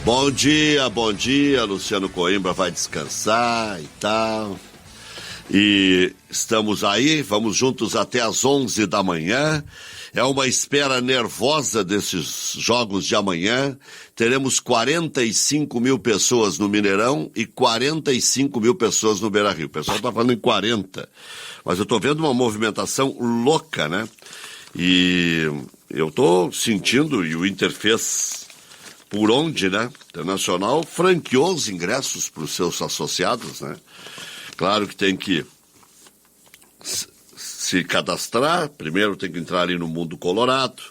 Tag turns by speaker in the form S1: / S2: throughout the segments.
S1: Bom dia, Luciano Coimbra vai descansar e tal. E estamos aí, vamos juntos até às 11 da manhã. É uma espera nervosa desses jogos de amanhã. Teremos 45 mil pessoas no Mineirão e 45 mil pessoas no Beira-Rio. O pessoal está falando em 40. Mas eu estou vendo uma movimentação louca, né? E eu estou sentindo, e o Inter fez por onde, né? Internacional franqueou os ingressos para os seus associados, né? Claro que tem que se cadastrar, primeiro tem que entrar ali no Mundo Colorado,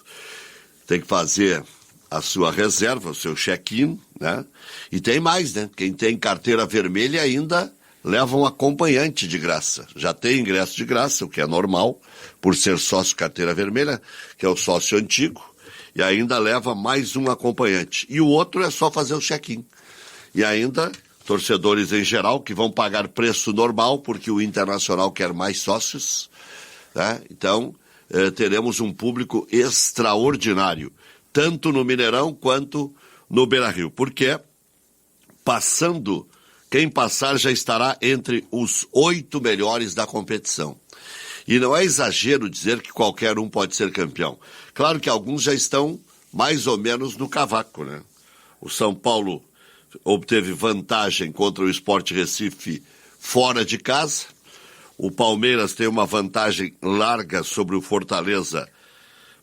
S1: tem que fazer a sua reserva, o seu check-in, né? E tem mais, né? Quem tem carteira vermelha ainda leva um acompanhante de graça. Já tem ingresso de graça, o que é normal, por ser sócio carteira vermelha, que é o sócio antigo, e ainda leva mais um acompanhante. E o outro é só fazer o check-in. E ainda, torcedores em geral, que vão pagar preço normal, porque o Internacional quer mais sócios, né? Então, teremos um público extraordinário, tanto no Mineirão quanto no Beira-Rio. Porque, quem passar já estará entre os 8 melhores da competição. E não é exagero dizer que qualquer um pode ser campeão. Claro que alguns já estão mais ou menos no cavaco, né? O São Paulo obteve vantagem contra o Sport Recife fora de casa. O Palmeiras tem uma vantagem larga sobre o Fortaleza,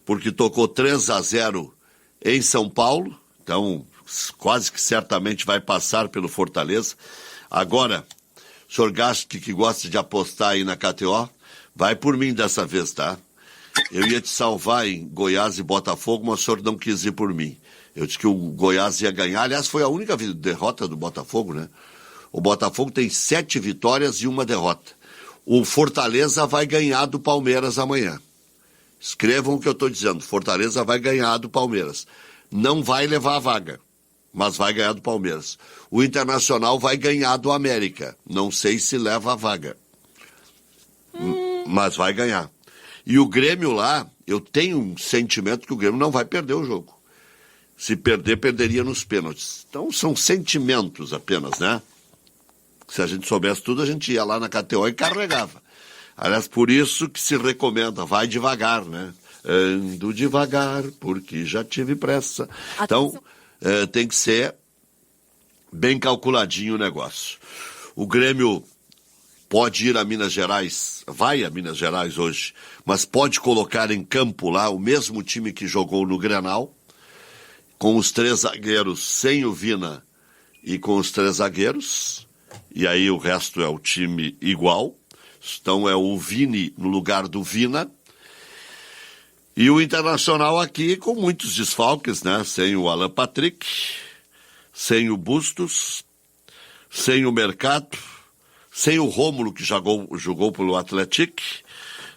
S1: porque tocou 3-0 em São Paulo. Então, quase que certamente vai passar pelo Fortaleza. Agora, o senhor Gasque, que gosta de apostar aí na KTO, vai por mim dessa vez, tá? Eu ia te salvar em Goiás e Botafogo, mas o senhor não quis ir por mim. Eu disse que o Goiás ia ganhar. Aliás, foi a única derrota do Botafogo, né? O Botafogo tem 7 vitórias e 1 derrota. O Fortaleza vai ganhar do Palmeiras amanhã. Escrevam o que eu estou dizendo. Fortaleza vai ganhar do Palmeiras. Não vai levar a vaga, mas vai ganhar do Palmeiras. O Internacional vai ganhar do América. Não sei se leva a vaga, mas vai ganhar. E o Grêmio lá, eu tenho um sentimento que o Grêmio não vai perder o jogo. Se perder, perderia nos pênaltis. Então são sentimentos apenas, né? Se a gente soubesse tudo, a gente ia lá na KTO e carregava. Aliás, por isso que se recomenda, vai devagar, né? Ando devagar, porque já tive pressa. Então, tem que ser bem calculadinho o negócio. O Grêmio pode ir a Minas Gerais, vai a Minas Gerais hoje, mas pode colocar em campo lá o mesmo time que jogou no Grenal, com os 3 zagueiros sem o Vina e com os 3 zagueiros, e aí o resto é o time igual. Então é o Vini no lugar do Vina. E o Internacional aqui com muitos desfalques, né? Sem o Alan Patrick, sem o Bustos, sem o Mercado, sem o Rômulo, que jogou pelo Atlético,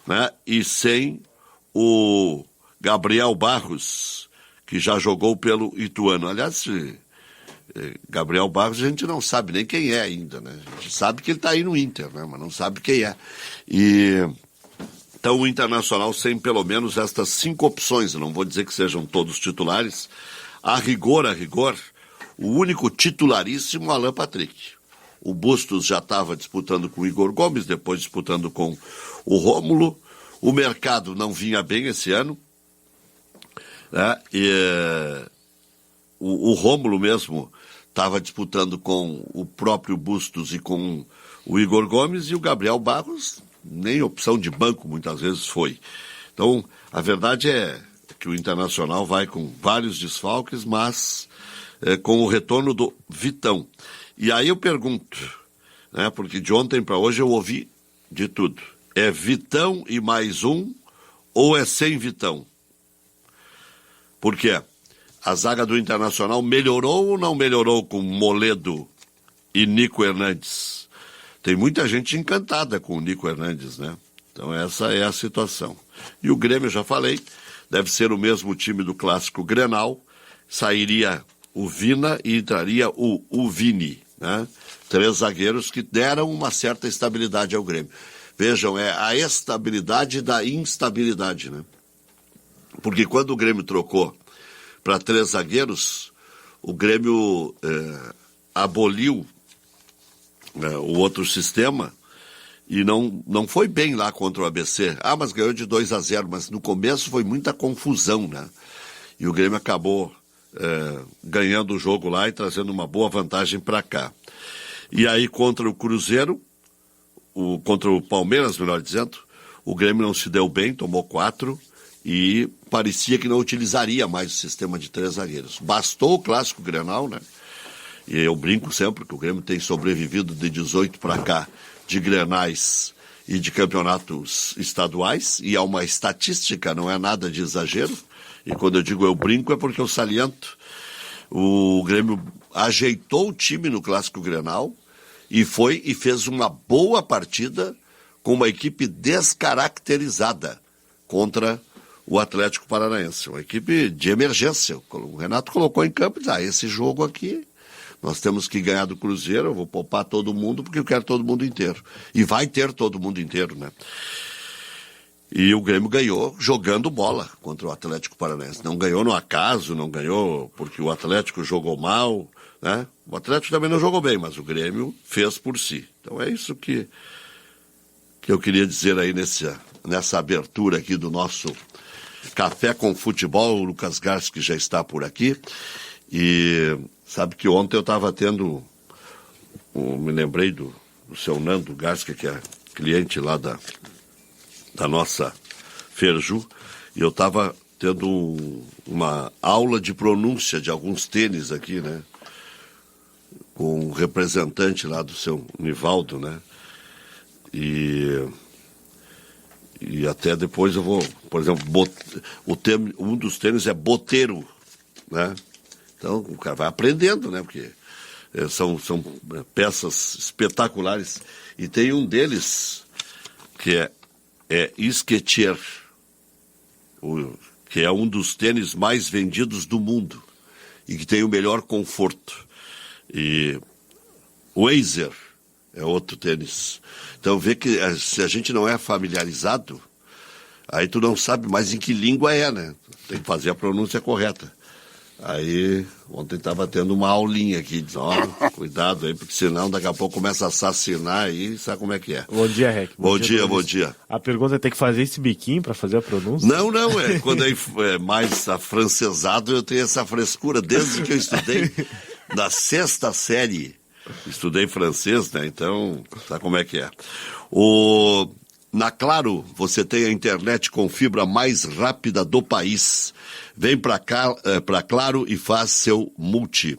S1: né? E sem o Gabriel Barros, que já jogou pelo Ituano. Aliás, Gabriel Barros a gente não sabe nem quem é ainda, né? A gente sabe que ele está aí no Inter, né? Mas não sabe quem é. Então o Internacional sem pelo menos estas 5 opções, eu não vou dizer que sejam todos titulares, a rigor, o único titularíssimo é Alan Patrick. O Bustos já estava disputando com o Igor Gomes, depois disputando com o Rômulo. O Mercado não vinha bem esse ano, né? O Rômulo mesmo estava disputando com o próprio Bustos e com o Igor Gomes, e o Gabriel Barros nem opção de banco muitas vezes foi. Então, a verdade é que o Internacional vai com vários desfalques, mas com o retorno do Vitão. E aí eu pergunto, né, porque de ontem para hoje eu ouvi de tudo. É Vitão e mais um, ou é sem Vitão? Por quê? A zaga do Internacional melhorou ou não melhorou com Moledo e Nico Hernandes? Tem muita gente encantada com o Nico Hernandes, né? Então essa é a situação. E o Grêmio, já falei, deve ser o mesmo time do clássico Grenal. Sairia o Vina e entraria o Vini, né? 3 zagueiros que deram uma certa estabilidade ao Grêmio. Vejam, é a estabilidade da instabilidade, né? Porque quando o Grêmio trocou para 3 zagueiros, o Grêmio aboliu o outro sistema e não foi bem lá contra o ABC. Mas ganhou de 2-0, mas no começo foi muita confusão, né? E o Grêmio acabou ganhando o jogo lá e trazendo uma boa vantagem para cá. E aí contra o Cruzeiro, contra o Palmeiras, melhor dizendo, o Grêmio não se deu bem, tomou 4 e parecia que não utilizaria mais o sistema de 3 zagueiros. Bastou o clássico Grenal, né? E eu brinco sempre que o Grêmio tem sobrevivido de 18 para cá de Grenais e de campeonatos estaduais, e é uma estatística, não é nada de exagero. E quando eu digo eu brinco é porque eu saliento. O Grêmio ajeitou o time no clássico Grenal e fez uma boa partida com uma equipe descaracterizada contra o Atlético Paranaense. Uma equipe de emergência. O Renato colocou em campo e disse, esse jogo aqui, nós temos que ganhar do Cruzeiro, eu vou poupar todo mundo porque eu quero todo mundo inteiro. E vai ter todo mundo inteiro, né? E o Grêmio ganhou jogando bola contra o Atlético Paranaense. Não ganhou no acaso, não ganhou porque o Atlético jogou mal, né? O Atlético também não jogou bem, mas o Grêmio fez por si. Então é isso que eu queria dizer aí nessa abertura aqui do nosso Café com Futebol. O Lucas Garcia, que já está por aqui. E sabe que ontem eu estava tendo, me lembrei do seu Nando Garcia, que é cliente lá da nossa Ferju, e eu estava tendo uma aula de pronúncia de alguns tênis aqui, né? Com um representante lá do seu Nivaldo, né? E até depois eu vou, por exemplo, um dos tênis é boteiro, né? Então o cara vai aprendendo, né? Porque são peças espetaculares. E tem um deles que é Skechers, que é um dos tênis mais vendidos do mundo e que tem o melhor conforto. E o Acer é outro tênis. Então vê que se a gente não é familiarizado, aí tu não sabe mais em que língua é, né? Tem que fazer a pronúncia correta. Aí, ontem estava tendo uma aulinha aqui, diz, cuidado aí, porque senão daqui a pouco começa a assassinar aí, sabe como é que é.
S2: Bom dia, Rec.
S1: Bom dia.
S2: A pergunta é ter que fazer esse biquinho para fazer a pronúncia?
S1: Não, quando é mais afrancesado eu tenho essa frescura, desde que eu estudei na 6ª série, estudei francês, né, então, sabe como é que é. Na Claro, você tem a internet com fibra mais rápida do país. Vem pra Claro e faz seu multi.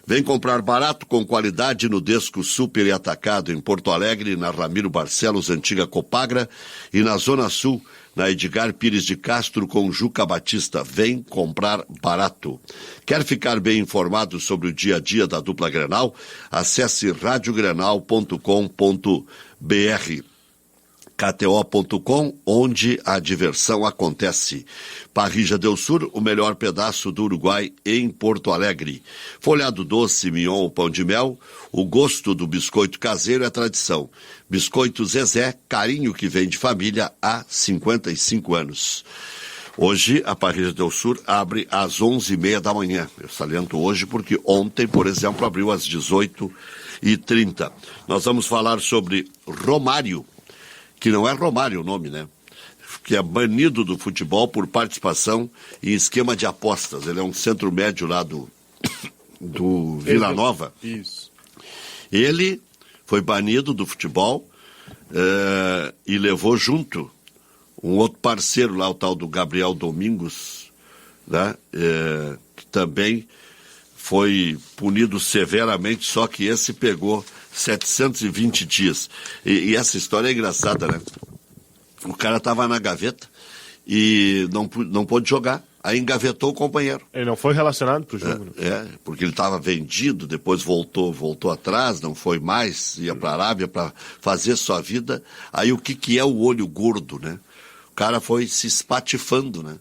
S1: Vem comprar barato com qualidade no Desco Super e Atacado em Porto Alegre, na Ramiro Barcelos, antiga Copagra, e na Zona Sul, na Edgar Pires de Castro com Juca Batista. Vem comprar barato. Quer ficar bem informado sobre o dia a dia da dupla Grenal? Acesse radiogrenal.com.br. KTO.com, onde a diversão acontece. Parrilla del Sur, o melhor pedaço do Uruguai em Porto Alegre. Folhado doce, mignon ou pão de mel, o gosto do biscoito caseiro é tradição. Biscoito Zezé, carinho que vem de família há 55 anos. Hoje, a Parrilla del Sur abre às 11h30 da manhã. Eu saliento hoje porque ontem, por exemplo, abriu às 18h30. Nós vamos falar sobre Romário, que não é Romário o nome, né? Que é banido do futebol por participação em esquema de apostas. Ele é um centro médio lá do Vila Nova.
S2: Isso.
S1: Ele foi banido do futebol e levou junto um outro parceiro lá, o tal do Gabriel Domingos, né? Que também foi punido severamente, só que esse pegou 720 dias. E essa história é engraçada, né? O cara estava na gaveta e não pôde jogar. Aí engavetou o companheiro.
S2: Ele não foi relacionado pro jogo, né?
S1: Porque ele estava vendido, depois voltou atrás, não foi mais, ia para a Arábia para fazer sua vida. Aí o que é o olho gordo, né? O cara foi se espatifando, né?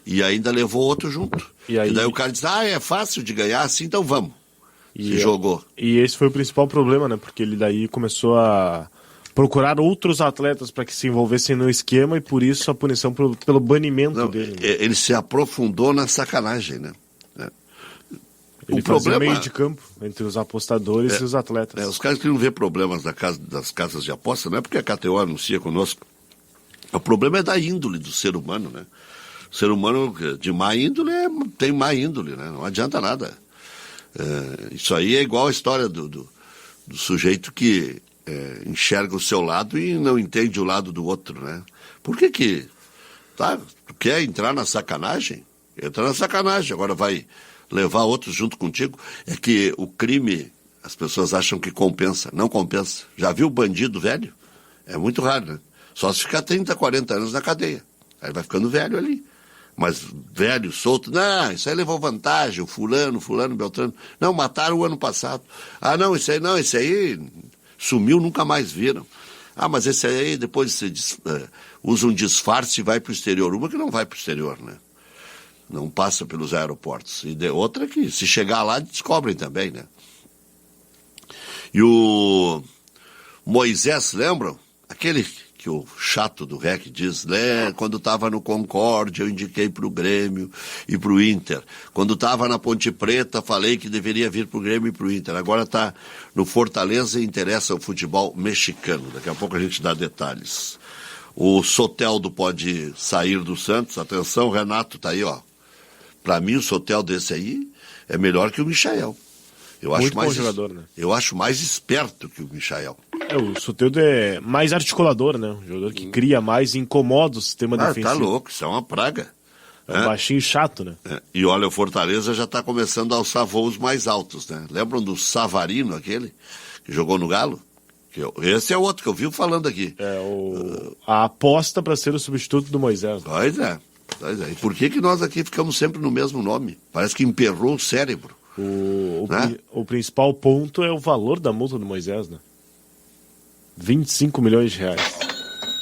S1: E ainda levou outro junto. E daí o cara diz, é fácil de ganhar, assim, então vamos. E jogou.
S2: E esse foi o principal problema, né? Porque ele daí começou a procurar outros atletas para que se envolvessem no esquema e por isso a punição pelo banimento dele. Né?
S1: Ele se aprofundou na sacanagem, né?
S2: Ele fazia meio de campo entre os apostadores e os atletas.
S1: Os caras queriam ver problemas das casas de aposta, não é porque a KTO anuncia conosco. O problema é da índole do ser humano, né? O ser humano de má índole tem má índole, né? Não adianta nada. Isso aí é igual a história do sujeito que enxerga o seu lado e não entende o lado do outro, né? Por que tu quer entrar na sacanagem? Entra na sacanagem, agora vai levar outros junto contigo. É que o crime, as pessoas acham que compensa. Não compensa. Já viu bandido velho? É muito raro, né? Só se ficar 30, 40 anos na cadeia. Aí vai ficando velho ali. Mas velho, solto, não, isso aí levou vantagem, o fulano, Beltrano. Não, mataram o ano passado. Ah, não, esse aí sumiu, nunca mais viram. Ah, mas esse aí depois usa um disfarce e vai para o exterior. Uma que não vai para o exterior, né? Não passa pelos aeroportos. E outra que, se chegar lá, descobrem também, né? E o Moisés, lembram? Aquele que o chato do REC diz, né? Quando estava no Concorde, eu indiquei para o Grêmio e para o Inter. Quando estava na Ponte Preta, falei que deveria vir para o Grêmio e para o Inter. Agora está no Fortaleza e interessa o futebol mexicano. Daqui a pouco a gente dá detalhes. O Soteldo pode sair do Santos. Atenção, Renato, tá aí, ó. Para mim, o Soteldo desse aí é melhor que o Michael.
S2: Muito bom jogador, né?
S1: Eu acho mais esperto que o Michael.
S2: O Soteldo é mais articulador, né? Um jogador que cria mais e incomoda o sistema defensivo.
S1: Tá louco, isso é uma praga.
S2: É um baixinho chato, né?
S1: E olha, o Fortaleza já está começando a alçar voos mais altos, né? Lembram do Savarino, aquele que jogou no Galo? Esse é outro que eu vivo falando aqui.
S2: A aposta para ser o substituto do Moisés. Né?
S1: Pois é. E por que nós aqui ficamos sempre no mesmo nome? Parece que emperrou o cérebro.
S2: O principal ponto é o valor da multa do Moisés, né? 25 milhões de reais.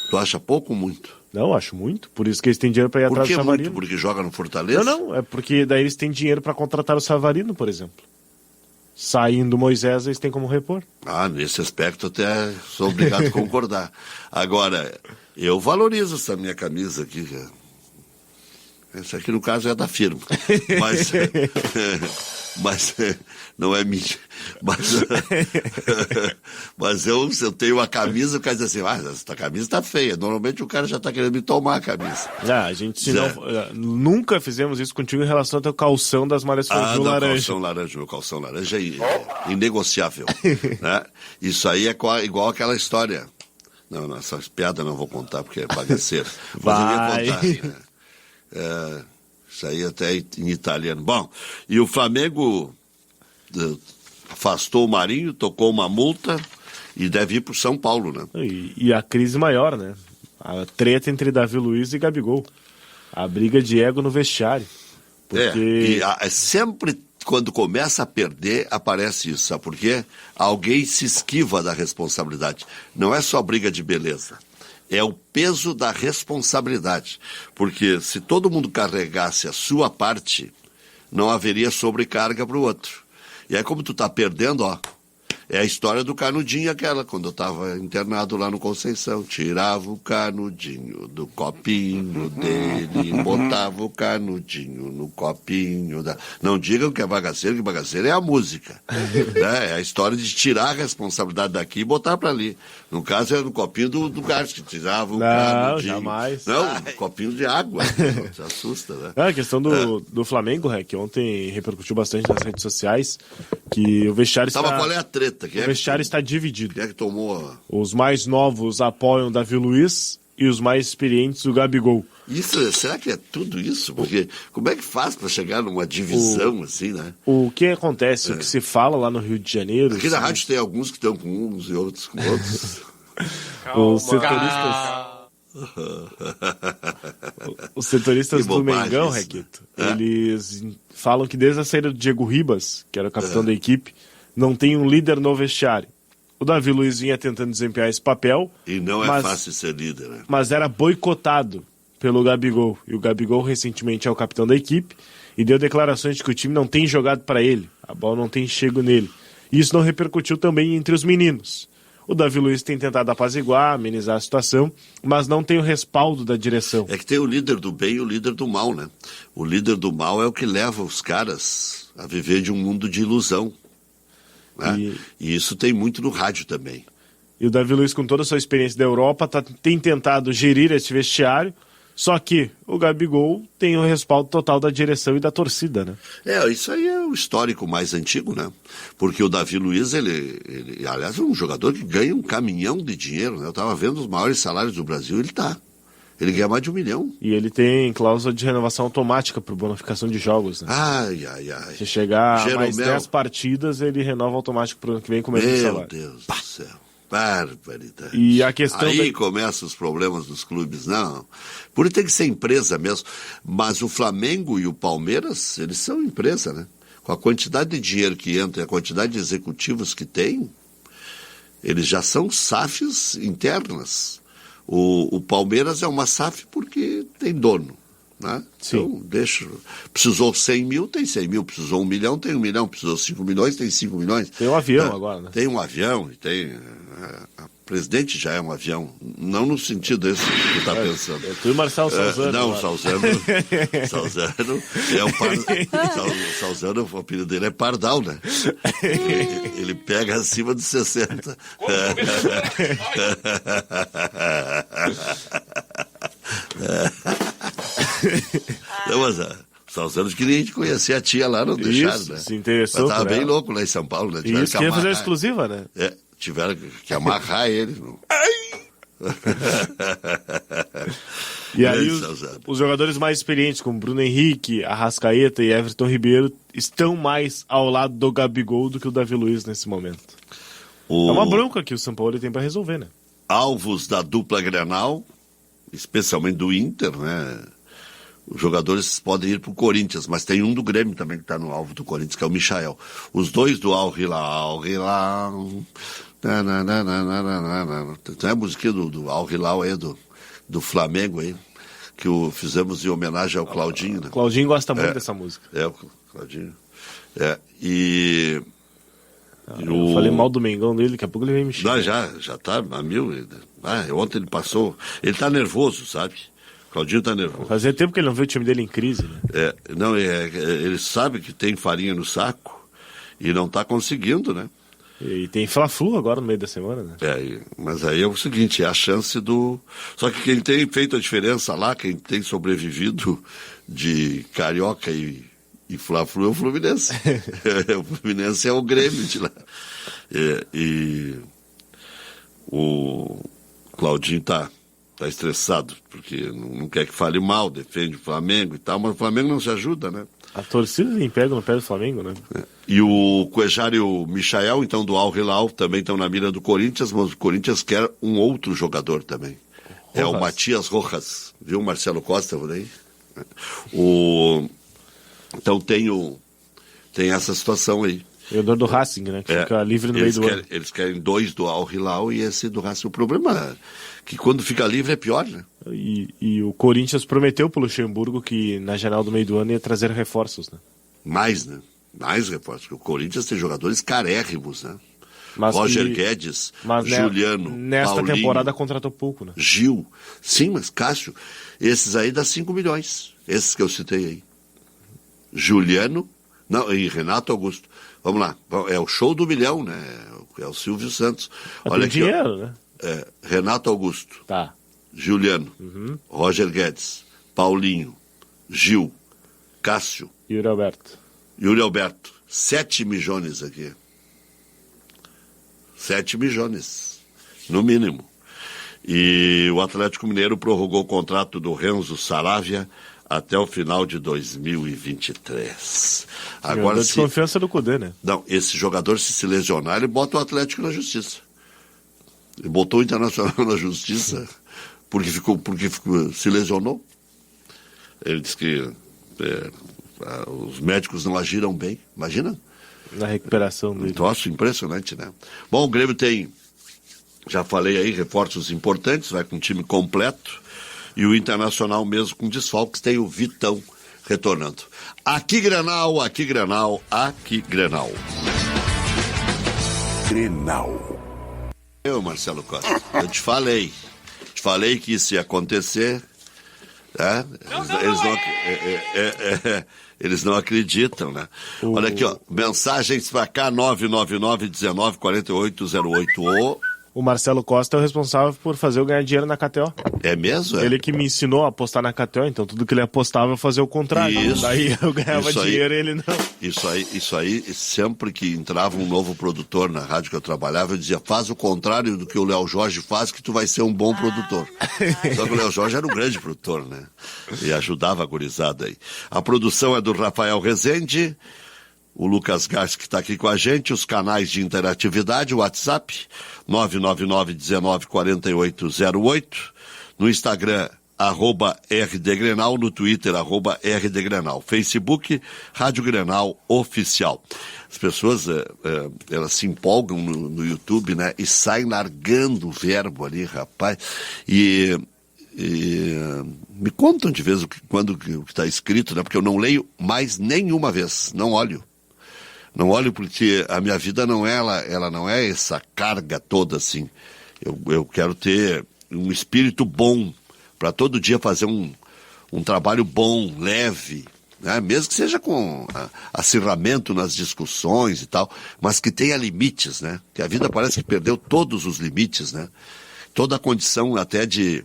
S1: Tu acha pouco ou muito?
S2: Não, acho muito. Por isso que eles têm dinheiro para ir atrás do Savarino.
S1: Muito? Porque joga no Fortaleza?
S2: Não. É porque daí eles têm dinheiro para contratar o Savarino, por exemplo. Saindo o Moisés, eles têm como repor.
S1: Nesse aspecto até sou obrigado a concordar. Agora, eu valorizo essa minha camisa aqui. Essa aqui, no caso, é da firma. Mas não é minha. Mas eu tenho uma camisa, o cara diz assim, essa camisa tá feia. Normalmente o cara já tá querendo me tomar a camisa.
S2: A gente nunca fizemos isso contigo em relação ao teu calção das malhas com laranja.
S1: Meu calção laranja é inegociável. Né? Isso aí é igual aquela história. Não, essas piadas não vou contar porque é bagaceiro. Mas eu ia contar. Isso aí até em italiano. Bom, e o Flamengo afastou o Marinho, tocou uma multa e deve ir para o São Paulo, né?
S2: E a crise maior, né? A treta entre Davi Luiz e Gabigol. A briga de ego no vestiário. Porque...
S1: sempre quando começa a perder, aparece isso. Sabe por quê? Alguém se esquiva da responsabilidade. Não é só briga de beleza. É o peso da responsabilidade. Porque se todo mundo carregasse a sua parte, não haveria sobrecarga para o outro. E aí, como tu tá perdendo, é a história do canudinho aquela, quando eu estava internado lá no Conceição. Tirava o canudinho do copinho dele, botava o canudinho no copinho da... Não digam que bagaceiro é a música. É a história de tirar a responsabilidade daqui e botar para ali. No caso, era no copinho do Garça, que tirava o canudinho.
S2: Jamais.
S1: Não, copinho de água. Se assusta, né?
S2: A questão do Flamengo, que ontem repercutiu bastante nas redes sociais, que o vestiário
S1: qual é a treta?
S2: O vestiário está dividido.
S1: Quem é que tomou?
S2: Os mais novos apoiam o Davi Luiz e os mais experientes o Gabigol.
S1: Será que é tudo isso? Porque como é que faz para chegar numa divisão assim, né?
S2: O que acontece, o que se fala lá no Rio de Janeiro...
S1: Aqui na rádio tem alguns que estão com uns e outros com outros.
S2: Os setoristas do Mengão, Requito, eles falam que desde a saída do Diego Ribas, que era o capitão da equipe, não tem um líder no vestiário. O Davi Luiz vinha tentando desempenhar esse papel.
S1: E não é fácil ser líder, né?
S2: Mas era boicotado pelo Gabigol. E o Gabigol recentemente é o capitão da equipe e deu declarações de que o time não tem jogado para ele. A bola não tem chego nele. E isso não repercutiu também entre os meninos. O Davi Luiz tem tentado apaziguar, amenizar a situação, mas não tem o respaldo da direção.
S1: É que tem o líder do bem e o líder do mal, né? O líder do mal é o que leva os caras a viver de um mundo de ilusão. Né? E isso tem muito no rádio também.
S2: E o Davi Luiz, com toda a sua experiência da Europa, tem tentado gerir esse vestiário, só que o Gabigol tem o respaldo total da direção e da torcida, né?
S1: Isso aí é o histórico mais antigo, né? Porque o Davi Luiz, ele aliás, é um jogador que ganha um caminhão de dinheiro, né? Eu estava vendo os maiores salários do Brasil, ele ganha mais de 1 milhão.
S2: E ele tem cláusula de renovação automática por bonificação de jogos, né?
S1: Ai.
S2: Se chegar a mais
S1: Jeromel.
S2: 10 partidas, ele renova automático pro ano que vem com o mesmo salário.
S1: Meu Deus do céu. Barbaridade.
S2: E a questão
S1: aí começam os problemas dos clubes, não. Por isso tem que ser empresa mesmo. Mas o Flamengo e o Palmeiras, eles são empresa, né? Com a quantidade de dinheiro que entra e a quantidade de executivos que tem, eles já são SAFs internas. O Palmeiras é uma SAF porque tem dono. Né? Então, precisou 100 mil, tem 100 mil. Precisou 1 milhão, tem 1 milhão. Precisou 5 milhões, tem 5 milhões.
S2: Tem um avião agora, né?
S1: Tem um avião e tem... A presidente já é um avião. Não no sentido esse que tu está pensando.
S2: Tu e Marcelo Salzano.
S1: Não, Salzano é um Salzano, o apelido dele é Pardal, né? Ele pega acima de 60. Não, mas o Salzano queria a gente conhecer a tia lá, não deixaram, né?
S2: Se interessou.
S1: Mas tava bem louco lá em São Paulo, né?
S2: Isso, queria fazer uma exclusiva, né?
S1: Tiveram que amarrar ele.
S2: E aí os jogadores mais experientes, como Bruno Henrique, Arrascaeta e Everton Ribeiro, estão mais ao lado do Gabigol do que o Davi Luiz nesse momento. É uma bronca que o São Paulo tem para resolver, né?
S1: Alvos da dupla Grenal, especialmente do Inter, né? Os jogadores podem ir para o Corinthians, mas tem um do Grêmio também que está no alvo do Corinthians, que é o Michael. Os dois do Al Hilal. Tem a musiquinha do Al Hilal aí, do Flamengo aí, que fizemos em homenagem ao Claudinho, né?
S2: Claudinho gosta muito dessa música.
S1: O Claudinho.
S2: Eu falei mal do Mengão dele, daqui a pouco ele vem me xingar.
S1: Não, já tá a mil. Ontem ele passou. Ele tá nervoso, sabe? Claudinho tá nervoso.
S2: Fazia tempo que ele não viu o time dele em crise, né?
S1: Ele sabe que tem farinha no saco e não tá conseguindo, né?
S2: E tem Fla-Flu agora no meio da semana, né?
S1: Mas aí é o seguinte, é a chance do... Só que quem tem feito a diferença lá, quem tem sobrevivido de Carioca e Fla-Flu é o Fluminense. O Fluminense é o Grêmio de lá. E o Claudinho tá estressado, porque não quer que fale mal, defende o Flamengo e tal, mas o Flamengo não se ajuda, né?
S2: A torcida tem pego no pé do Flamengo, né?
S1: E o Cuejar e o Michael, então, do Al Hilal, também estão na mira do Corinthians, mas o Corinthians quer um outro jogador também. É o Matias Rojas, viu, Marcelo Costa por aí? Então tem essa situação aí.
S2: Jogador do Racing, né? Que fica livre no meio do ano.
S1: Eles querem 2 do Al Hilal e esse do Racing. O problema é que quando fica livre é pior, né?
S2: E o Corinthians prometeu pro Luxemburgo que na janela do meio do ano ia trazer reforços, né?
S1: Mais reforços. Porque o Corinthians tem jogadores carérrimos, né? Roger Guedes, Juliano,
S2: nesta
S1: Paulinho,
S2: temporada contratou pouco, né?
S1: Gil. Sim, mas Cássio, esses aí dá 5 milhões. Esses que eu citei aí. Juliano, e Renato Augusto. Vamos lá, é o show do milhão, né? É o Silvio Santos.
S2: Olha aqui, dinheiro, né?
S1: Renato Augusto.
S2: Tá.
S1: Juliano, Roger Guedes, Paulinho, Gil, Cássio.
S2: Yuri
S1: Alberto. 7 milhões aqui. 7 milhões, no mínimo. E o Atlético Mineiro prorrogou o contrato do Renzo Saravia até o final de 2023. Agora,
S2: a desconfiança do Cudê, né?
S1: Não, esse jogador, se lesionar, ele bota o Atlético na justiça. Ele botou o Internacional na justiça porque se lesionou. Ele disse que os médicos não agiram bem. Imagina?
S2: Na recuperação dele.
S1: Troço impressionante, né? Bom, o Grêmio tem, já falei aí, reforços importantes, vai com o time completo. E o Internacional mesmo com desfalques tem o Vitão retornando. Aqui Grenal. Eu, Marcelo Costa, eu te falei que isso ia acontecer, né? Eles não acreditam, né? Olha aqui, ó, mensagens pra cá, 999-194808.
S2: O Marcelo Costa é o responsável por fazer eu ganhar dinheiro na KTO.
S1: É mesmo?
S2: Ele que me ensinou a apostar na KTO, então tudo que ele apostava eu fazia o contrário.
S1: Isso.
S2: Daí eu ganhava dinheiro e ele não.
S1: Isso aí, sempre que entrava um novo produtor na rádio que eu trabalhava, eu dizia, faz o contrário do que o Léo Jorge faz, que tu vai ser um bom produtor. Só que o Léo Jorge era um grande produtor, né? E ajudava a gurizada aí. A produção é do Rafael Rezende, o Lucas Garcia que está aqui com a gente, os canais de interatividade, o WhatsApp, 999-194808, no Instagram, @RDGrenal, no Twitter, @RDGrenal, Facebook, Rádio Grenal Oficial. As pessoas, elas se empolgam no YouTube, né, e saem largando o verbo ali, rapaz, e me contam de vez quando o que está escrito, né, porque eu não leio mais nenhuma vez, não olho. Não olho porque a minha vida não é, ela não é essa carga toda assim. Eu quero ter um espírito bom para todo dia fazer um trabalho bom, leve, né? Mesmo que seja com acirramento nas discussões e tal, mas que tenha limites, né? Que a vida parece que perdeu todos os limites, né? Toda a condição até de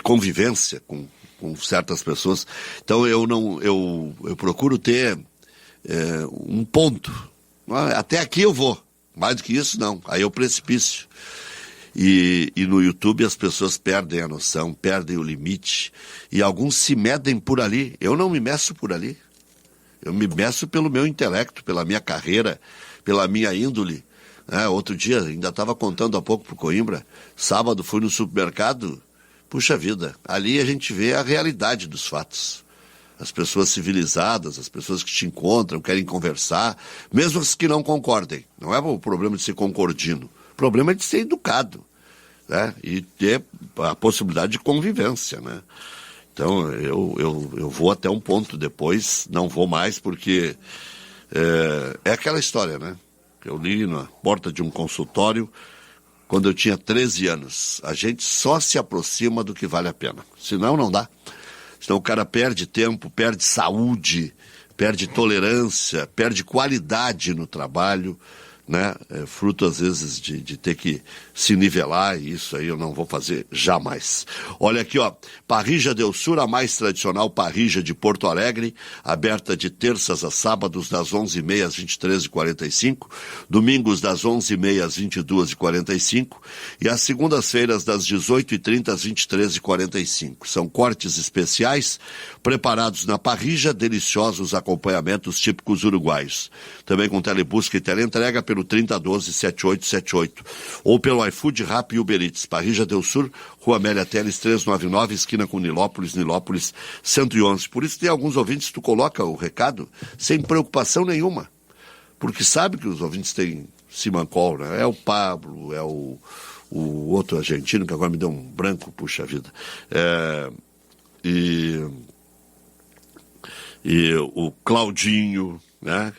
S1: convivência com certas pessoas. Então eu procuro ter um ponto. Até aqui eu vou. Mais do que isso, não. Aí é o precipício. E no YouTube as pessoas perdem a noção, perdem o limite. E alguns se medem por ali. Eu não me meço por ali. Eu me meço pelo meu intelecto, pela minha carreira, pela minha índole. Outro dia, ainda estava contando há pouco pro Coimbra, sábado fui no supermercado. Puxa vida, ali a gente vê a realidade dos fatos. As pessoas civilizadas, as pessoas que te encontram, querem conversar, mesmo as que não concordem. Não é o problema de ser concordino. O problema é de ser educado, né? E ter a possibilidade de convivência, né? Então, eu vou até um ponto, depois não vou mais, porque é aquela história, né? Eu li na porta de um consultório quando eu tinha 13 anos. A gente só se aproxima do que vale a pena. Senão, não dá. Senão o cara perde tempo, perde saúde, perde tolerância, perde qualidade no trabalho, né? Fruto, às vezes, de ter que se nivelar, e isso aí eu não vou fazer jamais. Olha aqui, ó, Parrija Del Sur, a mais tradicional parrija de Porto Alegre, aberta de terças a sábados, das 11h30 às 23h45, domingos das 11h30 às 22h45, e às segundas-feiras das 18h30 às 23h45. São cortes especiais, preparados na parrija, deliciosos acompanhamentos típicos uruguaios. Também com telebusca e teleentrega pelo 3012-7878, ou pelo iFood, Rappi e Uber Eats. Parrija Del Sur, Rua Amélia Teles 399, esquina com Nilópolis 111. Por isso tem alguns ouvintes, tu coloca o recado sem preocupação nenhuma, porque sabe que os ouvintes têm Simancol, né? É o Pablo, é o outro argentino, que agora me deu um branco, puxa vida. E o Claudinho, né?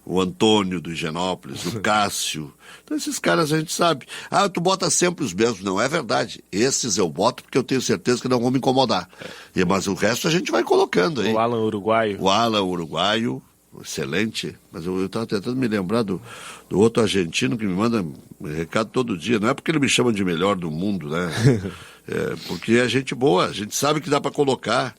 S1: O Antônio do Higienópolis, o Cássio. Então esses caras a gente sabe. Tu bota sempre os mesmos. Não é verdade. Esses eu boto porque eu tenho certeza que não vão me incomodar. Mas o resto a gente vai colocando aí.
S2: O Alan Uruguaio.
S1: O Alan Uruguaio, excelente. Mas eu estava tentando me lembrar do outro argentino que me manda recado todo dia. Não é porque ele me chama de melhor do mundo, né? Porque é gente boa. A gente sabe que dá para colocar.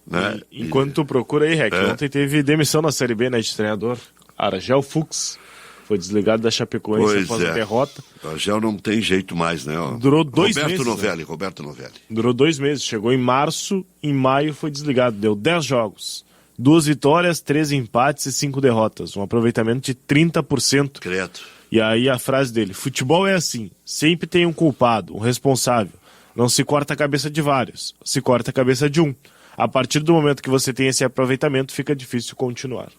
S1: Né?
S2: Enquanto tu procura aí, Rec, ontem teve demissão na Série B, né, de treinador. Argel Fux foi desligado da Chapecoense após a derrota.
S1: O Argel não tem jeito mais, né?
S2: Durou 2 meses.
S1: Roberto Novelli.
S2: Durou 2 meses, chegou em março, em maio foi desligado, deu 10 jogos. 2 vitórias, 3 empates e 5 derrotas. Um aproveitamento de 30%.
S1: Credo.
S2: E aí a frase dele: futebol é assim, sempre tem um culpado, um responsável. Não se corta a cabeça de vários, se corta a cabeça de um. A partir do momento que você tem esse aproveitamento, fica difícil continuar.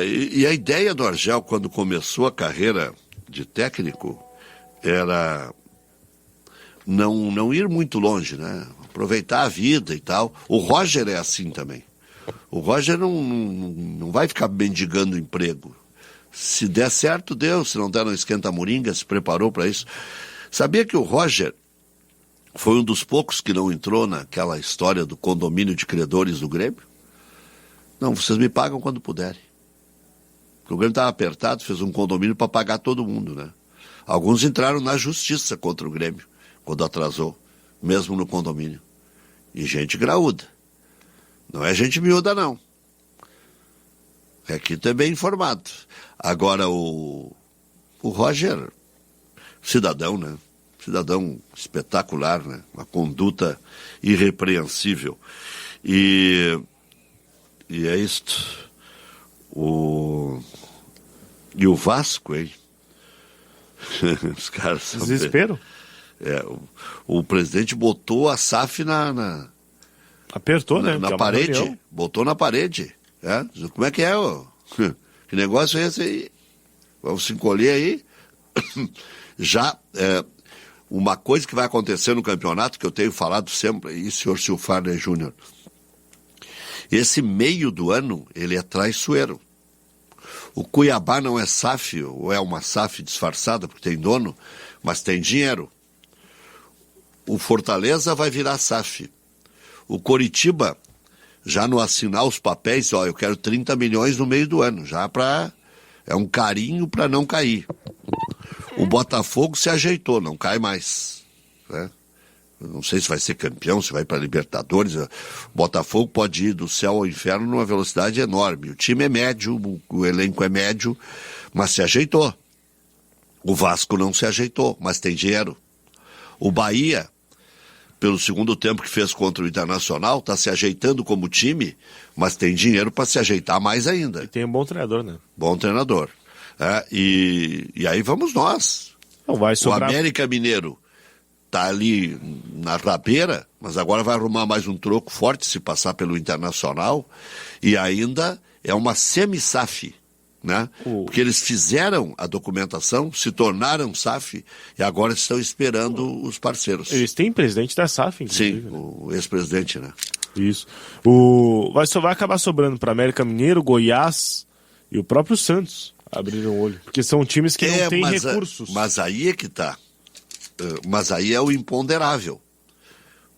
S1: E a ideia do Argel, quando começou a carreira de técnico, era não ir muito longe, né? Aproveitar a vida e tal. O Roger é assim também. O Roger não vai ficar mendigando emprego. Se der certo, deu. Se não der, não esquenta a moringa, se preparou para isso. Sabia que o Roger foi um dos poucos que não entrou naquela história do condomínio de credores do Grêmio? Não, vocês me pagam quando puderem. O Grêmio estava apertado, fez um condomínio para pagar todo mundo, né? Alguns entraram na justiça contra o Grêmio, quando atrasou, mesmo no condomínio. E gente graúda. Não é gente miúda, não. Aqui tu é bem informado. Agora o Roger, cidadão, né? Cidadão espetacular, né? Uma conduta irrepreensível. E é isto. E o Vasco, hein? Os caras são
S2: Desespero.
S1: O presidente botou a SAF
S2: Apertou, né?
S1: na parede. Botou na parede. É? Como é que é? Que negócio é esse aí? Vamos se encolher aí. Já, uma coisa que vai acontecer no campeonato, que eu tenho falado sempre aí, senhor Silfarner Júnior, esse meio do ano, ele é traiçoeiro. O Cuiabá não é SAF, ou é uma SAF disfarçada, porque tem dono, mas tem dinheiro. O Fortaleza vai virar SAF. O Coritiba, já no assinar os papéis, ó, eu quero 30 milhões no meio do ano, já para... É um carinho para não cair. O Botafogo se ajeitou, não cai mais, né? Não sei se vai ser campeão, se vai para Libertadores. O Botafogo pode ir do céu ao inferno numa velocidade enorme. O time é médio, o elenco é médio, mas se ajeitou. O Vasco não se ajeitou, mas tem dinheiro. O Bahia, pelo segundo tempo que fez contra o Internacional, está se ajeitando como time, mas tem dinheiro para se ajeitar mais ainda.
S2: E tem um bom treinador, né?
S1: Bom treinador. E aí vamos nós.
S2: Não vai sobrar...
S1: O América Mineiro está ali na rabeira, mas agora vai arrumar mais um troco forte se passar pelo Internacional, e ainda é uma semi-SAF, né? Porque eles fizeram a documentação, se tornaram SAF, e agora estão esperando os parceiros.
S2: Eles têm presidente da SAF, inclusive.
S1: Sim, o ex-presidente, né?
S2: Isso. Vai acabar sobrando para América Mineiro, Goiás e o próprio Santos abriram o olho, porque são times que não têm recursos.
S1: Mas aí é que tá. Mas aí é o imponderável,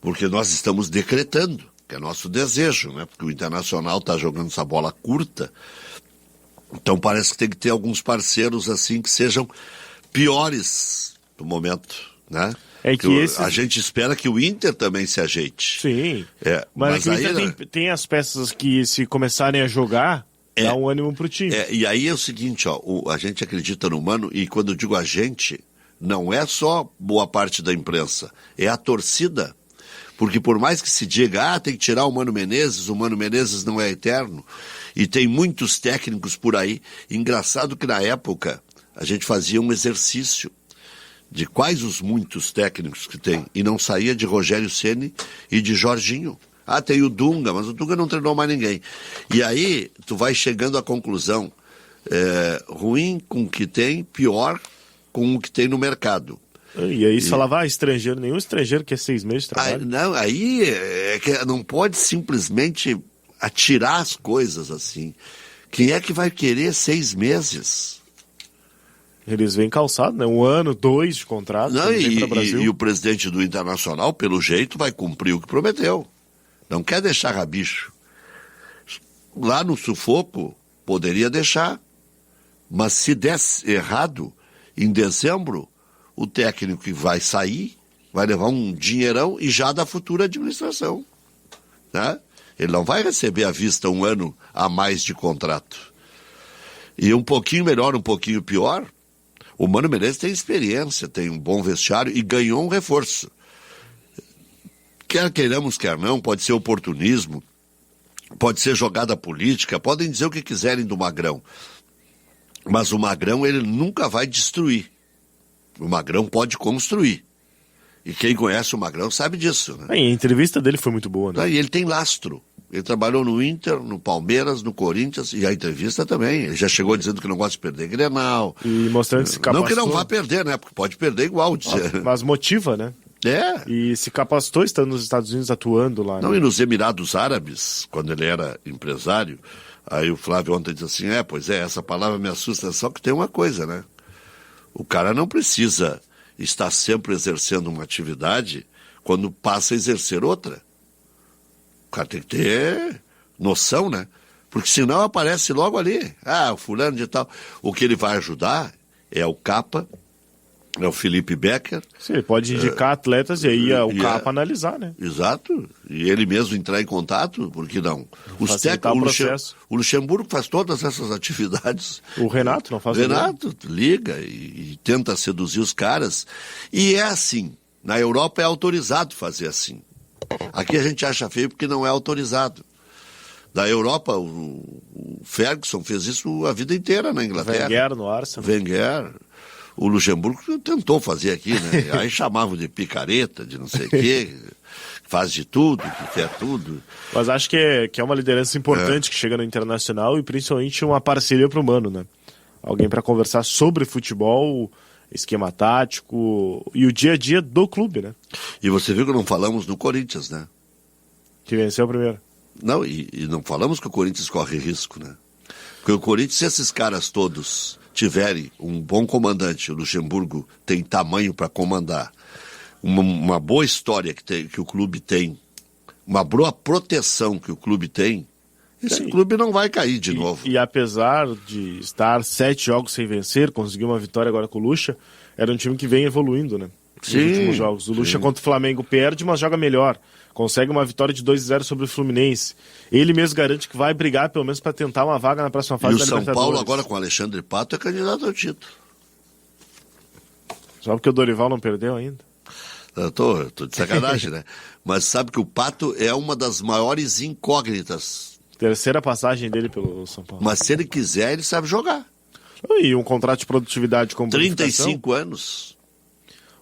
S1: porque nós estamos decretando, que é nosso desejo, né? Porque o Internacional está jogando essa bola curta, então parece que tem que ter alguns parceiros assim que sejam piores no momento, né? A gente espera que o Inter também se ajeite.
S2: Sim, mas o Inter tem as peças que, se começarem a jogar, dá um ânimo pro time.
S1: E aí é o seguinte, ó, a gente acredita no Mano, e quando eu digo a gente... Não é só boa parte da imprensa, é a torcida. Porque por mais que se diga, tem que tirar o Mano Menezes não é eterno. E tem muitos técnicos por aí. Engraçado que na época a gente fazia um exercício de quais os muitos técnicos que tem. E não saía de Rogério Ceni e de Jorginho. Tem o Dunga, mas o Dunga não treinou mais ninguém. E aí tu vai chegando à conclusão, ruim com o que tem, pior com o que tem no mercado.
S2: E aí você falava, estrangeiro, nenhum estrangeiro quer 6 meses de trabalho.
S1: Não, aí é que não pode simplesmente atirar as coisas assim. Quem é que vai querer 6 meses?
S2: Eles vêm calçado, né? 1 ano, 2 de contrato.
S1: Não, e o presidente do Internacional, pelo jeito, vai cumprir o que prometeu. Não quer deixar rabicho. Lá no sufoco, poderia deixar. Mas se desse errado, em dezembro, o técnico que vai sair vai levar um dinheirão e já da futura administração, né? Ele não vai receber à vista 1 ano a mais de contrato. E um pouquinho melhor, um pouquinho pior, o Mano Menezes tem experiência, tem um bom vestiário e ganhou um reforço. Quer queiramos, quer não, pode ser oportunismo, pode ser jogada política, podem dizer o que quiserem do Magrão. Mas o Magrão, ele nunca vai destruir. O Magrão pode construir. E quem conhece o Magrão sabe disso, né?
S2: A entrevista dele foi muito boa, né?
S1: E ele tem lastro. Ele trabalhou no Inter, no Palmeiras, no Corinthians, e a entrevista também. Ele já chegou dizendo que não gosta de perder Grenal.
S2: E mostrando que se capacitou.
S1: Não que não vá perder, né? Porque pode perder igual.
S2: Mas motiva, né? E se capacitou estando nos Estados Unidos atuando lá.
S1: Não,
S2: né?
S1: E nos Emirados Árabes, quando ele era empresário, aí o Flávio ontem disse assim, essa palavra me assusta, só que tem uma coisa, né? O cara não precisa estar sempre exercendo uma atividade quando passa a exercer outra. O cara tem que ter noção, né? Porque senão aparece logo ali. O fulano de tal. O que ele vai ajudar é o Capa, é o Felipe Becker.
S2: Sim, ele pode indicar atletas e aí o Capa analisar, né?
S1: Exato. E ele mesmo entrar em contato, por que não? O Luxemburgo faz todas essas atividades.
S2: O Renato não faz.
S1: O Renato liga e tenta seduzir os caras. E é assim. Na Europa é autorizado fazer assim. Aqui a gente acha feio porque não é autorizado. Da Europa, o Ferguson fez isso a vida inteira na Inglaterra.
S2: Wenger no Arsenal.
S1: Wenger. O Luxemburgo tentou fazer aqui, né? Aí chamavam de picareta, de não sei o quê, faz de tudo, que quer tudo.
S2: Mas acho que é uma liderança importante que chega no Internacional e principalmente uma parceria para o Mano, né? Alguém para conversar sobre futebol, esquema tático e o dia a dia do clube, né?
S1: E você viu que não falamos do Corinthians, né?
S2: Que venceu a primeira.
S1: Não, e não falamos que o Corinthians corre risco, né? Porque o Corinthians, se esses caras todos tiverem um bom comandante, o Luxemburgo tem tamanho para comandar, uma boa história que o clube tem, uma boa proteção que o clube tem, esse clube não vai cair de novo.
S2: E apesar de estar 7 jogos sem vencer, conseguiu uma vitória agora com o Lucha, era um time que vem evoluindo, né? Nos últimos jogos. O Lucha contra o Flamengo perde, mas joga melhor. Consegue uma vitória de 2-0 sobre o Fluminense. Ele mesmo garante que vai brigar, pelo menos, para tentar uma vaga na próxima fase da Libertadores.
S1: E o São Paulo, agora com o Alexandre Pato, é candidato ao título.
S2: Só porque o Dorival não perdeu ainda?
S1: Eu tô de sacanagem, né? Mas sabe que o Pato é uma das maiores incógnitas.
S2: Terceira passagem dele pelo São Paulo.
S1: Mas se ele quiser, ele sabe jogar.
S2: E um contrato de produtividade com bonificação.
S1: 35 anos.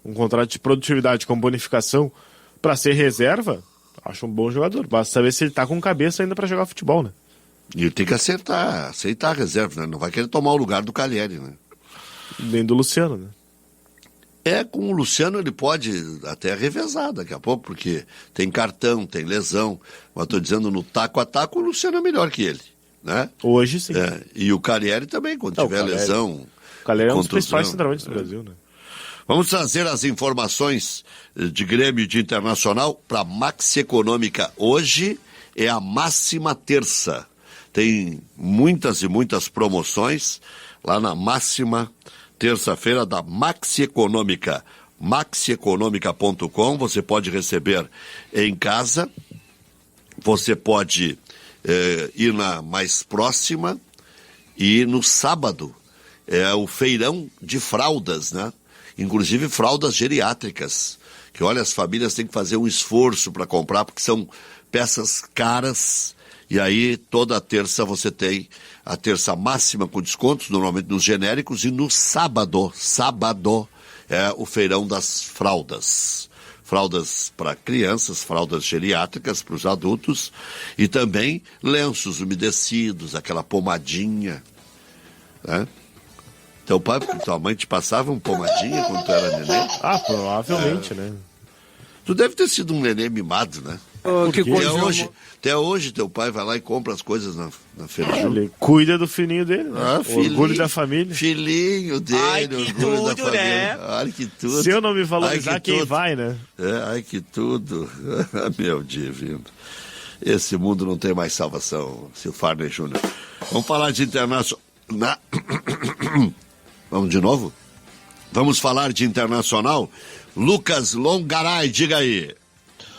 S2: Um contrato de produtividade com bonificação para ser reserva, acho um bom jogador. Basta saber se ele tá com cabeça ainda para jogar futebol, né?
S1: E ele tem que aceitar a reserva, né? Não vai querer tomar o lugar do Calheri, né?
S2: Nem do Luciano, né?
S1: Com o Luciano ele pode até revezar daqui a pouco, porque tem cartão, tem lesão. Mas estou dizendo, no taco a taco, o Luciano é melhor que ele, né?
S2: Hoje sim.
S1: E o Calheri também, quando tiver lesão.
S2: O Calheri é um dos principais centroavantes do Brasil, né?
S1: Vamos trazer as informações de Grêmio e de Internacional para a Maxi Econômica. Hoje é a máxima terça. Tem muitas e muitas promoções lá na máxima terça-feira da Maxi Econômica. maxieconomica.com, você pode receber em casa, você pode ir na mais próxima e no sábado é o feirão de fraldas, né? Inclusive fraldas geriátricas, que olha, as famílias têm que fazer um esforço para comprar, porque são peças caras, e aí toda terça você tem a terça máxima com descontos, normalmente nos genéricos, e no sábado é o feirão das fraldas. Fraldas para crianças, fraldas geriátricas para os adultos, e também lenços umedecidos, aquela pomadinha, né? Teu pai, tua mãe te passava um pomadinha quando tu era neném?
S2: Provavelmente, né?
S1: Tu deve ter sido um neném mimado, né? Até hoje teu pai vai lá e compra as coisas na feira.
S2: Ele cuida do filhinho dele, né? Orgulho da família.
S1: Filhinho dele,
S3: ai, que
S1: orgulho
S3: tudo,
S1: da família.
S3: né?
S1: Ai, que tudo.
S2: Se eu não me valorizar, quem vai, né?
S1: Ai, que tudo. Meu divino. Esse mundo não tem mais salvação, Silfarney Júnior. Vamos falar de Internacional. Vamos de novo? Vamos falar de Internacional? Lucas Longaray, diga aí.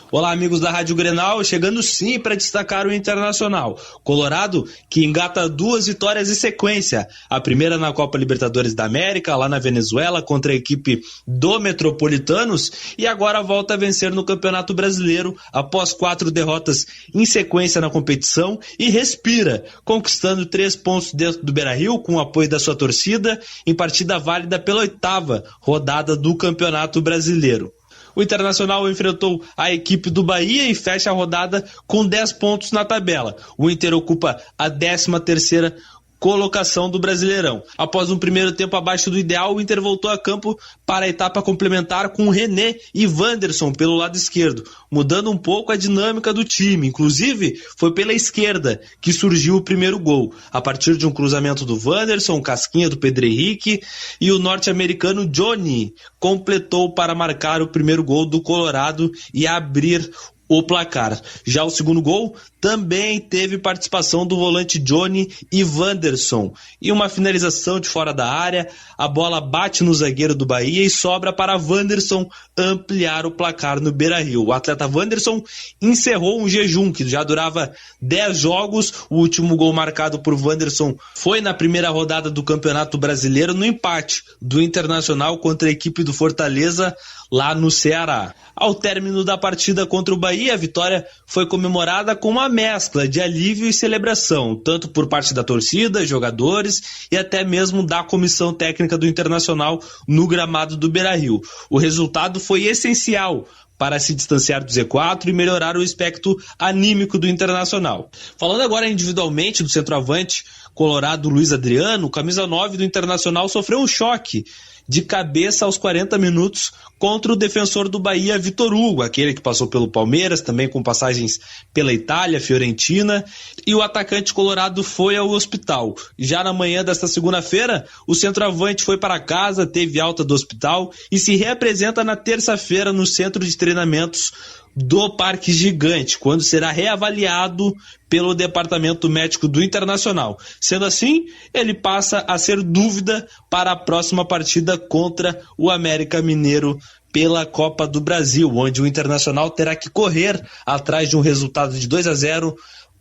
S3: Olá, amigos da Rádio Grenal, chegando sim para destacar o Internacional. Colorado, que engata 2 vitórias em sequência. A primeira na Copa Libertadores da América, lá na Venezuela, contra a equipe do Metropolitanos, e agora volta a vencer no Campeonato Brasileiro, após 4 derrotas em sequência na competição, e respira, conquistando 3 pontos dentro do Beira-Rio, com o apoio da sua torcida, em partida válida pela 8ª rodada do Campeonato Brasileiro. O Internacional enfrentou a equipe do Bahia e fecha a rodada com 10 pontos na tabela. O Inter ocupa a 13ª colocação do Brasileirão. Após um primeiro tempo abaixo do ideal, o Inter voltou a campo para a etapa complementar com René e Wanderson pelo lado esquerdo, mudando um pouco a dinâmica do time. Inclusive, foi pela esquerda que surgiu o primeiro gol, a partir de um cruzamento do Wanderson, casquinha do Pedro Henrique, e o norte-americano Johnny completou para marcar o primeiro gol do Colorado e abrir o placar. Já o segundo gol, também teve participação do volante Johnny e Wanderson. E uma finalização de fora da área, a bola bate no zagueiro do Bahia e sobra para Wanderson ampliar o placar no Beira-Rio. O atleta Wanderson encerrou um jejum que já durava 10 jogos. O último gol marcado por Wanderson foi na primeira rodada do Campeonato Brasileiro, no empate do Internacional contra a equipe do Fortaleza, lá no Ceará. Ao término da partida contra o Bahia, a vitória foi comemorada com uma mescla de alívio e celebração, tanto por parte da torcida, jogadores e até mesmo da comissão técnica do Internacional no gramado do Beira-Rio. O resultado foi essencial para se distanciar do Z4 e melhorar o aspecto anímico do Internacional. Falando agora individualmente do centroavante colorado Luiz Adriano, o camisa 9 do Internacional sofreu um choque de cabeça aos 40 minutos contra o defensor do Bahia, Vitor Hugo, aquele que passou pelo Palmeiras, também com passagens pela Itália, Fiorentina, e o atacante colorado foi ao hospital. Já na manhã desta segunda-feira, o centroavante foi para casa, teve alta do hospital e se reapresenta na terça-feira no centro de treinamentos do Parque Gigante, quando será reavaliado pelo Departamento Médico do Internacional. Sendo assim, ele passa a ser dúvida para a próxima partida contra o América Mineiro pela Copa do Brasil, onde o Internacional terá que correr atrás de um resultado de 2-0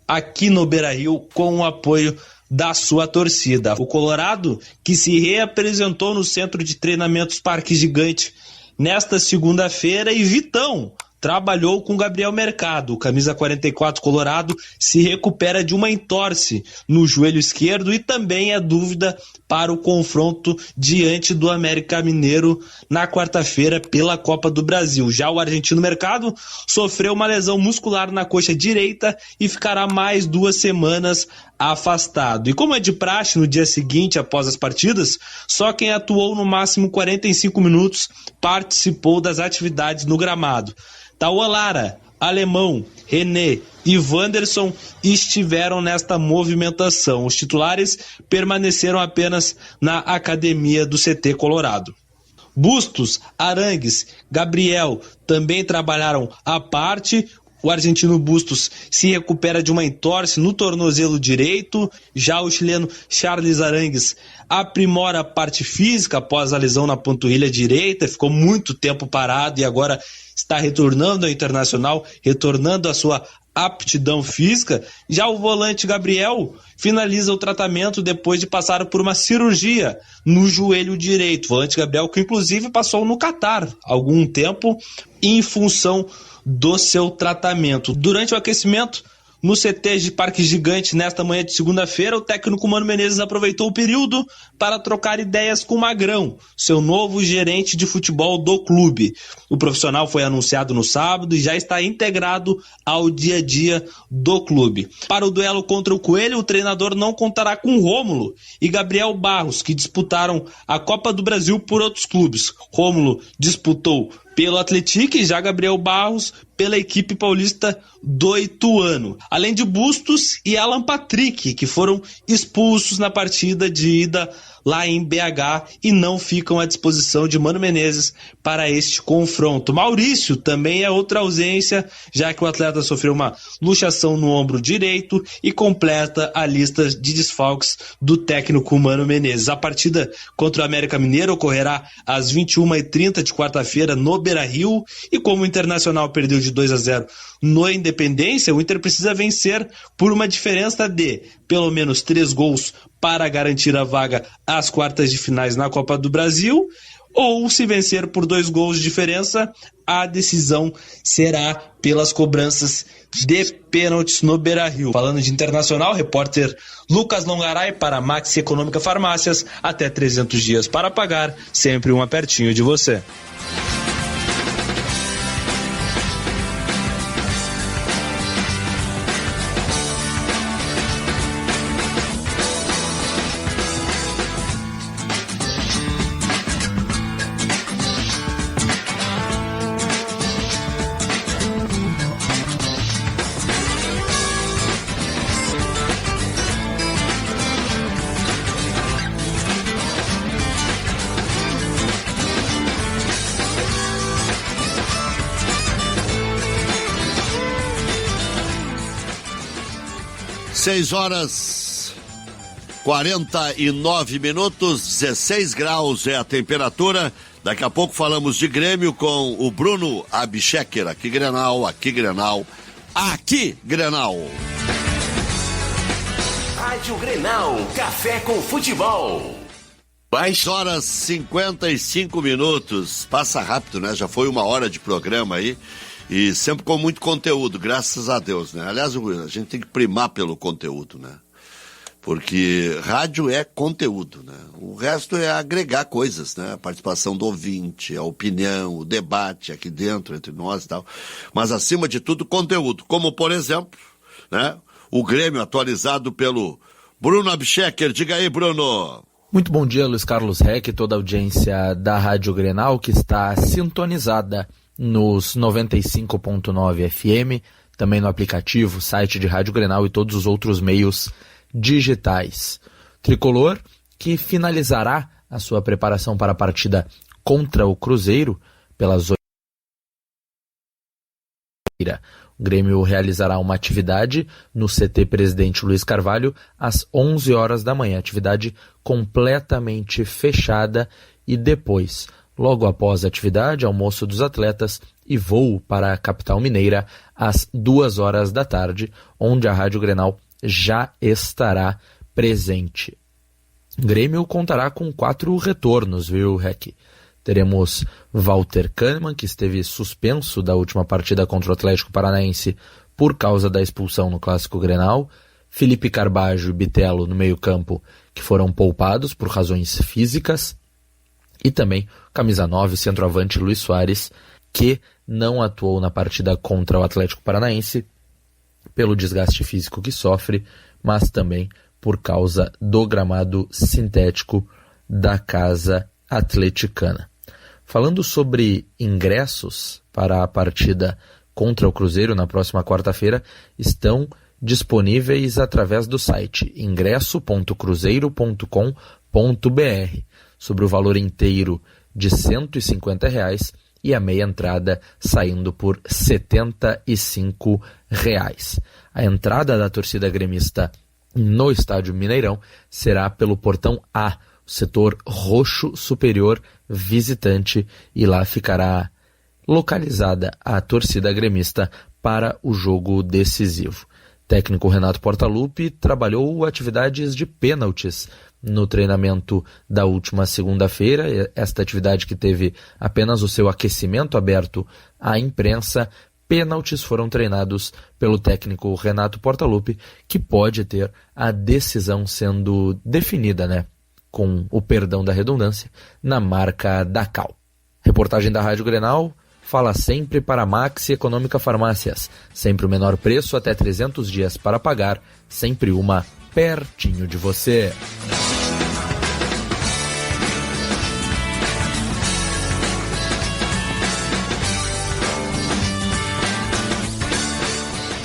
S3: aqui no Beira-Rio com o apoio da sua torcida. O colorado, que se reapresentou no Centro de Treinamentos Parque Gigante nesta segunda-feira, e Vitão trabalhou com Gabriel Mercado. O camisa 44 colorado se recupera de uma entorse no joelho esquerdo e também é dúvida para o confronto diante do América Mineiro na quarta-feira pela Copa do Brasil. Já o argentino Mercado sofreu uma lesão muscular na coxa direita e ficará mais 2 semanas afastado. E como é de praxe no dia seguinte após as partidas, só quem atuou no máximo 45 minutos participou das atividades no gramado. Tauan Lara, Alemão, René e Wanderson estiveram nesta movimentação. Os titulares permaneceram apenas na academia do CT Colorado. Bustos, Arangues, Gabriel também trabalharam à parte. O argentino Bustos se recupera de uma entorse no tornozelo direito. Já o chileno Charles Arangues aprimora a parte física após a lesão na panturrilha direita. Ficou muito tempo parado e agora está retornando ao Internacional, retornando à sua aptidão física. Já o volante Gabriel finaliza o tratamento depois de passar por uma cirurgia no joelho direito. O volante Gabriel, que inclusive passou no Catar há algum tempo em função do seu tratamento. Durante o aquecimento no CT de Parque Gigante nesta manhã de segunda-feira, o técnico Mano Menezes aproveitou o período para trocar ideias com o Magrão, seu novo gerente de futebol do clube. O profissional foi anunciado no sábado e já está integrado ao dia a dia do clube. Para o duelo contra o Coelho, o treinador não contará com Rômulo e Gabriel Barros, que disputaram a Copa do Brasil por outros clubes. Rômulo disputou pelo Atlético e já Gabriel Barros pela equipe paulista do Ituano. Além de Bustos e Alan Patrick, que foram expulsos na partida de ida lá em BH e não ficam à disposição de Mano Menezes para este confronto. Maurício também é outra ausência, já que o atleta sofreu uma luxação no ombro direito e completa a lista de desfalques do técnico Mano Menezes. A partida contra o América Mineiro ocorrerá às 21h30 de quarta-feira no Beira-Rio, e como o Internacional perdeu de 2-0 no Independência, o Inter precisa vencer por uma diferença de pelo menos 3 gols para garantir a vaga às quartas de finais na Copa do Brasil, ou se vencer por 2 gols de diferença, a decisão será pelas cobranças de pênaltis no Beira-Rio. Falando de Internacional, repórter Lucas Longaray para Maxi Econômica Farmácias, até 300 dias para pagar, sempre uma pertinho de você.
S1: 6 horas 49 minutos, 16 graus é a temperatura. Daqui a pouco falamos de Grêmio com o Bruno Abchecker. Aqui Grenal, aqui Grenal, aqui Grenal.
S4: Rádio Grenal, café com futebol.
S1: 6 horas 55 minutos. Passa rápido, né? Já foi 1 hora de programa aí. E sempre com muito conteúdo, graças a Deus, né? Aliás, a gente tem que primar pelo conteúdo, né? Porque rádio é conteúdo, né? O resto é agregar coisas, né? A participação do ouvinte, a opinião, o debate aqui dentro, entre nós e tal. Mas, acima de tudo, conteúdo. Como, por exemplo, né? O Grêmio atualizado pelo Bruno Abchecker. Diga aí, Bruno.
S5: Muito bom dia, Luiz Carlos Reck, toda a audiência da Rádio Grenal, que está sintonizada nos 95.9 FM, também no aplicativo, site de Rádio Grenal e todos os outros meios digitais. Tricolor, que finalizará a sua preparação para a partida contra o Cruzeiro pelas 8. O Grêmio realizará uma atividade no CT Presidente Luiz Carvalho às 11 horas da manhã, atividade completamente fechada, e depois, logo após a atividade, almoço dos atletas e voo para a capital mineira às 2 horas da tarde, onde a Rádio Grenal já estará presente. O Grêmio contará com 4 retornos, viu, Rec? Teremos Walter Kahneman, que esteve suspenso da última partida contra o Atlético Paranaense por causa da expulsão no Clássico Grenal, Felipe Carbajo e Bitelo no meio-campo, que foram poupados por razões físicas, e também camisa 9, centroavante Luiz Soares, que não atuou na partida contra o Atlético Paranaense pelo desgaste físico que sofre, mas também por causa do gramado sintético da Casa Atleticana. Falando sobre ingressos para a partida contra o Cruzeiro na próxima quarta-feira, estão disponíveis através do site ingresso.cruzeiro.com.br, sobre o valor inteiro de R$ 150 e a meia entrada saindo por R$ 75. A entrada da torcida gremista no Estádio Mineirão será pelo portão A, o setor roxo superior visitante, e lá ficará localizada a torcida gremista para o jogo decisivo. O técnico Renato Portaluppi trabalhou atividades de pênaltis no treinamento da última segunda-feira, esta atividade que teve apenas o seu aquecimento aberto à imprensa. Pênaltis foram treinados pelo técnico Renato Portaluppi, que pode ter a decisão sendo definida, né, com o perdão da redundância, na marca da Cal. Reportagem da Rádio Grenal fala sempre para Maxi Econômica Farmácias. Sempre o menor preço, até 300 dias para pagar, sempre uma pertinho de você.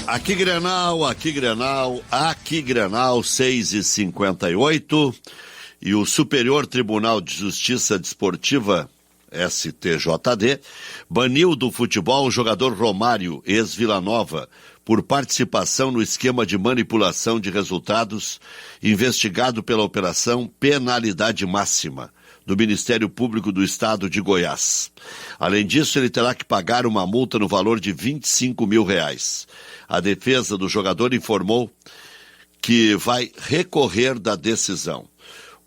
S1: Aqui Grenal, aqui Grenal, aqui Grenal, 6h58. E o Superior Tribunal de Justiça Desportiva, STJD, baniu do futebol o jogador Romário, ex-Vila Nova, por participação no esquema de manipulação de resultados investigado pela Operação Penalidade Máxima do Ministério Público do Estado de Goiás. Além disso, ele terá que pagar uma multa no valor de R$ 25 mil. A defesa do jogador informou que vai recorrer da decisão.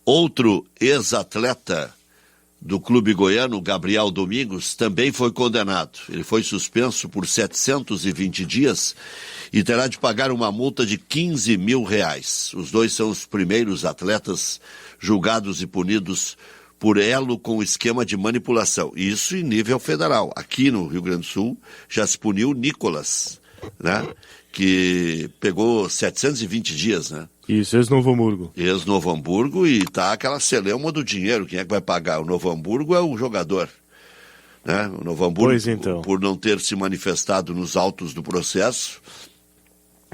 S1: Outro ex-atleta do clube goiano, Gabriel Domingos, também foi condenado. Ele foi suspenso por 720 dias e terá de pagar uma multa de R$ 15 mil. Os dois são os primeiros atletas julgados e punidos por elo com esquema de manipulação. Isso em nível federal. Aqui no Rio Grande do Sul já se puniu o Nicolas, né? Que pegou 720 dias, né?
S2: Isso, ex-Novo Hamburgo.
S1: Ex-Novo Hamburgo, e tá aquela celeuma do dinheiro. Quem é que vai pagar? O Novo Hamburgo é o jogador, né? O Novo Hamburgo,
S2: pois então,
S1: por não ter se manifestado nos autos do processo,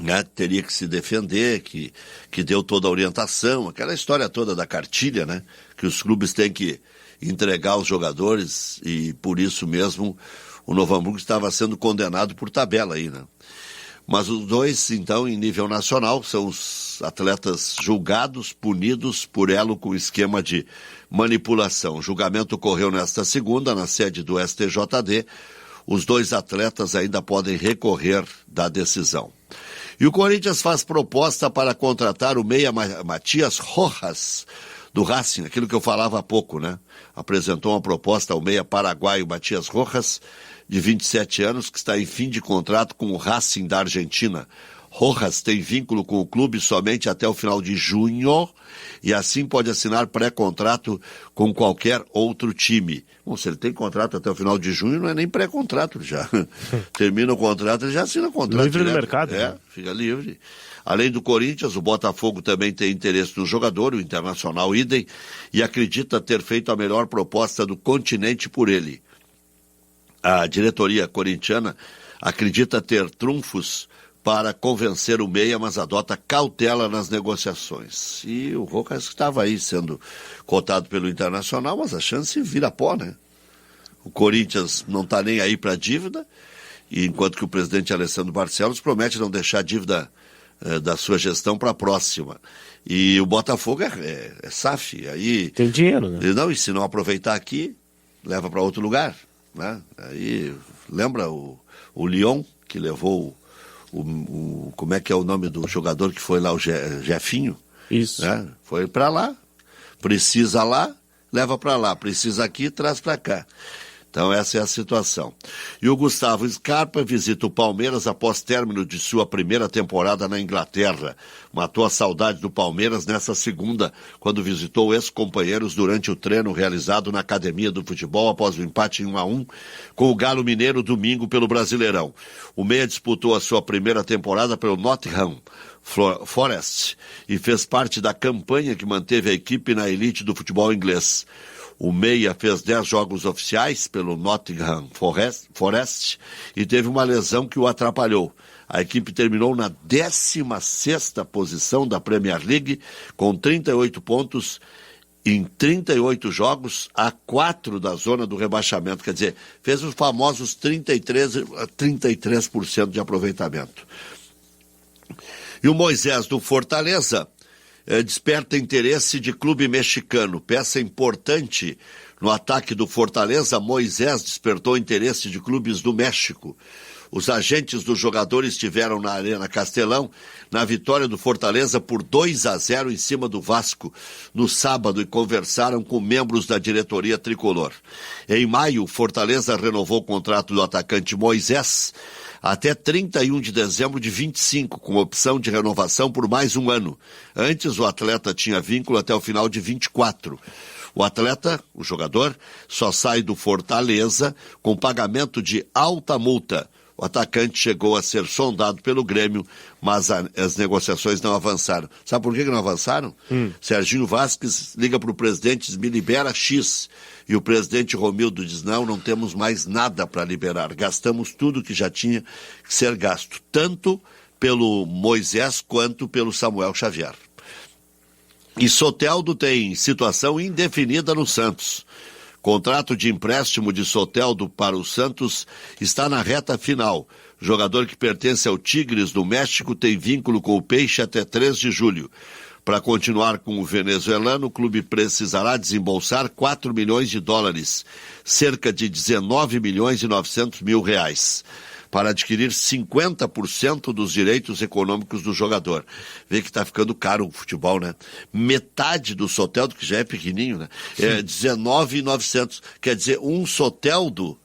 S1: né, teria que se defender, que deu toda a orientação, aquela história toda da cartilha, né? Que os clubes têm que entregar aos jogadores, e por isso mesmo o Novo Hamburgo estava sendo condenado por tabela aí, né? Mas os dois, então, em nível nacional, são os atletas julgados, punidos por elo com esquema de manipulação. O julgamento ocorreu nesta segunda, na sede do STJD. Os dois atletas ainda podem recorrer da decisão. E o Corinthians faz proposta para contratar o meia Matias Rojas, do Racing, aquilo que eu falava há pouco, né? Apresentou uma proposta ao meia paraguaio Matias Rojas, de 27 anos, que está em fim de contrato com o Racing da Argentina. Rojas tem vínculo com o clube somente até o final de junho e assim pode assinar pré-contrato com qualquer outro time. Bom, se ele tem contrato até o final de junho, não é nem pré-contrato já. Termina o contrato, ele já assina o contrato.
S2: Livre no mercado.
S1: É, né? Fica livre. Além do Corinthians, o Botafogo também tem interesse no jogador, o Internacional idem, e acredita ter feito a melhor proposta do continente por ele. A diretoria corintiana acredita ter trunfos para convencer o meia, mas adota cautela nas negociações. E o Rojas estava aí sendo cotado pelo Internacional, mas a chance vira pó, né? O Corinthians não está nem aí para a dívida, e enquanto que o presidente Alessandro Barcelos promete não deixar a dívida da sua gestão para a próxima. E o Botafogo é SAF, aí...
S2: Tem dinheiro, né?
S1: Não, e se não aproveitar aqui, leva para outro lugar, né? Aí, lembra o Lyon, que levou como é que é o nome do jogador que foi lá, o Jefinho?
S2: Isso.
S1: Né? Foi para lá, precisa lá, leva para lá, precisa aqui, traz para cá. Então essa é a situação. E o Gustavo Scarpa visita o Palmeiras após término de sua primeira temporada na Inglaterra. Matou a saudade do Palmeiras nessa segunda, quando visitou ex-companheiros durante o treino realizado na Academia do Futebol após o empate em 1-1 com o Galo Mineiro domingo pelo Brasileirão. O meia disputou a sua primeira temporada pelo Nottingham Forest e fez parte da campanha que manteve a equipe na elite do futebol inglês. O meia fez 10 jogos oficiais pelo Nottingham Forest e teve uma lesão que o atrapalhou. A equipe terminou na 16ª posição da Premier League, com 38 pontos em 38 jogos, a 4 da zona do rebaixamento. Quer dizer, fez os famosos 33% de aproveitamento. E o Moisés do Fortaleza desperta interesse de clube mexicano. Peça importante no ataque do Fortaleza, Moisés despertou interesse de clubes do México. Os agentes do jogador estiveram na Arena Castelão na vitória do Fortaleza por 2-0 em cima do Vasco no sábado e conversaram com membros da diretoria tricolor. Em maio, o Fortaleza renovou o contrato do atacante Moisés até 31 de dezembro de 25, com opção de renovação por mais um ano. Antes, o atleta tinha vínculo até o final de 24. O atleta, o jogador, só sai do Fortaleza com pagamento de alta multa. O atacante chegou a ser sondado pelo Grêmio, mas as negociações não avançaram. Sabe por que não avançaram? Serginho Vasquez liga para o presidente e diz, me libera X. E o presidente Romildo diz, não temos mais nada para liberar. Gastamos tudo que já tinha que ser gasto, tanto pelo Moisés quanto pelo Samuel Xavier. E Soteldo tem situação indefinida no Santos. Contrato de empréstimo de Soteldo para o Santos está na reta final. Jogador que pertence ao Tigres do México tem vínculo com o Peixe até 3 de julho. Para continuar com o venezuelano, o clube precisará desembolsar 4 milhões de dólares, cerca de 19 milhões e 900 mil reais, para adquirir 50% dos direitos econômicos do jogador. Vê que está ficando caro o futebol, né? Metade do Soteldo, que já é pequenininho, né? É 19.900. Quer dizer, um Soteldo,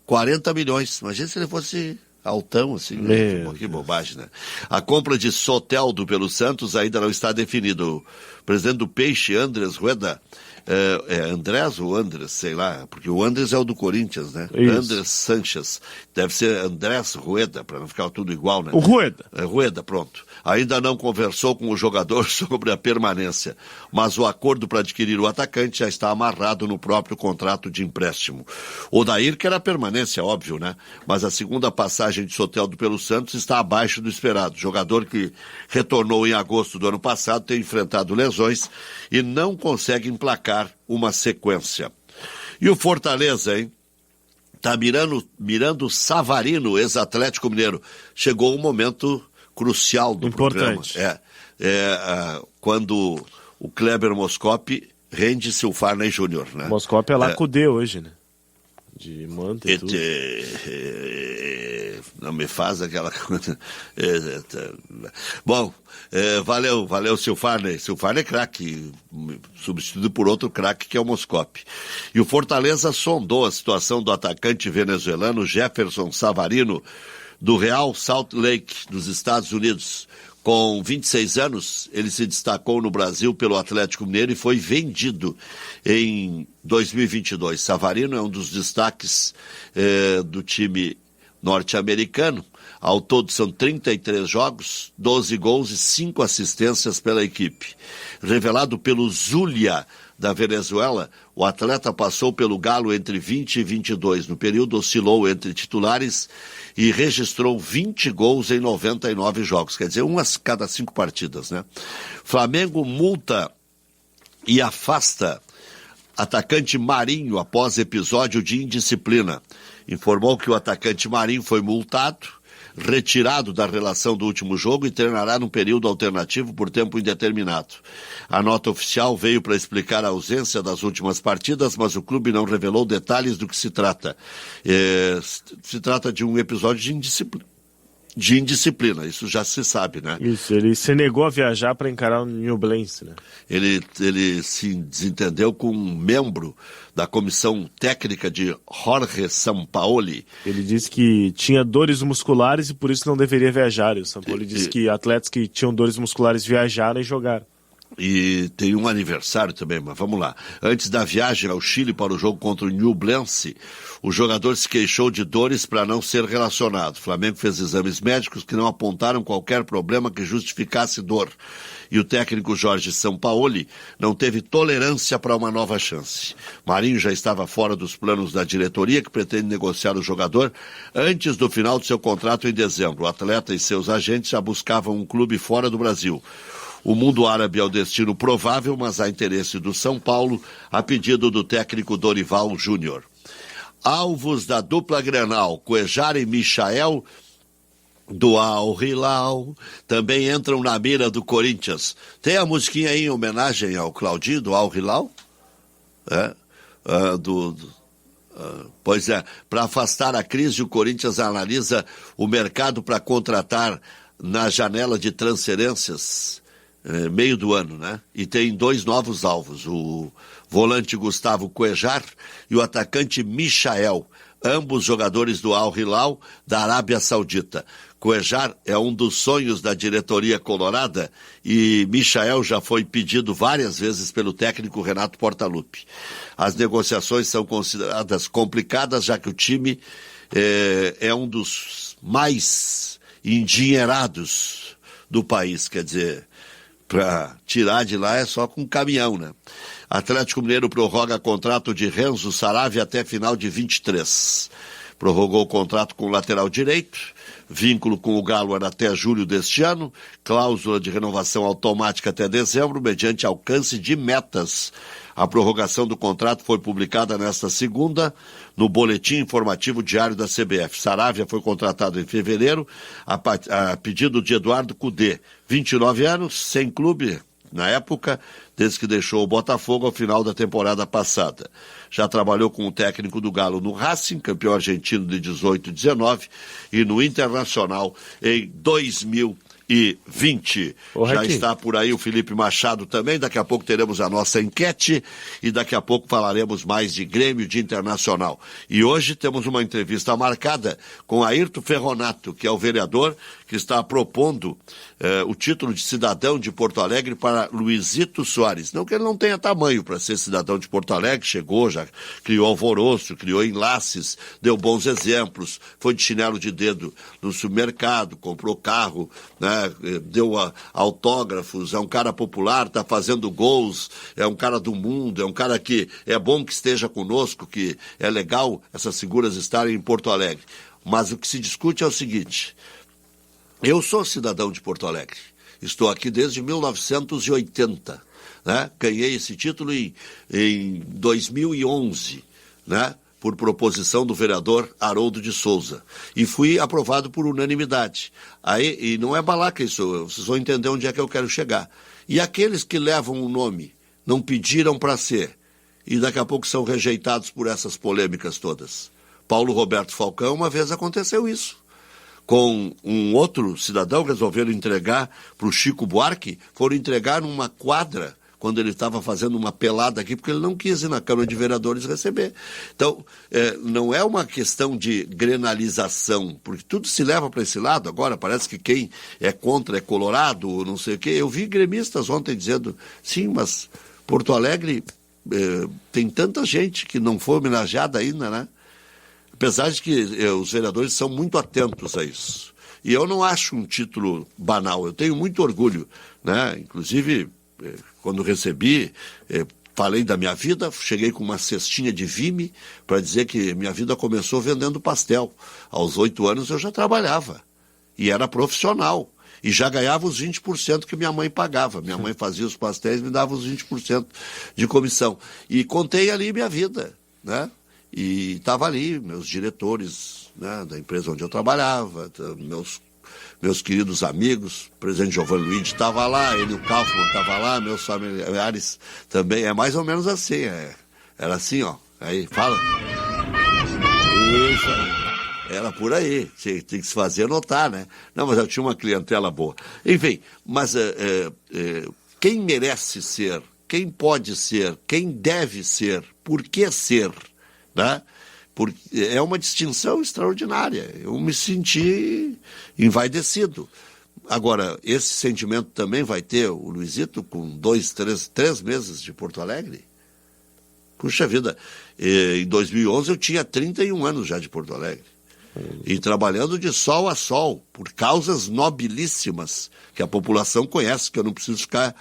S1: 40 milhões. Imagina se ele fosse altão, assim. Que bobagem, né? A compra de Soteldo pelo Santos ainda não está definida. O presidente do Peixe, Andrés Rueda, Andrés ou Andrés, sei lá, porque o Andrés é o do Corinthians, né? Isso. Andrés Sanches. Deve ser Andrés Rueda, para não ficar tudo igual, né?
S2: O Rueda.
S1: Rueda, pronto. Ainda não conversou com o jogador sobre a permanência, mas o acordo para adquirir o atacante já está amarrado no próprio contrato de empréstimo. O Dair quer a permanência, óbvio, né? Mas a segunda passagem de Soteldo pelo Santos está abaixo do esperado. O jogador que retornou em agosto do ano passado tem enfrentado lesões e não consegue emplacar uma sequência. E o Fortaleza, hein? Tá mirando Savarino, ex-Atlético Mineiro. Chegou um momento crucial do
S2: importante
S1: programa. Quando o Kleber Moscopi rende-se o Farney Júnior, né?
S2: Moscopi é lá com o D hoje, né? De manta e tudo.
S1: Não me faz aquela coisa. Bom, valeu, Silfarney. Silfarney é craque, substituído por outro craque que é o Moscopi. E o Fortaleza sondou a situação do atacante venezuelano Jefferson Savarino, do Real Salt Lake, dos Estados Unidos. Com 26 anos, ele se destacou no Brasil pelo Atlético Mineiro e foi vendido em 2022. Savarino é um dos destaques do time norte-americano. Ao todo são 33 jogos, 12 gols e 5 assistências pela equipe. Revelado pelo Zulia da Venezuela, o atleta passou pelo Galo entre 20 e 22. No período oscilou entre titulares e registrou 20 gols em 99 jogos. Quer dizer, umas cada 5 partidas, né? Flamengo multa e afasta atacante Marinho após episódio de indisciplina. Informou que o atacante Marinho foi multado, retirado da relação do último jogo e treinará num período alternativo por tempo indeterminado. A nota oficial veio para explicar a ausência das últimas partidas, mas o clube não revelou detalhes do que se trata. Se trata de um episódio de indisciplina, isso já se sabe, né?
S2: Isso, ele se negou a viajar para encarar o Nublense, né?
S1: Ele se desentendeu com um membro da comissão técnica de Jorge Sampaoli.
S2: Ele disse que tinha dores musculares e por isso não deveria viajar. E o Sampaoli disse que atletas que tinham dores musculares viajaram e jogaram.
S1: E tem um aniversário também, mas vamos lá. Antes da viagem ao Chile para o jogo contra o Nublense, o jogador se queixou de dores para não ser relacionado. O Flamengo fez exames médicos que não apontaram qualquer problema que justificasse dor. E o técnico Jorge Sampaoli não teve tolerância para uma nova chance. Marinho já estava fora dos planos da diretoria, que pretende negociar o jogador antes do final do seu contrato em dezembro. O atleta e seus agentes já buscavam um clube fora do Brasil. O mundo árabe é o destino provável, mas há interesse do São Paulo a pedido do técnico Dorival Júnior. Alvos da dupla Grenal, Cuejar e Michael, do Al Hilal, também entram na mira do Corinthians. Tem a musiquinha aí em homenagem ao Claudinho, do Al Hilal? Pois é, para afastar a crise, o Corinthians analisa o mercado para contratar na janela de transferências meio do ano, né? E tem 2 novos alvos, o volante Gustavo Cuejar e o atacante Michael, ambos jogadores do Al Hilal da Arábia Saudita. Cuejar é um dos sonhos da diretoria colorada e Michael já foi pedido várias vezes pelo técnico Renato Portaluppi. As negociações são consideradas complicadas, já que o time é um dos mais endinheirados do país, quer dizer, para tirar de lá é só com caminhão, né? Atlético Mineiro prorroga contrato de Renzo Saravia até final de 23. Prorrogou o contrato com o lateral direito, vínculo com o Galo era até julho deste ano, cláusula de renovação automática até dezembro, mediante alcance de metas. A prorrogação do contrato foi publicada nesta segunda no Boletim Informativo Diário da CBF. Saravia foi contratado em fevereiro a pedido de Eduardo Cudê. 29 anos, sem clube na época, desde que deixou o Botafogo ao final da temporada passada. Já trabalhou com o técnico do Galo no Racing, campeão argentino de 18 e 19, e no Internacional em 2020. Já está por aí o Felipe Machado também, daqui a pouco teremos a nossa enquete e daqui a pouco falaremos mais de Grêmio, de Internacional. E hoje temos uma entrevista marcada com Ayrton Ferronato, que é o vereador que está propondo o título de cidadão de Porto Alegre para Luizito Soares. Não que ele não tenha tamanho para ser cidadão de Porto Alegre, chegou, já criou alvoroço, criou enlaces, deu bons exemplos, foi de chinelo de dedo no supermercado, comprou carro, né, deu autógrafos, é um cara popular, está fazendo gols, é um cara do mundo, é um cara que é bom que esteja conosco, que é legal essas figuras estarem em Porto Alegre. Mas o que se discute é o seguinte: eu sou cidadão de Porto Alegre, estou aqui desde 1980, né? Ganhei esse título em 2011, né? por proposição do vereador Haroldo de Souza. E fui aprovado por unanimidade. Aí, e não é balaca isso, vocês vão entender onde é que eu quero chegar. E aqueles que levam o nome, não pediram para ser, e daqui a pouco são rejeitados por essas polêmicas todas. Paulo Roberto Falcão, uma vez aconteceu isso. Com um outro cidadão, resolveram entregar para o Chico Buarque, foram entregar numa quadra, quando ele estava fazendo uma pelada aqui, porque ele não quis ir na Câmara de Vereadores receber. Então, não é uma questão de grenalização, porque tudo se leva para esse lado. Agora, parece que quem é contra é colorado, não sei o quê. Eu vi gremistas ontem dizendo, sim, mas Porto Alegre tem tanta gente que não foi homenageada ainda, né? Apesar de que os vereadores são muito atentos a isso. E eu não acho um título banal, eu tenho muito orgulho, né? Inclusive, quando recebi, falei da minha vida, cheguei com uma cestinha de Vime para dizer que minha vida começou vendendo pastel. Aos 8 anos eu já trabalhava e era profissional. E já ganhava os 20% que minha mãe pagava. Minha mãe fazia os pastéis e me dava os 20% de comissão. E contei ali minha vida, né? E estava ali, meus diretores, né, da empresa onde eu trabalhava, meus queridos amigos, o presidente Giovanni Luigi estava lá, ele, o Kaufmann, estava lá, meus familiares também. É mais ou menos assim, era assim, ó. Aí, fala. Isso aí. Era por aí, tem que se fazer notar, né? Não, mas eu tinha uma clientela boa. Enfim, mas quem merece ser, quem pode ser, quem deve ser, por que ser, né? Porque é uma distinção extraordinária. Eu me senti envaidecido. Agora, esse sentimento também vai ter o Luizito com 3 meses de Porto Alegre? Puxa vida, em 2011 eu tinha 31 anos já de Porto Alegre. E trabalhando de sol a sol, por causas nobilíssimas, que a população conhece, que eu não preciso ficar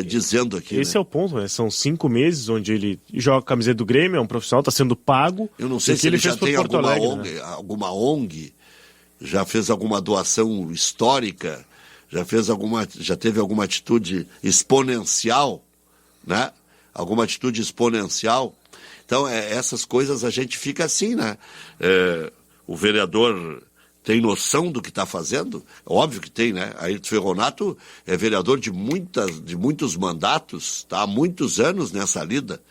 S1: dizendo aqui.
S2: Esse
S1: né?
S2: é o ponto, né? São 5 meses onde ele joga a camiseta do Grêmio, é um profissional, está sendo pago.
S1: Eu não sei se ele já tem
S2: Porto
S1: alguma
S2: Alegre,
S1: ONG,
S2: né?
S1: alguma ONG, já fez alguma doação histórica, já teve alguma atitude exponencial, né? Alguma atitude exponencial. Então, essas coisas a gente fica assim, né? O vereador tem noção do que está fazendo? Óbvio que tem, né? Ayrton Ferronato é vereador de muitos mandatos, está há muitos anos nessa lida.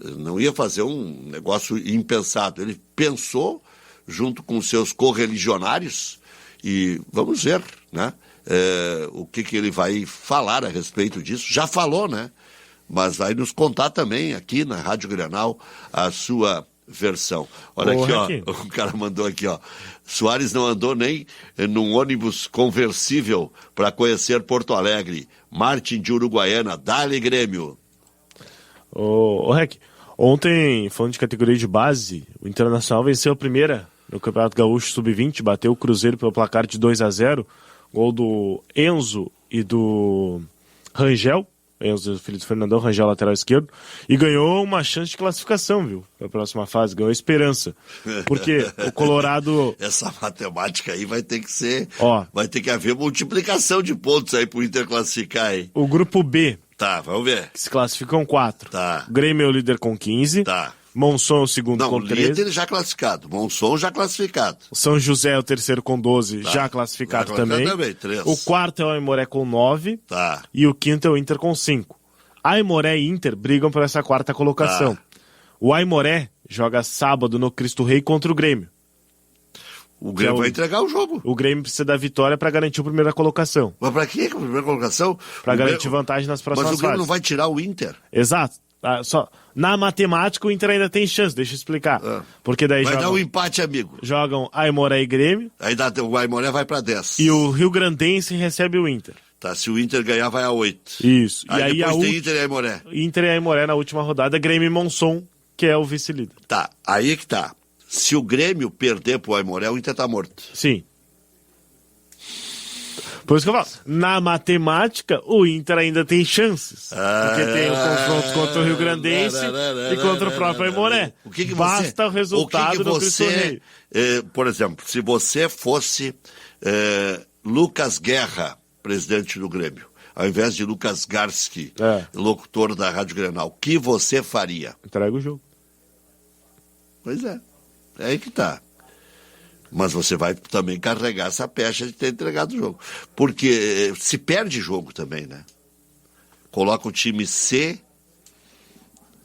S1: Não ia fazer um negócio impensado. Ele pensou junto com seus correligionários e vamos ver, né? O que ele vai falar a respeito disso. Já falou, né? Mas vai nos contar também aqui na Rádio Grenal a sua versão. Olha aqui, ó, o cara mandou aqui, ó. Soares não andou nem num ônibus conversível para conhecer Porto Alegre. Martin de Uruguaiana, dá-lhe Grêmio.
S2: Ô, Rec, ontem, falando de categoria de base, o Internacional venceu a primeira no Campeonato Gaúcho Sub-20, bateu o Cruzeiro pelo placar de 2-0, gol do Enzo e do Rangel. Enzo, filho do Fernandão, Rangel, lateral esquerdo, e ganhou uma chance de classificação, viu? Para a próxima fase, ganhou esperança. Porque o Colorado...
S1: Essa matemática aí vai ter que ser...
S2: Ó,
S1: vai ter que haver multiplicação de pontos aí pro Inter classificar aí.
S2: O grupo B...
S1: Tá, vamos ver.
S2: Que se classificam 4.
S1: Tá.
S2: O Grêmio é o líder com 15.
S1: Tá.
S2: Monson é o segundo com 13.
S1: Não, líder já classificado. Monson já classificado.
S2: São José é o terceiro com 12,
S1: Tá.
S2: já classificado
S1: Já
S2: também.
S1: também, 3.
S2: O quarto é o Aimoré com 9.
S1: Tá.
S2: E o quinto é o Inter com 5. Aimoré e Inter brigam por essa quarta colocação.
S1: Tá.
S2: O Aimoré joga sábado no Cristo Rei contra o Grêmio.
S1: O Grêmio vai entregar o jogo.
S2: O Grêmio precisa da vitória para garantir a primeira colocação.
S1: Mas pra quê? A primeira colocação?
S2: Para garantir vantagem nas próximas
S1: Mas o Grêmio
S2: fases.
S1: não vai tirar o Inter.
S2: Exato. Na matemática o Inter ainda tem chance, deixa eu explicar. Porque daí
S1: vai dar um empate, amigo.
S2: Jogam Aimoré e Grêmio.
S1: Aí o Aimoré vai pra 10.
S2: E o Rio Grandense recebe o Inter.
S1: Tá, se o Inter ganhar, vai a 8.
S2: Isso.
S1: Aí
S2: e aí
S1: depois tem Inter e Aimoré.
S2: Inter e Aimoré na última rodada, Grêmio e Monson, que é o vice-líder.
S1: Tá, aí que tá. Se o Grêmio perder pro Aimoré, o Inter tá morto.
S2: Sim. Por isso que eu falo, na matemática, o Inter ainda tem chances. Porque tem os confrontos contra o Rio Grandense e contra o próprio Aimoré. Basta o resultado no Cristo Rei.
S1: Por exemplo, se você fosse Lucas Guerra, presidente do Grêmio, ao invés de Lucas Garski, locutor da Rádio Grenal, o que você faria?
S2: Entrega o jogo.
S1: Pois é aí que tá. Mas você vai também carregar essa pecha de ter entregado o jogo. Porque se perde jogo também, né? Coloca o time C,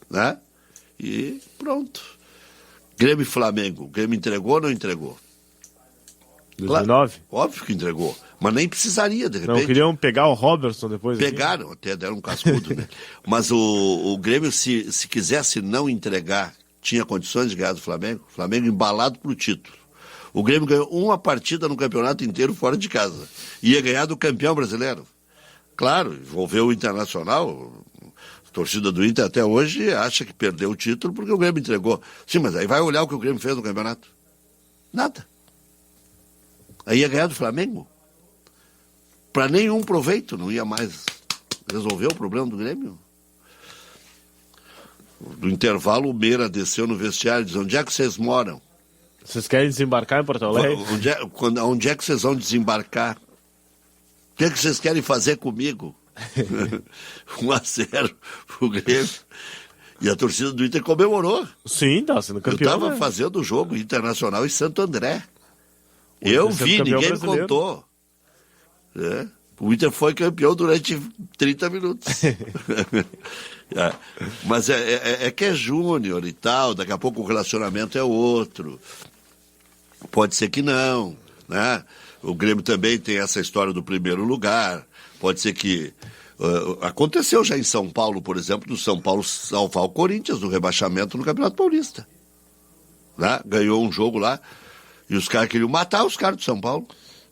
S1: né? E pronto. Grêmio e Flamengo. O Grêmio entregou ou não entregou?
S2: 2009?
S1: Claro, óbvio que entregou. Mas nem precisaria, de repente.
S2: Não queriam pegar o Robertson depois?
S1: Pegaram, até deram um cascudo, né? Mas o Grêmio, se quisesse não entregar, tinha condições de ganhar do Flamengo. O Flamengo embalado pro título. O Grêmio ganhou uma partida no campeonato inteiro fora de casa. Ia ganhar do campeão brasileiro. Claro, envolveu o Internacional. A torcida do Inter até hoje acha que perdeu o título porque o Grêmio entregou. Sim, mas aí vai olhar o que o Grêmio fez no campeonato. Nada. Aí ia ganhar do Flamengo. Para nenhum proveito, não ia mais resolver o problema do Grêmio. No intervalo, o Meira desceu no vestiário e disse: onde é que vocês moram?
S2: Vocês querem desembarcar em Porto Alegre?
S1: Onde é que vocês vão desembarcar? O que é que vocês querem fazer comigo? 1-0 pro Grêmio. E a torcida do Inter comemorou.
S2: Sim, tá sendo campeão.
S1: Eu estava
S2: né?
S1: fazendo o jogo Internacional em Santo André. Eu vi, ninguém me contou. É. O Inter foi campeão durante 30 minutos. Mas é que é júnior e tal, daqui a pouco o relacionamento é outro. Pode ser que não, né? O Grêmio também tem essa história do primeiro lugar. Pode ser que... aconteceu já em São Paulo, por exemplo, do São Paulo salvar o Corinthians no rebaixamento no Campeonato Paulista. Né? Ganhou um jogo lá e os caras queriam matar os caras do São Paulo.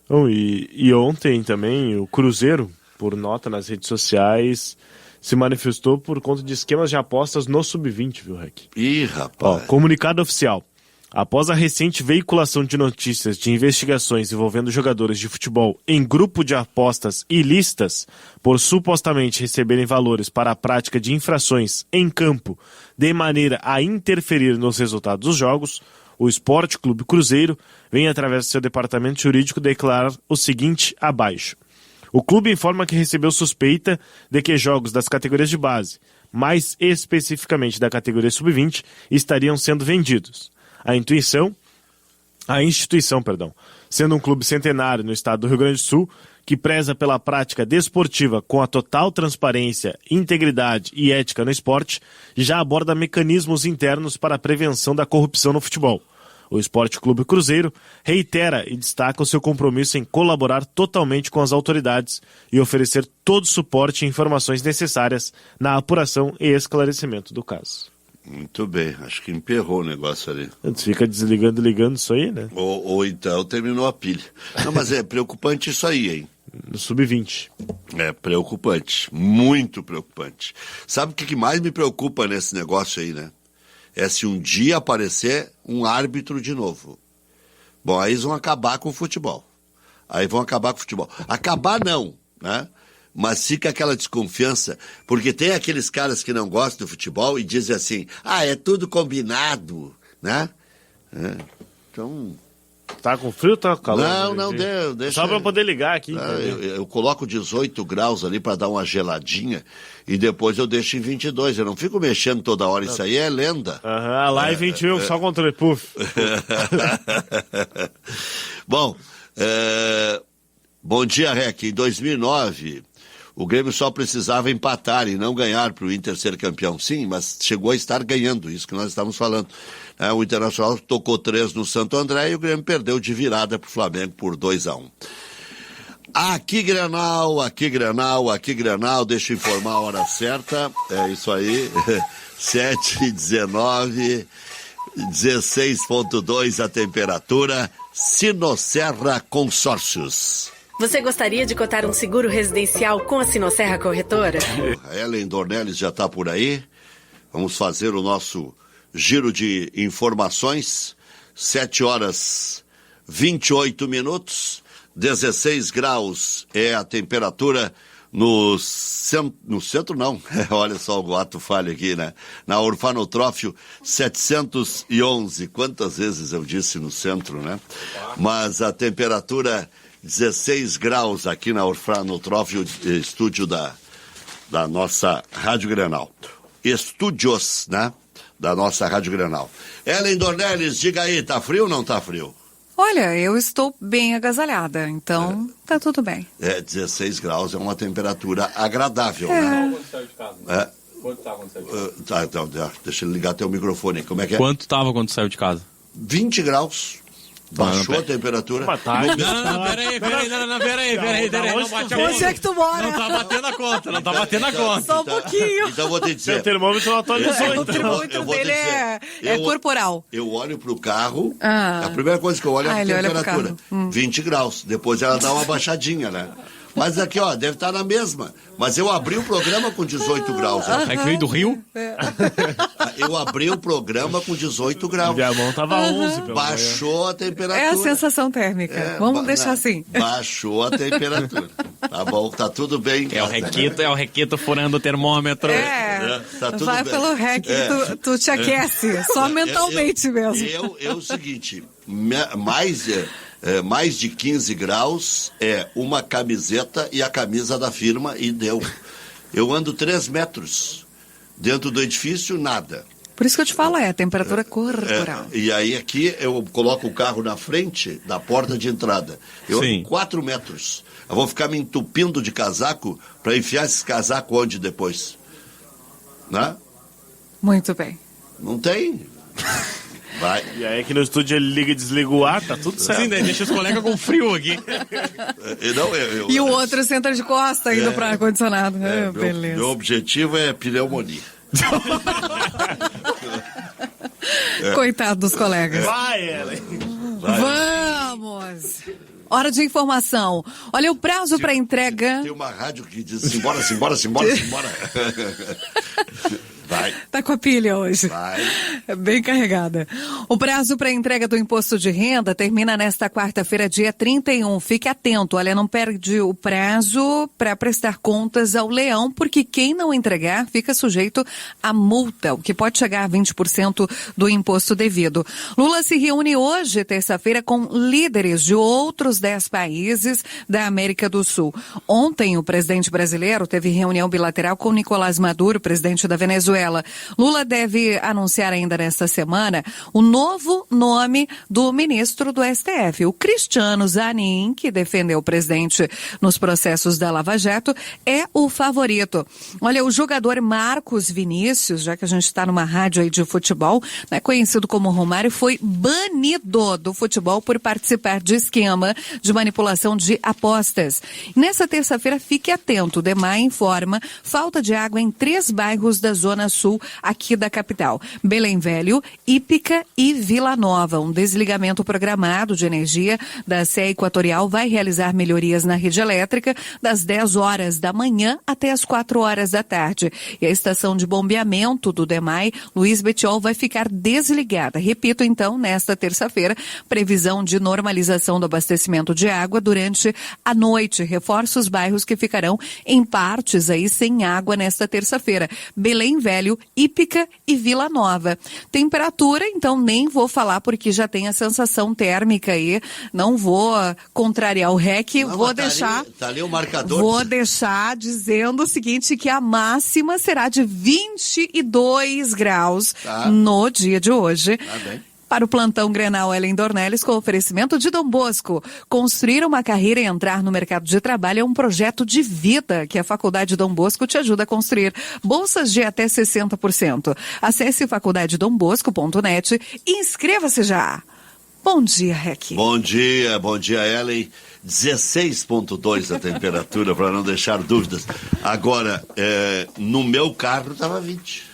S2: Bom, e ontem também o Cruzeiro, por nota nas redes sociais, se manifestou por conta de esquemas de apostas no Sub-20, viu, Rec?
S1: Ih, rapaz.
S2: Comunicado oficial. Após a recente veiculação de notícias de investigações envolvendo jogadores de futebol em grupo de apostas ilícitas por supostamente receberem valores para a prática de infrações em campo de maneira a interferir nos resultados dos jogos, o Esporte Clube Cruzeiro vem, através do seu departamento jurídico, declarar o seguinte abaixo. O clube informa que recebeu suspeita de que jogos das categorias de base, mais especificamente da categoria Sub-20, estariam sendo vendidos. A instituição, sendo um clube centenário no estado do Rio Grande do Sul, que preza pela prática desportiva com a total transparência, integridade e ética no esporte, já aborda mecanismos internos para a prevenção da corrupção no futebol. O Esporte Clube Cruzeiro reitera e destaca o seu compromisso em colaborar totalmente com as autoridades e oferecer todo o suporte e informações necessárias na apuração e esclarecimento do caso.
S1: Muito bem, acho que emperrou o negócio ali.
S2: Você fica desligando e ligando isso aí, né?
S1: Ou então terminou a pilha. Não, mas é preocupante isso aí, hein?
S2: No Sub-20.
S1: É preocupante, muito preocupante. Sabe o que mais me preocupa nesse negócio aí, né? É se um dia aparecer um árbitro de novo. Bom, aí eles vão acabar com o futebol. Acabar não, né? Mas fica aquela desconfiança, porque tem aqueles caras que não gostam do futebol e dizem assim, é tudo combinado, né? Então...
S2: Tá com frio ou tá com calor?
S1: Não, deixa...
S2: Só pra poder ligar aqui.
S1: Eu coloco 18 graus ali para dar uma geladinha e depois eu deixo em 22. Eu não fico mexendo toda hora, isso aí é lenda.
S2: A live 21, só controle, puf.
S1: Bom, bom dia, Rec. Em 2009... o Grêmio só precisava empatar e não ganhar para o Inter ser campeão. Sim, mas chegou a estar ganhando, isso que nós estamos falando. O Internacional tocou 3 no Santo André e o Grêmio perdeu de virada para o Flamengo por 2-1. Aqui Grenal, deixa eu informar a hora certa. É isso aí, 7h19, 16,2 a temperatura, Sinosserra Consórcios.
S6: Você gostaria de cotar um seguro residencial com a Sinosserra Corretora?
S1: A Ellen Dornelles já está por aí. Vamos fazer o nosso giro de informações. 7h28, 16 graus é a temperatura no centro não. Olha só o ato falha aqui, né? Na Orfanotrófio 711. Quantas vezes eu disse no centro, né? Mas a temperatura... 16 graus aqui na Orfanotrófio, estúdio da nossa Rádio Grenal. Estúdios, né? da nossa Rádio Grenal. Ellen Dornelles, diga aí, tá frio ou não tá frio?
S7: Olha, eu estou bem agasalhada, então tá tudo bem.
S1: 16 graus é uma temperatura agradável, né?
S8: Quanto estava quando saiu de casa?
S1: Tá, então, deixa ele ligar teu microfone. Como é que é?
S8: Quanto estava quando saiu de casa?
S1: 20 graus. Baixou a temperatura.
S2: Boa tarde.
S8: Não, peraí, não bate a conta.
S7: Onde é que tu mora?
S8: Não tá batendo a conta, não tá batendo a conta.
S7: Só um pouquinho.
S1: Então vou te dizer.
S2: Seu termômetro não atualizou,
S7: O
S2: então.
S7: termômetro
S1: vou te
S7: dele
S1: dizer.
S7: é corporal.
S1: Eu olho pro carro,
S7: Ah.
S1: a primeira coisa que eu olho é a
S7: ele olha pro
S1: temperatura.
S7: carro.
S1: 20 graus. Depois ela dá uma baixadinha, né? Mas aqui, ó, deve estar na mesma. Mas eu abri o programa com 18 graus. Ó.
S8: É que veio do Rio?
S1: Eu abri o programa com 18 graus.
S2: Viamão tava 11, pelo
S1: Baixou a temperatura.
S7: É a sensação térmica. Vamos deixar assim.
S1: Baixou a temperatura. Tá bom, tá tudo bem.
S8: É o Requito furando o termômetro.
S1: Tá tudo
S7: Vai
S1: bem.
S7: pelo REC que tu te aquece. Só mentalmente mesmo.
S1: É o seguinte, mais de 15 graus é uma camiseta e a camisa da firma e deu. Eu ando 3 metros. Dentro do edifício, nada.
S7: Por isso que eu te falo, é a temperatura corporal.
S1: E aí aqui eu coloco o carro na frente da porta de entrada. Eu
S8: Sim.
S1: ando 4 metros. Eu vou ficar me entupindo de casaco para enfiar esse casaco onde depois? Né?
S7: Muito bem.
S1: Não tem? Vai.
S2: E aí aqui no estúdio ele liga e desliga o ar, tá tudo certo.
S8: Sim, daí deixa os colegas com frio aqui.
S7: E o outro senta de costa indo para ar-condicionado.
S1: Beleza. Meu objetivo é pneumonia.
S7: Coitado dos colegas.
S2: Vai, Ellen.
S7: Vamos! Hora de informação. Olha, o prazo para entrega...
S1: Tem uma rádio que diz simbora. Vai.
S7: Tá com a pilha hoje.
S1: Vai.
S7: É bem carregada. O prazo para entrega do imposto de renda termina nesta quarta-feira, dia 31. Fique atento, olha, não perde o prazo para prestar contas ao leão, porque quem não entregar fica sujeito a multa, o que pode chegar a 20% do imposto devido. Lula se reúne hoje, terça-feira, com líderes de outros 10 países da América do Sul. Ontem, o presidente brasileiro teve reunião bilateral com Nicolás Maduro, presidente da Venezuela. Lula deve anunciar ainda nesta semana o novo nome do ministro do STF. O Cristiano Zanin, que defendeu o presidente nos processos da Lava Jato, é o favorito. Olha, o jogador Marcos Vinícius, já que a gente está numa rádio aí de futebol, né, conhecido como Romário, foi banido do futebol por participar de esquema de manipulação de apostas. Nessa terça-feira, fique atento. O DEMAI informa falta de água em 3 bairros da Zona Sul aqui da capital. Belém Velho, Ípica e Vila Nova. Um desligamento programado de energia da CE Equatorial vai realizar melhorias na rede elétrica das 10 horas da manhã até as 4 horas da tarde. E a estação de bombeamento do DEMAI, Luiz Betiol, vai ficar desligada. Repito, então, nesta terça-feira, previsão de normalização do abastecimento de água durante a noite. Reforça os bairros que ficarão em partes aí sem água nesta terça-feira. Belém Velho, Ípica e Vila Nova. Temperatura, então, nem vou falar porque já tem a sensação térmica aí. Não vou contrariar o REC,
S1: Não,
S7: vou
S1: tá
S7: deixar...
S1: Ali, tá ali o marcador.
S7: Vou deixar dizendo o seguinte, que a máxima será de 22 graus no dia de hoje.
S1: Tá bem.
S7: Para o plantão Grenal, Ellen Dornelles, com oferecimento de Dom Bosco. Construir uma carreira e entrar no mercado de trabalho é um projeto de vida que a Faculdade Dom Bosco te ajuda a construir. Bolsas de até 60%. Acesse faculdadedombosco.net e inscreva-se já. Bom dia, Rec.
S1: Bom dia, Ellen. 16,2 a temperatura, para não deixar dúvidas. Agora, no meu carro estava 20.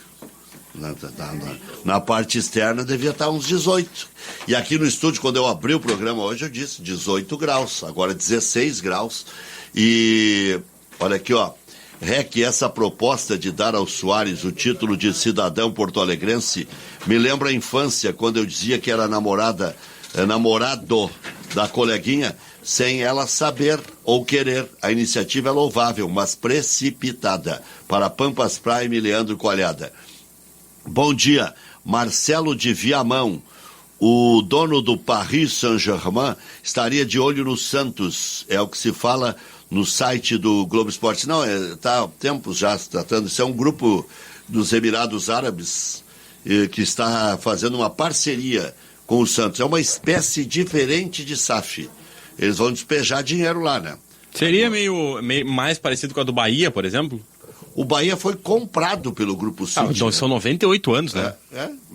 S1: Na parte externa devia estar uns 18. E aqui no estúdio, quando eu abri o programa hoje, eu disse 18 graus. Agora 16 graus. E olha aqui, ó. REC, essa proposta de dar ao Soares o título de cidadão porto-alegrense me lembra a infância, quando eu dizia que era namorado da coleguinha, sem ela saber ou querer. A iniciativa é louvável, mas precipitada. Para Pampas Prime, Leandro Colhada. Bom dia, Marcelo de Viamão. O dono do Paris Saint-Germain estaria de olho no Santos. É o que se fala no site do Globo Esporte. Não, está há tempos já se tratando. Isso é um grupo dos Emirados Árabes que está fazendo uma parceria com o Santos. É uma espécie diferente de SAF. Eles vão despejar dinheiro lá, né?
S8: Seria meio mais parecido com a do Bahia, por exemplo?
S1: O Bahia foi comprado pelo Grupo City.
S8: Então
S1: né?
S8: são 98 anos, né?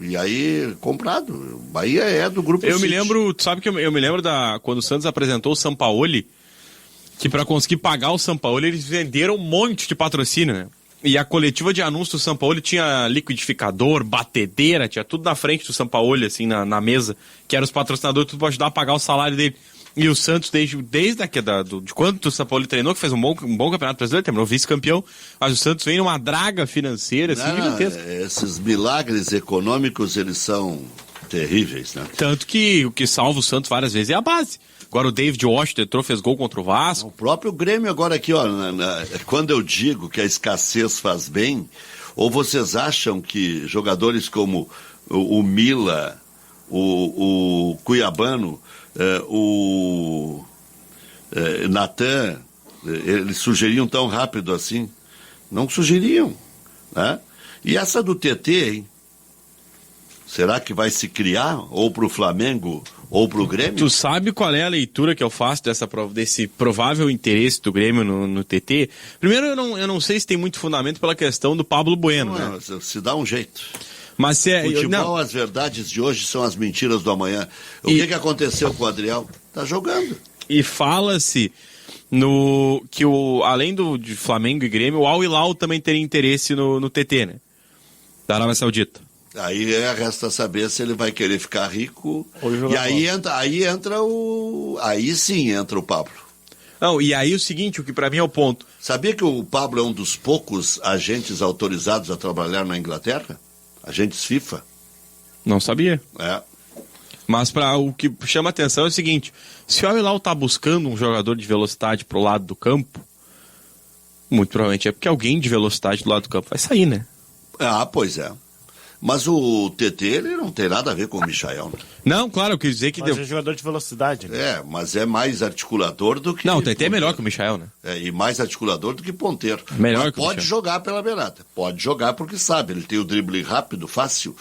S1: E aí, comprado. O Bahia é do Grupo City.
S8: Eu me lembro, tu sabe que eu me lembro quando o Santos apresentou o Sampaoli, que para conseguir pagar o Sampaoli, eles venderam um monte de patrocínio, né? E a coletiva de anúncio do Sampaoli tinha liquidificador, batedeira, tinha tudo na frente do Sampaoli, assim, na mesa, que eram os patrocinadores, tudo para ajudar a pagar o salário dele. E o Santos, desde de quando o Sampaoli treinou, que fez um bom campeonato brasileiro, terminou vice-campeão, mas o Santos vem numa draga financeira, assim, gigantesca.
S1: Esses milagres econômicos, eles são terríveis, né?
S8: Tanto que o que salva o Santos várias vezes é a base. Agora o David Washington entrou, fez gol contra o Vasco.
S1: O próprio Grêmio agora aqui, ó, quando eu digo que a escassez faz bem, ou vocês acham que jogadores como o Mila, o Cuiabano, o Natan, eles surgiriam tão rápido assim? Não surgiriam, né? E essa do TT, hein? Será que vai se criar ou para o Flamengo ou para o Grêmio?
S8: Tu sabe qual é a leitura que eu faço desse provável interesse do Grêmio no TT? Primeiro, eu não sei se tem muito fundamento pela questão do Pablo Bueno, né?
S1: Se dá um jeito.
S8: Mas
S1: Futebol, as verdades de hoje são as mentiras do amanhã. O que aconteceu com o Adriel? Tá jogando.
S8: E fala-se que além de Flamengo e Grêmio, o Al Hilal também teria interesse no TT, né? Da Arábia Saudita.
S1: Aí resta saber se ele vai querer ficar rico. E aí sim entra o Pablo.
S8: Não, e aí o seguinte, o que pra mim é o ponto.
S1: Sabia que o Pablo é um dos poucos agentes autorizados a trabalhar na Inglaterra? Agentes FIFA.
S8: Não sabia.
S1: É.
S8: Mas o que chama atenção é o seguinte, se o Al Hilal tá buscando um jogador de velocidade pro lado do campo, muito provavelmente é porque alguém de velocidade do lado do campo vai sair, né?
S1: Ah, pois é. Mas o TT, ele não tem nada a ver com o Michael, né?
S8: Não, claro, eu quis dizer que...
S2: Mas é jogador de velocidade, né?
S1: Mas é mais articulador do que...
S8: Não, o TT é melhor que o Michael, né?
S1: E mais articulador do que ponteiro.
S8: Melhor
S1: mas
S8: que o
S1: pode
S8: Michael.
S1: jogar pela beirada. Pode jogar porque sabe, ele tem o drible rápido, fácil.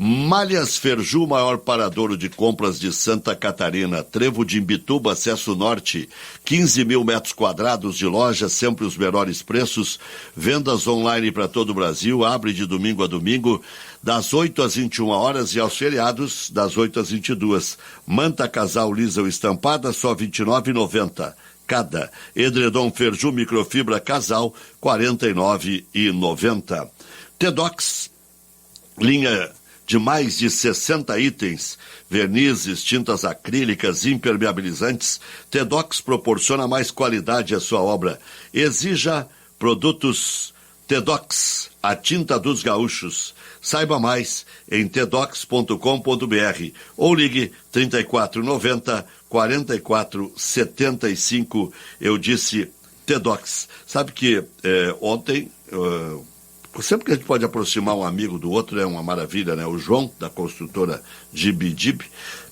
S1: Malhas Ferju, maior paradouro de compras de Santa Catarina. Trevo de Imbituba, acesso norte. 15 mil metros quadrados de loja, sempre os melhores preços. Vendas online para todo o Brasil. Abre de domingo a domingo, das 8 às 21 horas e aos feriados, das 8 às 22. Manta casal lisa ou estampada, só R$ 29,90 cada. Edredom Ferju microfibra casal, R$ 49,90. Tedox, linha de mais de 60 itens, vernizes, tintas acrílicas, impermeabilizantes. Tedox proporciona mais qualidade à sua obra. Exija produtos Tedox, a tinta dos gaúchos. Saiba mais em tedox.com.br ou ligue 3490 4475. Eu disse Tedox. Sabe que ontem... sempre que a gente pode aproximar um amigo do outro é uma maravilha, né? O João, da construtora Dib,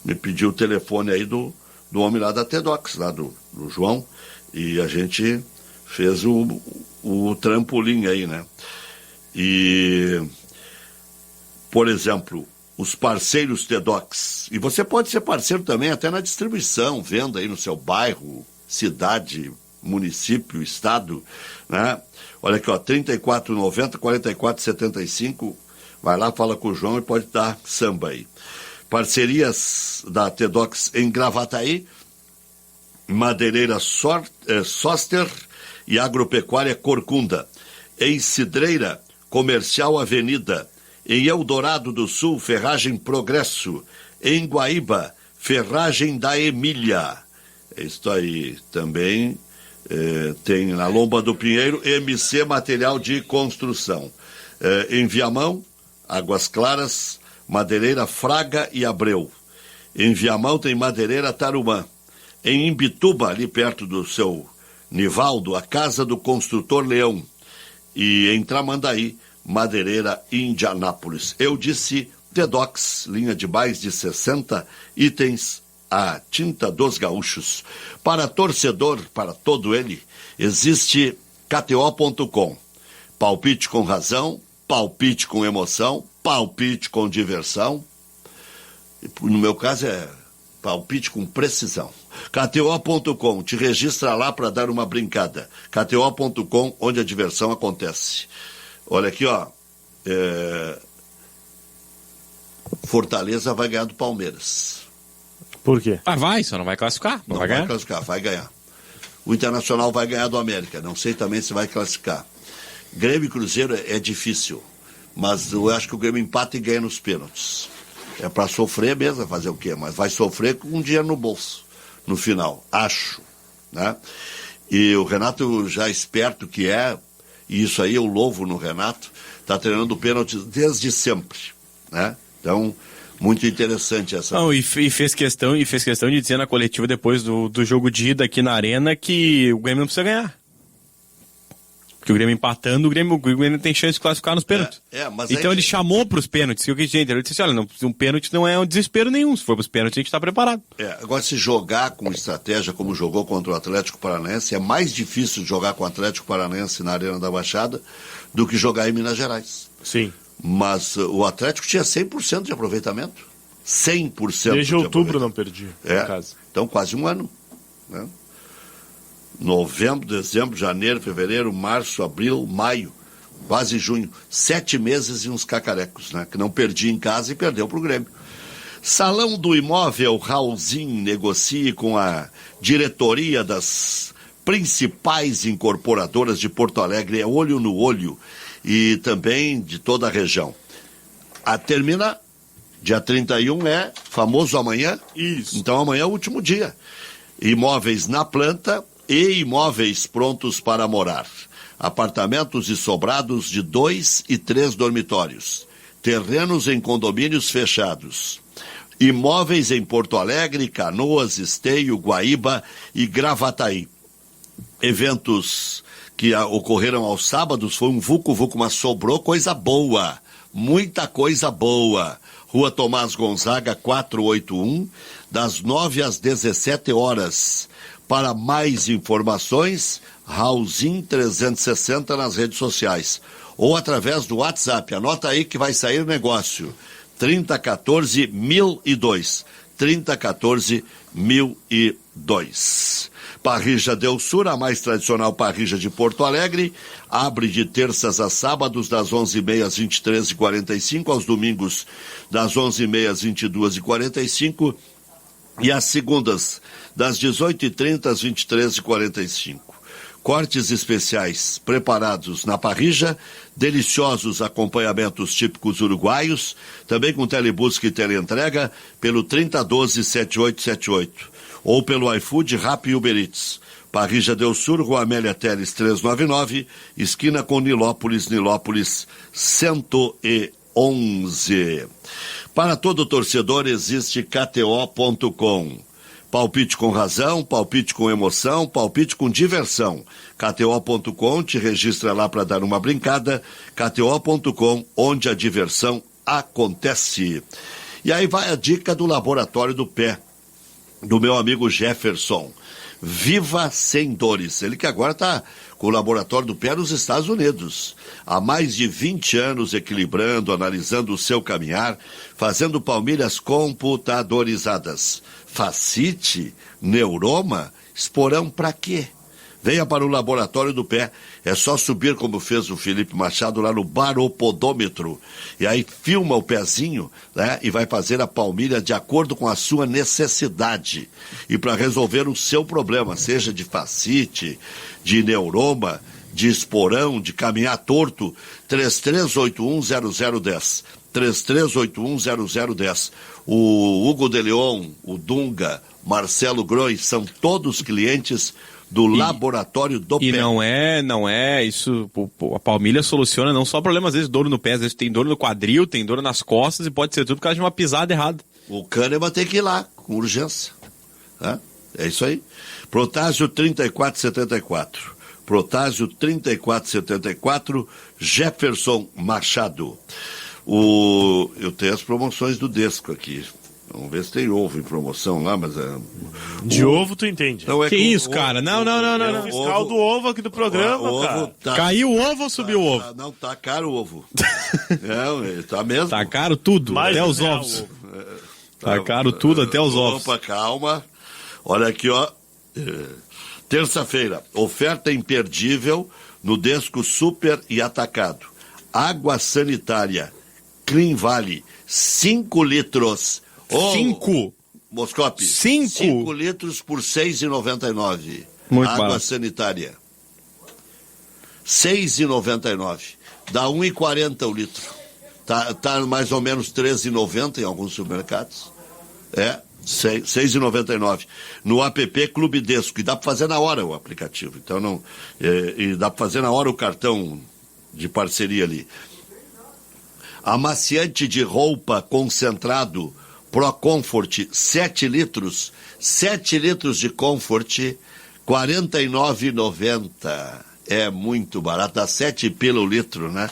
S1: me pediu o telefone aí do homem lá da Tedox, lá do João, e a gente fez o trampolim aí, né? E, por exemplo, os parceiros Tedox, e você pode ser parceiro também até na distribuição, venda aí no seu bairro, cidade, município, estado, né? Olha aqui, ó, 3490, 4475. Vai lá, fala com o João e pode dar samba aí. Parcerias da Tedox em Gravataí, Madeireira Soster e Agropecuária Corcunda. Em Cidreira, Comercial Avenida. Em Eldorado do Sul, Ferragem Progresso. Em Guaíba, Ferragem da Emília. É isso aí também. Tem na Lomba do Pinheiro, MC Material de Construção. Em Viamão, Águas Claras, Madeireira Fraga e Abreu. Em Viamão tem Madeireira Tarumã. Em Imbituba, ali perto do seu Nivaldo, a Casa do Construtor Leão. E em Tramandaí, Madeireira Indianápolis. Eu disse Tedox, linha de mais de 60 itens, a tinta dos gaúchos. Para torcedor, para todo ele, existe KTO.com. Palpite com razão, palpite com emoção, palpite com diversão. No meu caso é palpite com precisão. KTO.com, te registra lá para dar uma brincada. KTO.com, onde a diversão acontece. Olha aqui, ó. Fortaleza vai ganhar do Palmeiras.
S2: Por quê?
S8: Vai, só não vai classificar. Não vai ganhar.
S1: Classificar, vai ganhar. O Internacional vai ganhar do América. Não sei também se vai classificar. Grêmio e Cruzeiro é difícil. Mas eu acho que o Grêmio empata e ganha nos pênaltis. É para sofrer mesmo, fazer o quê? Mas vai sofrer com um dinheiro no bolso, no final, acho, né? E o Renato, já esperto que é, e isso aí eu louvo no Renato, está treinando pênaltis desde sempre, né? Então, muito interessante essa.
S8: Não, e fez questão de dizer na coletiva depois do jogo de ida aqui na Arena que o Grêmio não precisa ganhar. Porque o Grêmio empatando, o Grêmio tem chance de classificar nos pênaltis.
S1: Mas
S8: então
S1: aí...
S8: ele chamou para os pênaltis. Que eu quis dizer, ele disse, olha, um pênalti não é um desespero nenhum. Se for para os pênaltis, a gente está preparado.
S1: Agora, se jogar com estratégia como jogou contra o Atlético Paranaense, é mais difícil jogar com o Atlético Paranaense na Arena da Baixada do que jogar em Minas Gerais.
S2: Sim.
S1: Mas o Atlético tinha 100% de aproveitamento. 100%
S2: Desde outubro não perdi, em casa.
S1: Então, quase um ano, né? Novembro, dezembro, janeiro, fevereiro, março, abril, maio, quase junho. 7 meses e uns cacarecos, né? Que não perdi em casa e perdeu para o Grêmio. Salão do Imóvel Raulzinho negocie com a diretoria das principais incorporadoras de Porto Alegre, é olho no olho, e também de toda a região. Termina dia 31, é famoso amanhã?
S2: Isso.
S1: Então amanhã é o último dia. Imóveis na planta e imóveis prontos para morar. Apartamentos e sobrados de 2 e 3 dormitórios. Terrenos em condomínios fechados. Imóveis em Porto Alegre, Canoas, Esteio, Guaíba e Gravataí. Eventos que ocorreram aos sábados foi um vucu-vucu, mas sobrou coisa boa. Muita coisa boa. Rua Tomás Gonzaga, 481, das 9 às 17 horas. Para mais informações, Raulzinho 360 nas redes sociais. Ou através do WhatsApp. Anota aí que vai sair negócio. 3014-1002. 3014-1002. Parrija Del Sur, a mais tradicional parrija de Porto Alegre, abre de terças a sábados das 11h30 às 23h45, aos domingos das 11h30 às 22h45 e às segundas das 18h30 às 23h45. Cortes especiais preparados na parrija, deliciosos acompanhamentos típicos uruguaios, também com telebusca e teleentrega pelo 3012-7878 ou pelo iFood, Rappi e Uber Eats. Parrija Del Sur, Rua Amélia Teles 399, esquina com Nilópolis 111. Para todo torcedor existe KTO.com. Palpite com razão, palpite com emoção, palpite com diversão. KTO.com, te registra lá para dar uma brincada. KTO.com, onde a diversão acontece. E aí vai a dica do Laboratório do Pé, do meu amigo Jefferson. Viva Sem Dores. Ele que agora está com o Laboratório do Pé nos Estados Unidos. Há mais de 20 anos equilibrando, analisando o seu caminhar, fazendo palmilhas computadorizadas. Facite, neuroma, esporão pra quê? Venha para o Laboratório do Pé. É só subir como fez o Felipe Machado lá no baropodômetro. E aí filma o pezinho, né? E vai fazer a palmilha de acordo com a sua necessidade. E para resolver o seu problema, seja de facite, de neuroma, de esporão, de caminhar torto, 33810010. 33810010. O Hugo de Leon, o Dunga, Marcelo Groi, são todos clientes do Laboratório do Pé.
S8: E não é isso, a palmilha soluciona não só problemas, às vezes dor no pé, às vezes tem dor no quadril, tem dor nas costas e pode ser tudo por causa de uma pisada errada.
S1: O Kahneman tem que ir lá, com urgência. Tá? É isso aí. Protásio 3474. Protásio 3474, Jefferson Machado. Eu tenho as promoções do Desco aqui. Vamos ver se tem ovo em promoção lá, mas...
S2: De ovo tu entende.
S1: Não,
S8: Que isso, cara? Não.
S2: É o fiscal do ovo aqui do programa, cara.
S1: Tá,
S8: Caiu o ovo ou subiu o ovo?
S1: não, tá caro o ovo. Não, tá mesmo.
S8: Tá caro tudo,
S2: Mais
S8: até
S2: de
S8: os
S2: R$1
S8: ovos. Tá caro tudo, até os ovos.
S1: Opa, calma. Olha aqui, ó. Terça-feira, oferta imperdível no Desco Super e Atacado. Água sanitária Clean Valley, 5 litros.
S8: 5?
S1: Moscope.
S8: 5
S1: litros por R$ 6,99.
S8: Muito
S1: Água
S8: barato.
S1: sanitária. R$ 6,99. Dá 1,40 o litro. Tá mais ou menos R$ 13,90 em alguns supermercados. É, 6,99. No app Clube Desco. E dá para fazer na hora o aplicativo. Então não. E dá para fazer na hora o cartão de parceria ali. Amaciante de roupa concentrado Pro Comfort, 7 litros. 7 litros de Comfort, R$ 49,90. É muito barato, dá 7 pelo litro, né?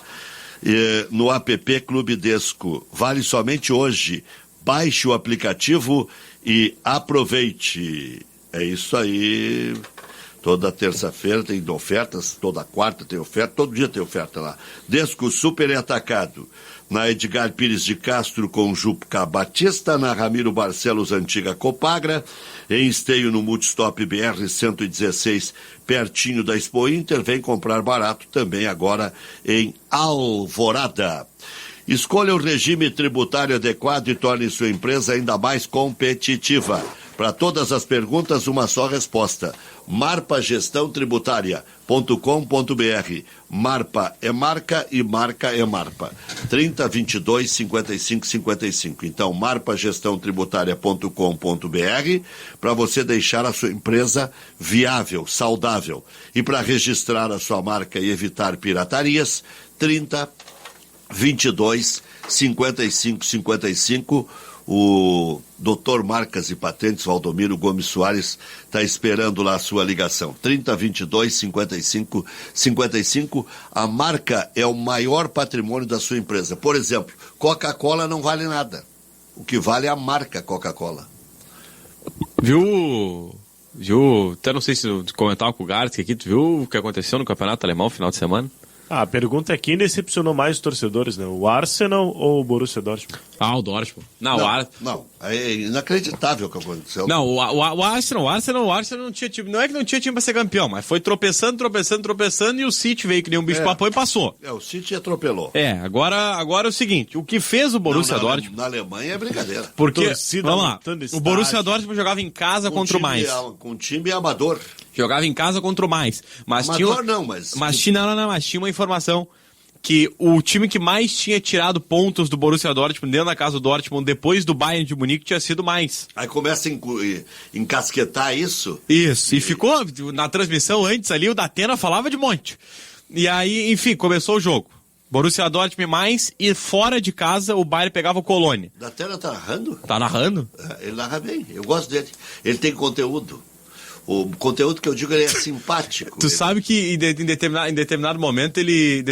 S1: No app Clube Desco. Vale somente hoje. Baixe o aplicativo e aproveite. É isso aí. Toda terça-feira tem ofertas, toda quarta tem oferta, todo dia tem oferta lá. Desco Super e Atacado. Na Edgar Pires de Castro com Juca Batista, na Ramiro Barcelos Antiga Copagra, em Esteio no Multistop BR 116, pertinho da Expo Inter. Vem comprar barato também agora em Alvorada. Escolha o regime tributário adequado e torne sua empresa ainda mais competitiva. Para todas as perguntas, uma só resposta. marpagestãotributária.com.br. Marpa é marca e marca é Marpa. 3022 55 55. Então, marpagestãotributária.com.br para você deixar a sua empresa viável, saudável. E para registrar a sua marca e evitar piratarias, 3022 55 55. O doutor Marcas e Patentes, Valdomiro Gomes Soares, está esperando lá a sua ligação. 3022 55 55. A marca é o maior patrimônio da sua empresa. Por exemplo, Coca-Cola não vale nada. O que vale é a marca Coca-Cola.
S8: Viu? Até não sei se tu comentava com o Gartz aqui, tu viu o que aconteceu no Campeonato Alemão no final de semana?
S2: A pergunta é quem decepcionou mais os torcedores, né? O Arsenal ou o Borussia Dortmund?
S8: O Dortmund. Não,
S1: é inacreditável o que aconteceu.
S8: Não, o Arsenal não tinha time. Não é que não tinha time pra ser campeão, mas foi tropeçando e o City veio que nem um bicho papão e passou.
S1: O City atropelou.
S8: Agora é o seguinte, o que fez o Borussia Dortmund...
S1: Na Alemanha é brincadeira.
S8: Porque, vamos lá, o Borussia Dortmund jogava em casa contra o mais.
S1: Com time amador.
S8: Jogava em casa contra o mais. Mas
S1: amador
S8: tinha,
S1: não, mas...
S8: Mas tinha uma informação que o time que mais tinha tirado pontos do Borussia Dortmund dentro da casa do Dortmund depois do Bayern de Munique tinha sido mais.
S1: Aí começa a encasquetar isso.
S8: Isso, e ficou na transmissão antes ali, o Datena falava de monte. E aí, enfim, começou o jogo. Borussia Dortmund mais e fora de casa o Bayern pegava o Colônia.
S1: Datena tá narrando?
S8: Tá narrando?
S1: Ele narra bem, eu gosto dele. Ele tem conteúdo. O conteúdo que eu digo, ele é simpático.
S8: Tu sabe que em determinado momento ele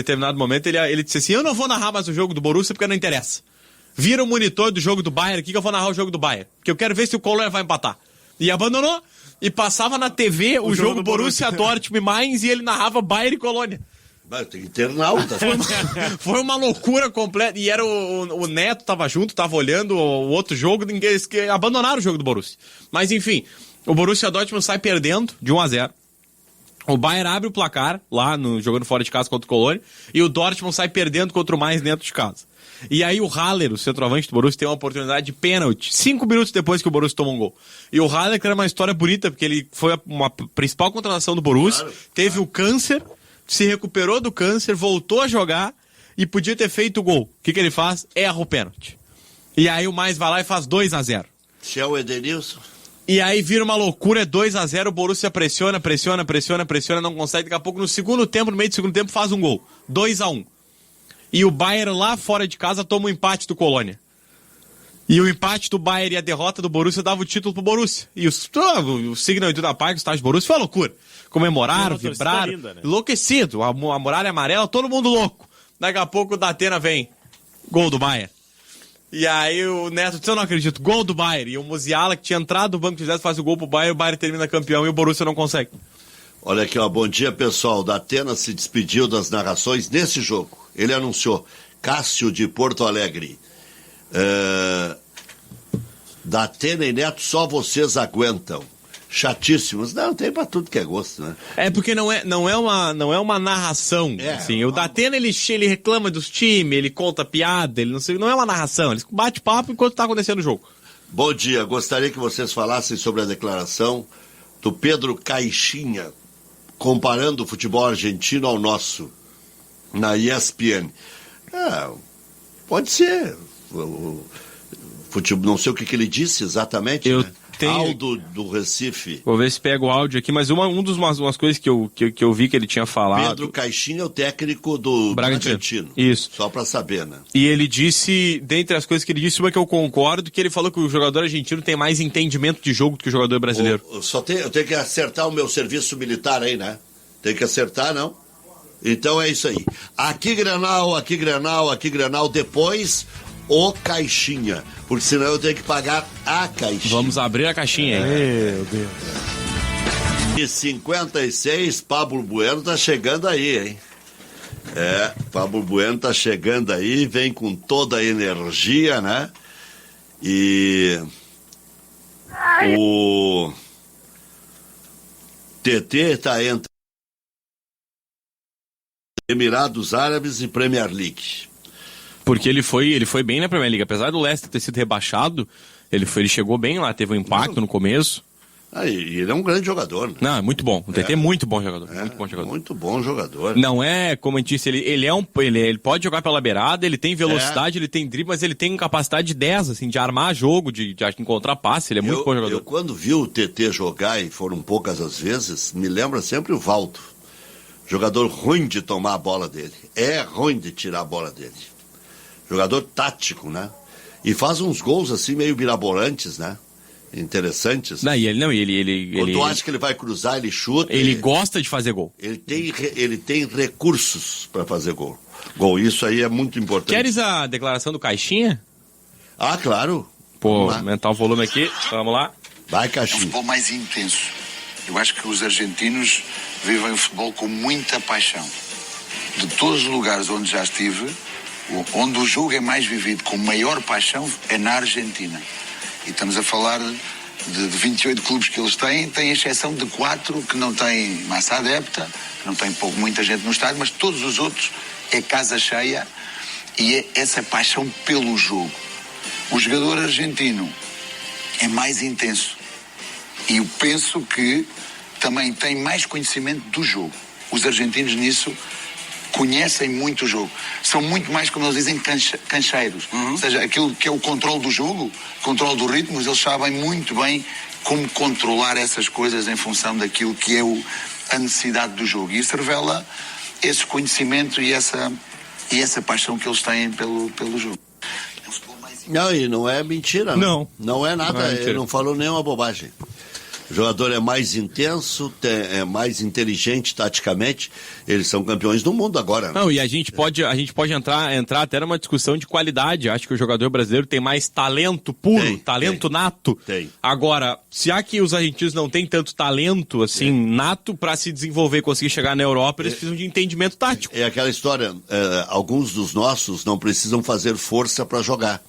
S8: disse assim, eu não vou narrar mais o jogo do Borussia porque não interessa. Vira o monitor do jogo do Bayern aqui que eu vou narrar o jogo do Bayern. Porque eu quero ver se o Colônia vai empatar. E abandonou e passava na TV o jogo Borussia Dortmund mais e ele narrava Bayern e Colônia.
S1: Tem internauta.
S8: Foi uma loucura completa. E era o Neto tava junto, tava olhando o outro jogo, que abandonaram o jogo do Borussia. Mas enfim... O Borussia Dortmund sai perdendo de 1-0. O Bayern abre o placar lá jogando fora de casa contra o Colônia. E o Dortmund sai perdendo contra o mais dentro de casa. E aí o Haller, o centroavante do Borussia, tem uma oportunidade de pênalti 5 minutos depois que o Borussia tomou um gol. E o Haller, que era uma história bonita, porque ele foi uma principal contratação do Borussia, teve o câncer, se recuperou do câncer, voltou a jogar e podia ter feito o gol. O que ele faz? Erra o pênalti. E aí o mais vai lá e faz 2-0.
S1: Se é o Edenilson...
S8: E aí vira uma loucura, é 2-0, o Borussia pressiona, não consegue, daqui a pouco no meio do segundo tempo faz um gol, 2-1. E o Bayern lá fora de casa toma o empate do Colônia. E o empate do Bayern e a derrota do Borussia dava o título pro Borussia. E o Signal Iduna Park, o estádio do Borussia, foi uma loucura. Comemoraram, vibraram, linda, né? Enlouquecido, a muralha amarela, todo mundo louco. Daqui a pouco o Datena vem, gol do Bayern. E aí o Neto disse, eu não acredito, gol do Bayern. E o Musiala, que tinha entrado do banco de reservas, faz o gol pro Bayern, o Bayern termina campeão e o Borussia não consegue.
S1: Olha aqui, ó, bom dia, pessoal. Da Atena se despediu das narrações nesse jogo. Ele anunciou, Cássio de Porto Alegre. Da Atena e Neto, só vocês aguentam. Chatíssimos. Não, tem pra tudo que é gosto, né?
S8: É porque não é uma narração, assim. O Datena, ele reclama dos times, ele conta piada, ele não é uma narração, ele bate papo enquanto tá acontecendo o jogo.
S1: Bom dia, gostaria que vocês falassem sobre a declaração do Pedro Caixinha, comparando o futebol argentino ao nosso, na ESPN. Pode ser. Futebol, não sei o que ele disse exatamente, né? Aldo do Recife.
S8: Vou ver se pega o áudio aqui, mas umas coisas que eu vi que ele tinha falado.
S1: Pedro Caixinha é o técnico do Bragantino.
S8: Isso.
S1: Só pra saber, né?
S8: E ele disse, dentre as coisas que ele disse, uma que eu concordo, que ele falou que o jogador argentino tem mais entendimento de jogo do que o jogador brasileiro.
S1: Eu tenho que acertar o meu serviço militar aí, né? Tem que acertar, não? Então é isso aí. Aqui Grenal, depois o Caixinha. Porque senão eu tenho que pagar a caixinha.
S8: Vamos abrir a caixinha, hein?
S2: Meu Deus.
S1: E 56, Pablo Bueno tá chegando aí, hein? Pablo Bueno tá chegando aí, vem com toda a energia, né? E o TT tá entre Emirados Árabes e Premier League.
S8: Porque ele foi bem na Premier League. Apesar do Leicester ter sido rebaixado, ele chegou bem lá, teve um impacto no começo.
S1: E ele é um grande jogador. Né?
S8: Não, é muito bom. O TT é muito bom jogador.
S1: Muito bom jogador.
S8: Não é, como a gente disse, ele pode jogar pela beirada, ele tem velocidade, ele tem drible, mas ele tem capacidade de 10, assim, de armar jogo, de encontrar passe, ele é muito bom jogador.
S1: Eu quando vi o TT jogar, e foram poucas as vezes, me lembra sempre o Valdo. Jogador ruim de tomar a bola dele. É ruim de tirar a bola dele. Jogador tático, né? E faz uns gols assim meio mirabolantes, né? Interessantes.
S8: Quando
S1: tu acha que ele vai cruzar, ele chuta.
S8: Ele gosta de fazer gol.
S1: Ele tem recursos para fazer gol. Isso aí é muito importante.
S8: Queres a declaração do Caixinha?
S1: Ah, claro.
S8: Pô, aumentar o volume aqui. Vamos lá.
S1: Vai, Caixinha.
S9: É um futebol mais intenso. Eu acho que os argentinos vivem o futebol com muita paixão. De todos os lugares onde já estive, onde o jogo é mais vivido com maior paixão é na Argentina. E estamos a falar de 28 clubes que eles têm exceção de 4 que não têm massa adepta, que não têm muita gente no estádio, mas todos os outros é casa cheia e é essa paixão pelo jogo. O jogador argentino é mais intenso e eu penso que também tem mais conhecimento do jogo. Os argentinos nisso conhecem muito o jogo. São muito mais, como eles dizem, cancheiros. Ou seja, aquilo que é o controle do jogo, controle dos ritmos, eles sabem muito bem como controlar essas coisas em função daquilo que é a necessidade do jogo. E isso revela esse conhecimento e essa paixão que eles têm pelo jogo.
S1: Não, e não é mentira. Não é nada, ele não falou nenhuma bobagem. O jogador é mais intenso, é mais inteligente taticamente. Eles são campeões do mundo agora. Né?
S8: Não, e a gente pode entrar até numa discussão de qualidade. Acho que o jogador brasileiro tem mais talento puro, talento nato.
S1: Tem.
S8: Agora, se há que os argentinos não têm tanto talento assim nato para se desenvolver, conseguir chegar na Europa, eles precisam de entendimento tático.
S1: É aquela história, alguns dos nossos não precisam fazer força para jogar.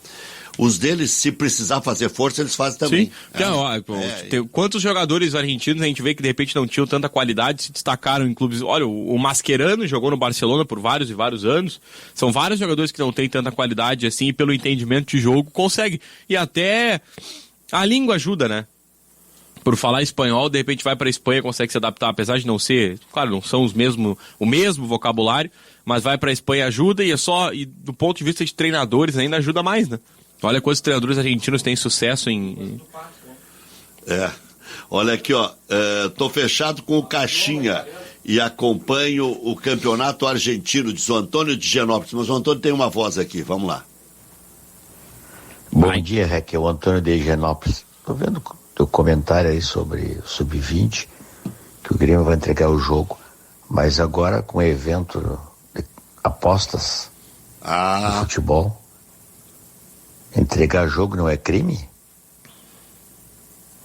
S1: Os deles, se precisar fazer força, eles fazem também.
S8: Sim. Quantos jogadores argentinos a gente vê que de repente não tinham tanta qualidade, se destacaram em clubes. Olha, o Mascherano jogou no Barcelona por vários e vários anos. São vários jogadores que não têm tanta qualidade assim e pelo entendimento de jogo consegue. E até a língua ajuda, né? Por falar espanhol, de repente vai para a Espanha, consegue se adaptar, apesar de não ser, claro, não são o mesmo vocabulário, mas vai para a Espanha ajuda e do ponto de vista de treinadores ainda ajuda mais, né? Olha quantos treinadores argentinos têm sucesso em...
S1: Olha aqui, ó. Tô fechado com o Caixinha e acompanho o campeonato argentino, diz o Antônio de Genópolis. Mas o Antônio tem uma voz aqui, vamos lá.
S10: Bom dia, Raquel. Antônio de Genópolis. Tô vendo o teu comentário aí sobre o Sub-20, que o Grêmio vai entregar o jogo, mas agora com o evento de apostas no futebol... Entregar jogo não é crime?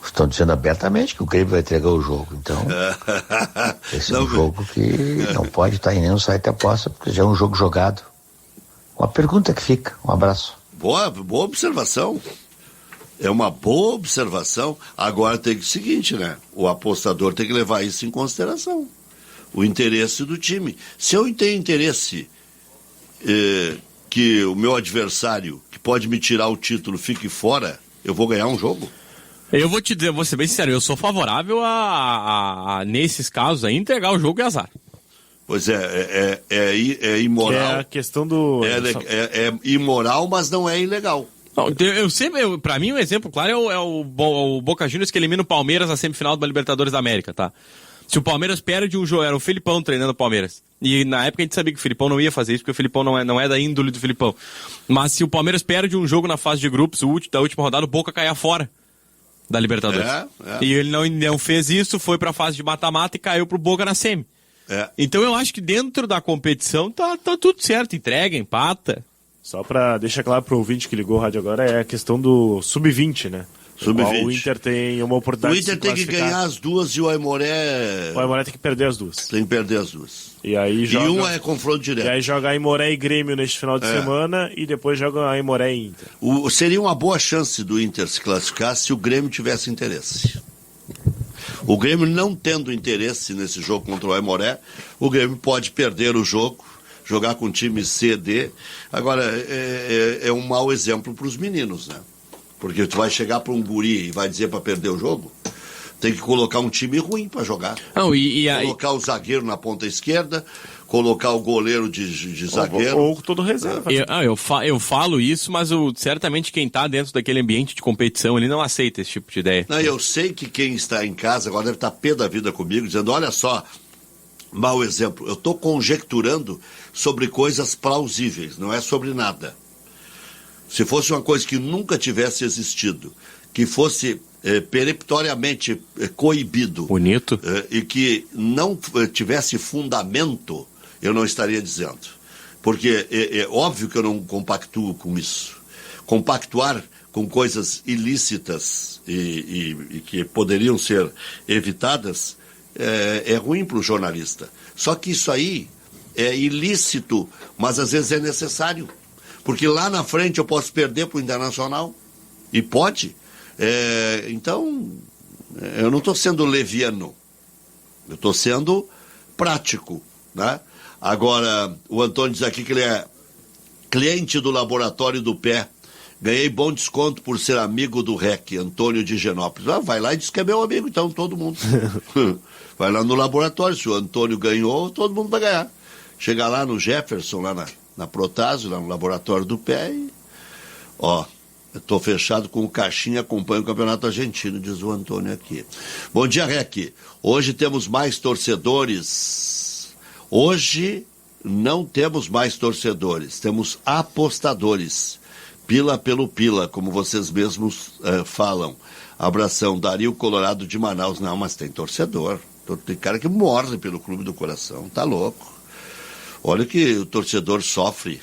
S10: Estão dizendo abertamente que o Grêmio vai entregar o jogo. Então, esse é um jogo que não pode estar em nenhum site de aposta, porque já é um jogo jogado. Uma pergunta que fica. Um abraço.
S1: Boa observação. É uma boa observação. Agora tem que o seguinte, né? O apostador tem que levar isso em consideração. O interesse do time. Se eu tenho interesse que o meu adversário, que pode me tirar o título, fique fora, eu vou ganhar um jogo.
S8: Eu vou te dizer, vou ser bem sincero, eu sou favorável a nesses casos, a entregar o jogo e azar.
S1: Pois é imoral.
S2: É a questão do...
S1: É imoral, mas não é ilegal.
S8: Não, pra mim, um exemplo claro é o Boca Juniors que elimina o Palmeiras na semifinal da Libertadores da América, tá? Se o Palmeiras perde um jogo, era o Felipão treinando o Palmeiras. E na época a gente sabia que o Felipão não ia fazer isso, porque o Felipão não é da índole do Felipão. Mas se o Palmeiras perde um jogo na fase de grupos, da última rodada, o Boca caia fora da Libertadores. E ele não fez isso, foi pra fase de mata-mata e caiu pro Boca na semi. Então eu acho que dentro da competição tá tudo certo, entrega, empata.
S2: Só pra deixar claro pro ouvinte que ligou o rádio agora, é a questão do sub-20, né?
S1: Sub-20.
S2: O Inter tem uma oportunidade de se classificar.
S1: O Inter tem que ganhar as duas e o Aimoré...
S2: O Aimoré tem que perder as duas.
S1: Tem que perder as duas.
S2: E aí joga...
S1: E uma é confronto direto.
S2: E aí joga Aimoré e Grêmio neste final de semana e depois joga Aimoré e Inter.
S1: Seria uma boa chance do Inter se classificar se o Grêmio tivesse interesse. O Grêmio não tendo interesse nesse jogo contra o Aimoré, o Grêmio pode perder o jogo, jogar com o time C, D. Agora, é um mau exemplo para os meninos, né? Porque tu vai chegar para um guri e vai dizer para perder o jogo, tem que colocar um time ruim para jogar. Colocar o zagueiro na ponta esquerda, colocar o goleiro de zagueiro.
S2: Ou todo reserva.
S8: Eu falo isso, mas certamente quem está dentro daquele ambiente de competição, ele não aceita esse tipo de ideia.
S1: Não, eu sei que quem está em casa agora deve estar pé da vida comigo, dizendo, olha só, mau exemplo, eu estou conjecturando sobre coisas plausíveis, não é sobre nada. Se fosse uma coisa que nunca tivesse existido, que fosse peremptoriamente coibido,
S8: bonito,
S1: e que não tivesse fundamento, eu não estaria dizendo. Porque é óbvio que eu não compactuo com isso. Compactuar com coisas ilícitas e que poderiam ser evitadas é ruim para o jornalista. Só que isso aí é ilícito, mas às vezes é necessário. Porque lá na frente eu posso perder para o Internacional. E pode. Então, eu não estou sendo leviano. Eu estou sendo prático, né? Agora, o Antônio diz aqui que ele é cliente do Laboratório do Pé. Ganhei bom desconto por ser amigo do REC, Antônio de Genópolis. Vai lá e diz que é meu amigo, então, todo mundo. Vai lá no laboratório, se o Antônio ganhou, todo mundo vai ganhar. Chega lá no Jefferson, lá na Protásio, lá no Laboratório do Pé e... eu estou fechado com o Caixinha, acompanho o Campeonato Argentino, diz o Antônio aqui. Bom dia, REC. Hoje temos mais torcedores. Hoje não temos mais torcedores, temos apostadores. Pila pelo pila, como vocês mesmos falam. Abração, Dario Colorado de Manaus. Não, mas tem torcedor. Tem cara que morre pelo Clube do Coração, tá louco. Olha que o torcedor sofre.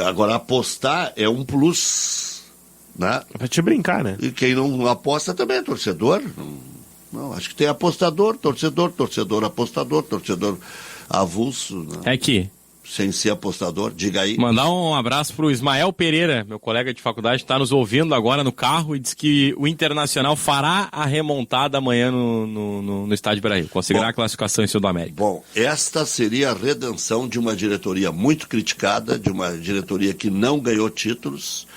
S1: Agora, apostar é um plus, né?
S2: É pra te brincar, né?
S1: E quem não aposta também é torcedor. Não, acho que tem apostador, torcedor, apostador, torcedor avulso. Né?
S8: É que...
S1: Sem ser apostador, diga aí.
S8: Mandar um abraço pro Ismael Pereira, meu colega de faculdade, está nos ouvindo agora no carro e diz que o Internacional fará a remontada amanhã no Estádio Beira-Rio. Conseguirá a classificação em Sul do América.
S1: Bom, esta seria a redenção de uma diretoria muito criticada, de uma diretoria que não ganhou títulos,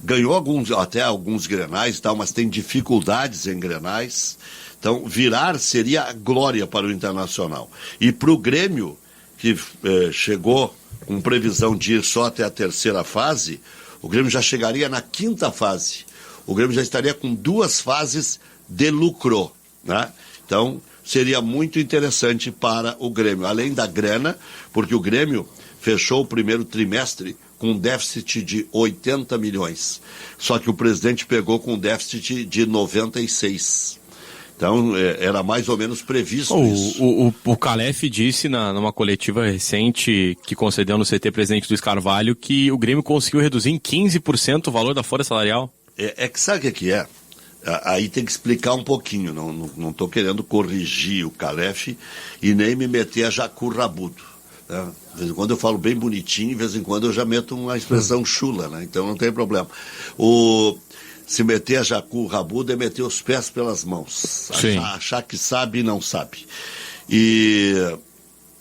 S1: ganhou até alguns grenais e tal, mas tem dificuldades em grenais. Então, virar seria a glória para o Internacional. E para o Grêmio, que chegou com previsão de ir só até a terceira fase, o Grêmio já chegaria na quinta fase. O Grêmio já estaria com 2 fases de lucro, né? Então, seria muito interessante para o Grêmio. Além da grana, porque o Grêmio fechou o primeiro trimestre com um déficit de 80 milhões. Só que o presidente pegou com um déficit de 96. Então, era mais ou menos previsto isso.
S8: O Calef disse numa coletiva recente que concedeu no CT Presidente Luiz Carvalho que o Grêmio conseguiu reduzir em 15% o valor da folha salarial.
S1: Que sabe o que é? Aí tem que explicar um pouquinho. Não estou querendo corrigir o Calef e nem me meter a jacu rabudo. Né? De vez em quando eu falo bem bonitinho, de vez em quando eu já meto uma expressão chula, né? Então não tem problema. Se meter a jacu rabudo é meter os pés pelas mãos. Achar que sabe e não sabe. E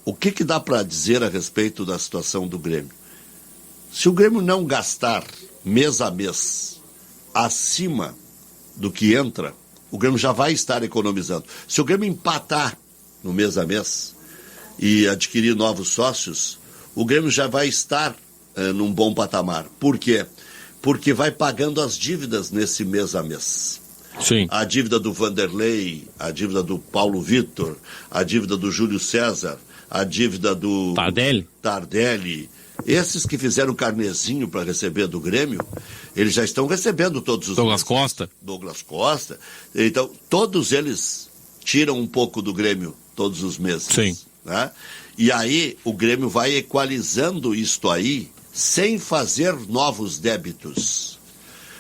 S1: o que dá para dizer a respeito da situação do Grêmio? Se o Grêmio não gastar mês a mês acima do que entra, o Grêmio já vai estar economizando. Se o Grêmio empatar no mês a mês e adquirir novos sócios, o Grêmio já vai estar num bom patamar. Por quê? Porque vai pagando as dívidas nesse mês a mês.
S8: Sim.
S1: A dívida do Vanderlei, a dívida do Paulo Vitor, a dívida do Júlio César, a dívida do Tardelli. Esses que fizeram carnezinho para receber do Grêmio, eles já estão recebendo todos os
S8: Douglas Costa.
S1: Douglas Costa. Então, todos eles tiram um pouco do Grêmio todos os meses.
S8: Sim.
S1: Né? E aí, o Grêmio vai equalizando isto aí, sem fazer novos débitos.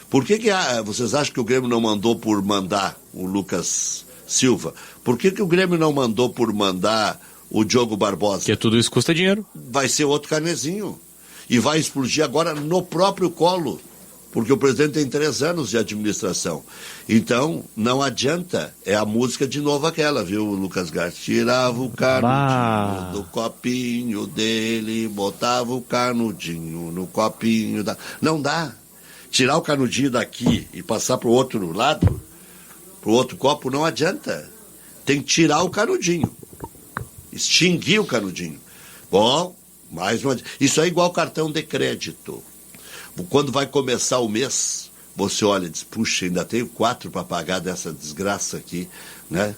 S1: Por que vocês acham que o Grêmio não mandou por mandar o Lucas Silva? Por que o Grêmio não mandou por mandar o Diogo Barbosa?
S8: Porque tudo isso custa dinheiro.
S1: Vai ser outro carnezinho. E vai explodir agora no próprio colo. Porque o presidente tem 3 anos de administração. Então, não adianta. É a música de novo aquela, viu, Lucas Garcia? Tirava o canudinho do copinho dele, botava o canudinho no copinho da... Não dá. Tirar o canudinho daqui e passar para o outro lado, para o outro copo, não adianta. Tem que tirar o canudinho. Extinguir o canudinho. Bom, mais uma... Isso é igual cartão de crédito. Quando vai começar o mês, você olha e diz, puxa, ainda tenho 4 para pagar dessa desgraça aqui, né?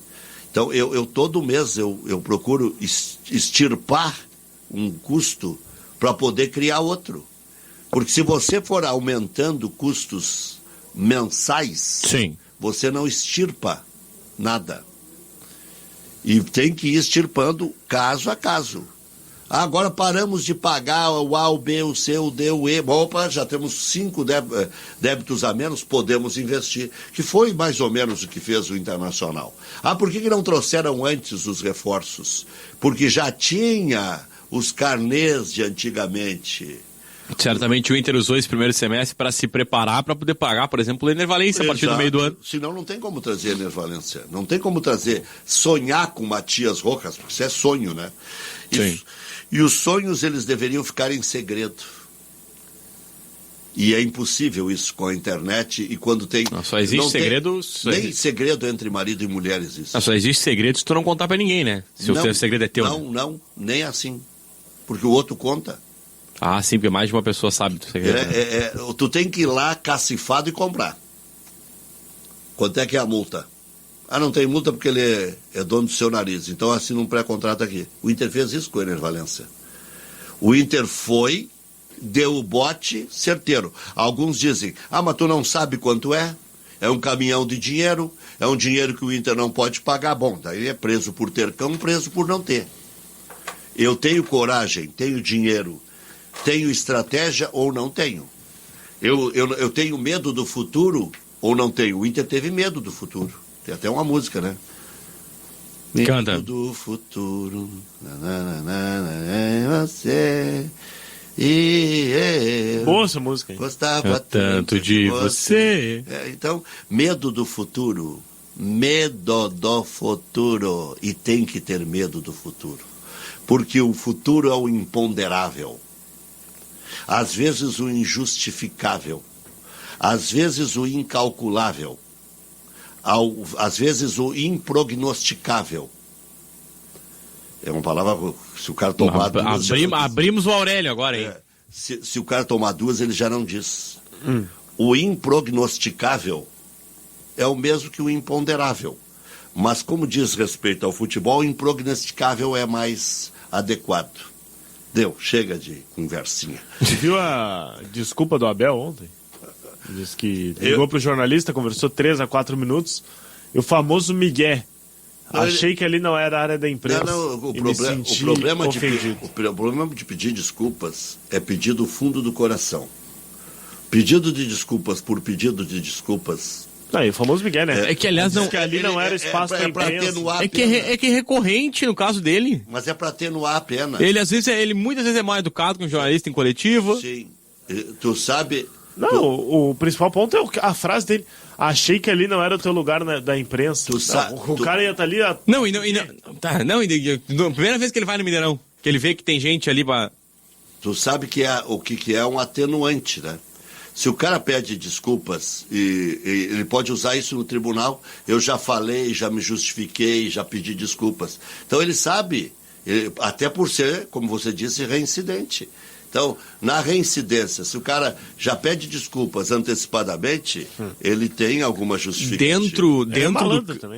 S1: Então, eu todo mês eu procuro extirpar um custo para poder criar outro. Porque se você for aumentando custos mensais,
S8: sim,
S1: você não extirpa nada. E tem que ir extirpando caso a caso. Agora paramos de pagar o A, o B, o C, o D, o E. Opa, já temos 5 débitos a menos, podemos investir. Que foi mais ou menos o que fez o Internacional. Por que não trouxeram antes os reforços? Porque já tinha os carnês de antigamente.
S8: Certamente o Inter usou esse primeiro semestre para se preparar para poder pagar, por exemplo, o Ener Valencia a partir do meio do ano.
S1: Senão não tem como trazer Ener Valencia. Não tem como sonhar com Matias Rojas, porque isso é sonho, né?
S8: Sim.
S1: E os sonhos, eles deveriam ficar em segredo. E é impossível isso com a internet e quando tem...
S8: Só existe segredo...
S1: Nem segredo entre marido e mulher existe.
S8: Só existe segredo se tu não contar pra ninguém, né? Se o teu segredo é teu.
S1: Não, nem assim. Porque o outro conta.
S8: Sim, porque mais de uma pessoa sabe do segredo.
S1: Tu tem que ir lá cacifado e comprar. Quanto é que é a multa? Não tem multa porque ele é dono do seu nariz. Então assina um pré-contrato aqui. O Inter fez isso com o Ener Valencia. O Inter foi, deu o bote certeiro. Alguns dizem, mas tu não sabe quanto é? É um caminhão de dinheiro, é um dinheiro que o Inter não pode pagar. Bom, daí é preso por ter cão, preso por não ter. Eu tenho coragem, tenho dinheiro, tenho estratégia ou não tenho? Eu tenho medo do futuro ou não tenho? O Inter teve medo do futuro. Tem até uma música, né?
S8: Canta.
S1: Medo do futuro, você e eu.
S2: Boa essa música, hein?
S1: Gostava
S8: tanto de você.
S1: Então, medo do futuro. Medo do futuro. E tem que ter medo do futuro. Porque o futuro é o imponderável. Às vezes o injustificável. Às vezes o incalculável. Às vezes o imprognosticável. É uma palavra, se o cara tomar duas...
S8: Abrimos o Aurélio agora, hein?
S1: Se o cara tomar 2, ele já não diz. O imprognosticável é o mesmo que o imponderável. Mas como diz respeito ao futebol, o imprognosticável é mais adequado. Chega de conversinha.
S2: Você viu a desculpa do Abel ontem? Diz que ligou para o jornalista, conversou 3 a 4 minutos E o famoso migué. Achei que ali não era a área da imprensa.
S1: O problema de pedir desculpas é pedir do fundo do coração. Pedido de desculpas por pedido de desculpas.
S2: Não, e o famoso migué, né?
S8: É que, aliás, não,
S2: que ali não era espaço para imprensa.
S8: É que é recorrente no caso dele.
S1: Mas é para atenuar a pena.
S8: Ele muitas vezes é mal educado com o jornalista em coletiva.
S1: Sim. Tu sabe...
S2: Não, o principal ponto é a frase dele. Achei que ali não era o teu lugar da imprensa. O cara ia estar ali... Primeira vez que ele vai no Mineirão, que ele vê que tem gente ali pra...
S1: Tu sabe o que é um atenuante, né? Se o cara pede desculpas e ele pode usar isso no tribunal, eu já falei, já me justifiquei, já pedi desculpas. Então ele sabe, até por ser, como você disse, reincidente. Então, na reincidência, se o cara já pede desculpas antecipadamente, ele tem alguma justificativa.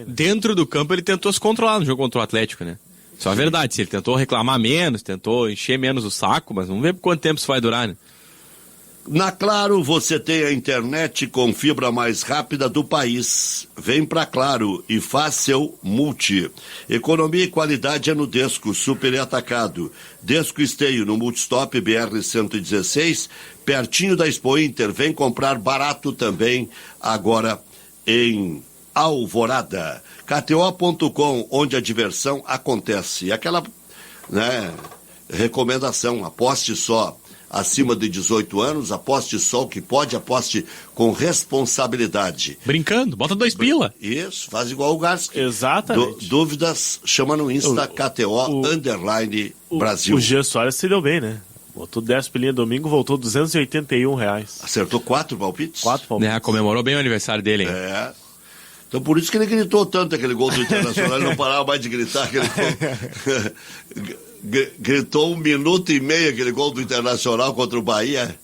S8: Dentro do campo ele tentou se controlar no jogo contra o Atlético, né? Isso é a verdade, se ele tentou reclamar menos, tentou encher menos o saco, mas vamos ver por quanto tempo isso vai durar, né?
S1: Na Claro, você tem a internet com fibra mais rápida do país. Vem pra Claro e faz seu multi. Economia e qualidade é no Desco, super e atacado. Desco Esteio, no Multistop BR-116, pertinho da Expo Inter. Vem comprar barato também, agora em Alvorada. KTO.com, onde a diversão acontece. Aquela, recomendação, aposte só. Acima de 18 anos, aposte só o que pode, aposte com responsabilidade.
S8: Brincando, bota 2 pila.
S1: Isso, faz igual o Garski.
S2: Exatamente.
S1: Dúvidas, chama no Insta KTO_Brasil.
S2: O Jean Soares se deu bem, né? Botou 10 pilinhas domingo, voltou R$281.
S1: Acertou 4 palpites?
S2: 4 palpites.
S8: Comemorou bem o aniversário dele, hein?
S1: Então por isso que ele gritou tanto aquele gol do Internacional, ele não parava mais de gritar aquele gol. Gritou 1 minuto e meio aquele gol do Internacional contra o Bahia.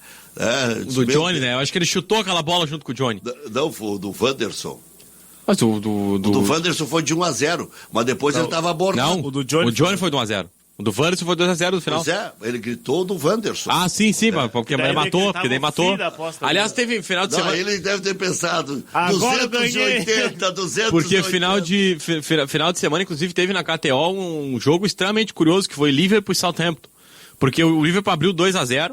S8: Do Johnny, né? Eu acho que ele chutou aquela bola junto com o Johnny.
S1: Não, foi o do Wanderson.
S8: Mas
S1: O do Wanderson foi de 1-0, mas depois ele estava abordado.
S8: Não, o Johnny foi de 1-0. O do Wanderson foi 2-0 no final.
S1: Pois ele gritou do Wanderson.
S8: Ah, sim, porque daí matou. Aliás, teve final de semana...
S1: Ele deve ter pensado,
S2: agora
S1: 280, 280.
S8: Porque final de semana, inclusive, teve na KTO um jogo extremamente curioso, que foi Liverpool e Southampton. Porque o Liverpool abriu 2-0,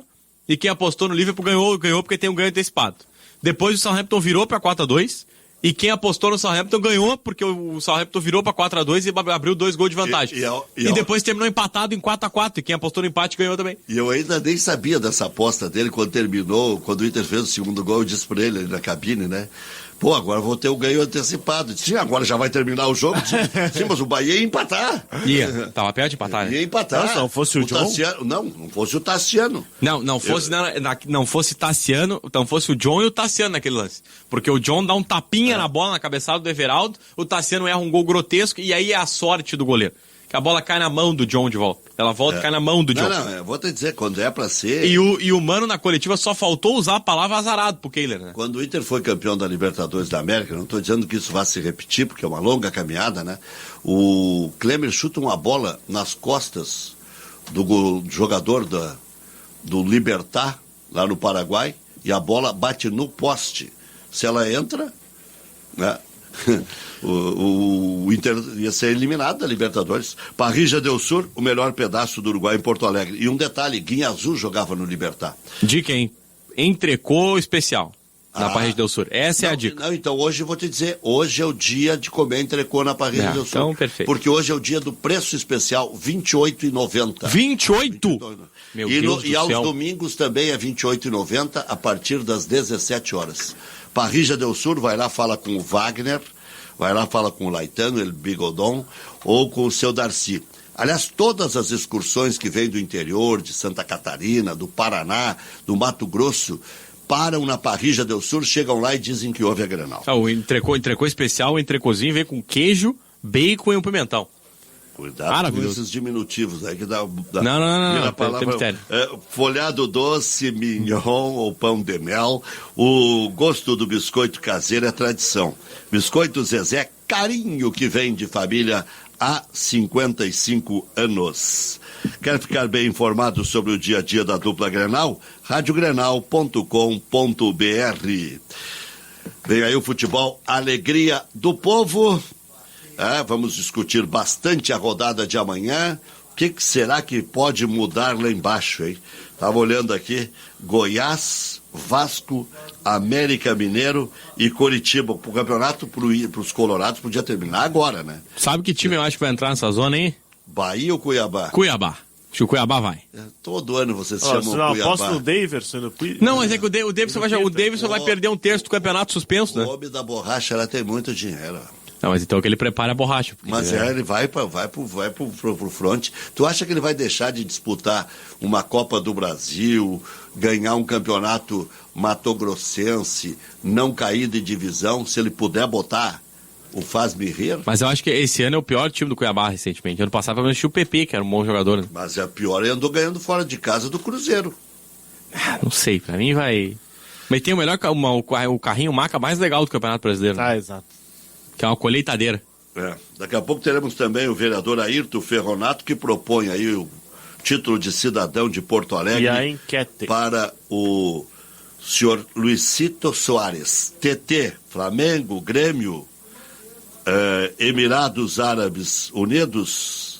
S8: e quem apostou no Liverpool ganhou porque tem um ganho antecipado. Depois o Southampton virou para 4-2, e quem apostou no Southampton ganhou, porque o Southampton virou para 4-2 e abriu 2 gols de vantagem. E depois terminou empatado em 4-4, e quem apostou no empate ganhou também.
S1: E eu ainda nem sabia dessa aposta dele quando terminou, quando o Inter fez o segundo gol, eu disse para ele ali na cabine, né? Pô, agora vou ter o ganho antecipado. Sim, agora já vai terminar o jogo. Sim, mas o Bahia ia empatar.
S8: Tava perto de empatar, né?
S1: Ia empatar.
S2: Não fosse o John?
S1: Tassiano, não fosse o Tassiano.
S8: Não fosse Tassiano, então fosse o John e o Tassiano naquele lance. Porque o John dá um tapinha na bola, na cabeçada do Everaldo, o Tassiano erra um gol grotesco, e aí é a sorte do goleiro. Que a bola cai na mão do John de volta. Ela volta e cai na mão do John.
S1: Eu vou te dizer, quando é pra ser...
S8: E o Mano na coletiva só faltou usar a palavra azarado pro Kehler, né?
S1: Quando o Inter foi campeão da Libertadores da América, não estou dizendo que isso vá se repetir, porque é uma longa caminhada, né? O Klemer chuta uma bola nas costas do jogador do Libertad, lá no Paraguai, e a bola bate no poste. Se ela entra, né? O Inter ia ser eliminado da Libertadores. Parrilla del Sur, o melhor pedaço do Uruguai em Porto Alegre. E um detalhe, Guinha Azul jogava no Libertad.
S8: Dica, hein? Entrecô especial na Parrilla del Sur. Essa é a dica.
S1: Não, então hoje eu vou te dizer, hoje é o dia de comer entrecô na Parrilla del Sur.
S8: Então, perfeito.
S1: Porque hoje é o dia do preço especial, R$28,90.
S8: 28? Meu Deus do céu.
S1: E aos domingos também é R$28,90 a partir das 17 horas. Parrilla del Sur, vai lá, fala com o Wagner, vai lá, fala com o Laitano, El Bigodon, ou com o seu Darcy. Aliás, todas as excursões que vêm do interior, de Santa Catarina, do Paraná, do Mato Grosso, param na Parrilla del Sur, chegam lá e dizem que houve a Grenal.
S8: O entrecô especial, o entrecôzinho vem com queijo, bacon e um pimentão.
S1: Cuidado com esses diminutivos aí que dá
S8: não,
S1: palavra,
S8: tem mistério.
S1: Folhado doce, mignon ou pão de mel. O gosto do biscoito caseiro é tradição. Biscoito Zezé, carinho que vem de família há 55 anos. Quer ficar bem informado sobre o dia a dia da dupla Grenal? radiogrenal.com.br. Vem aí o futebol, alegria do povo. Vamos discutir bastante a rodada de amanhã. O que será que pode mudar lá embaixo, hein? Estava olhando aqui, Goiás, Vasco, América Mineiro e Coritiba. O campeonato para os colorados podia terminar agora, né?
S8: Sabe que time eu acho que vai entrar nessa zona, hein?
S1: Bahia ou Cuiabá?
S8: Cuiabá. Acho que o Cuiabá vai.
S1: Todo ano vocês chamam
S2: não,
S1: Cuiabá.
S2: aposto no Daverson.
S8: Não, mas é que o Davidson vai perder um terço do campeonato suspenso, né?
S1: O homem da borracha, ela tem muito dinheiro.
S8: Não, mas então que ele prepara a borracha.
S1: Mas ele vai pro front. Tu acha que ele vai deixar de disputar uma Copa do Brasil, ganhar um campeonato matogrossense, não cair de divisão, se ele puder botar o Faz-me rir?
S8: Mas eu acho que esse ano é o pior time do Cuiabá recentemente. Ano passado eu assisti o PP, que era um bom jogador. Né?
S1: Mas é pior, ele andou ganhando fora de casa do Cruzeiro.
S8: Não sei, pra mim vai... Mas tem o melhor, o carrinho maca mais legal do Campeonato Brasileiro.
S2: Né? Exato.
S8: Que é uma colheitadeira.
S1: Daqui a pouco teremos também o vereador Ayrton Ferronato, que propõe aí o título de cidadão de Porto Alegre
S2: e a enquete
S1: para o senhor Luisito Soares. TT, Flamengo, Grêmio, Emirados Árabes Unidos.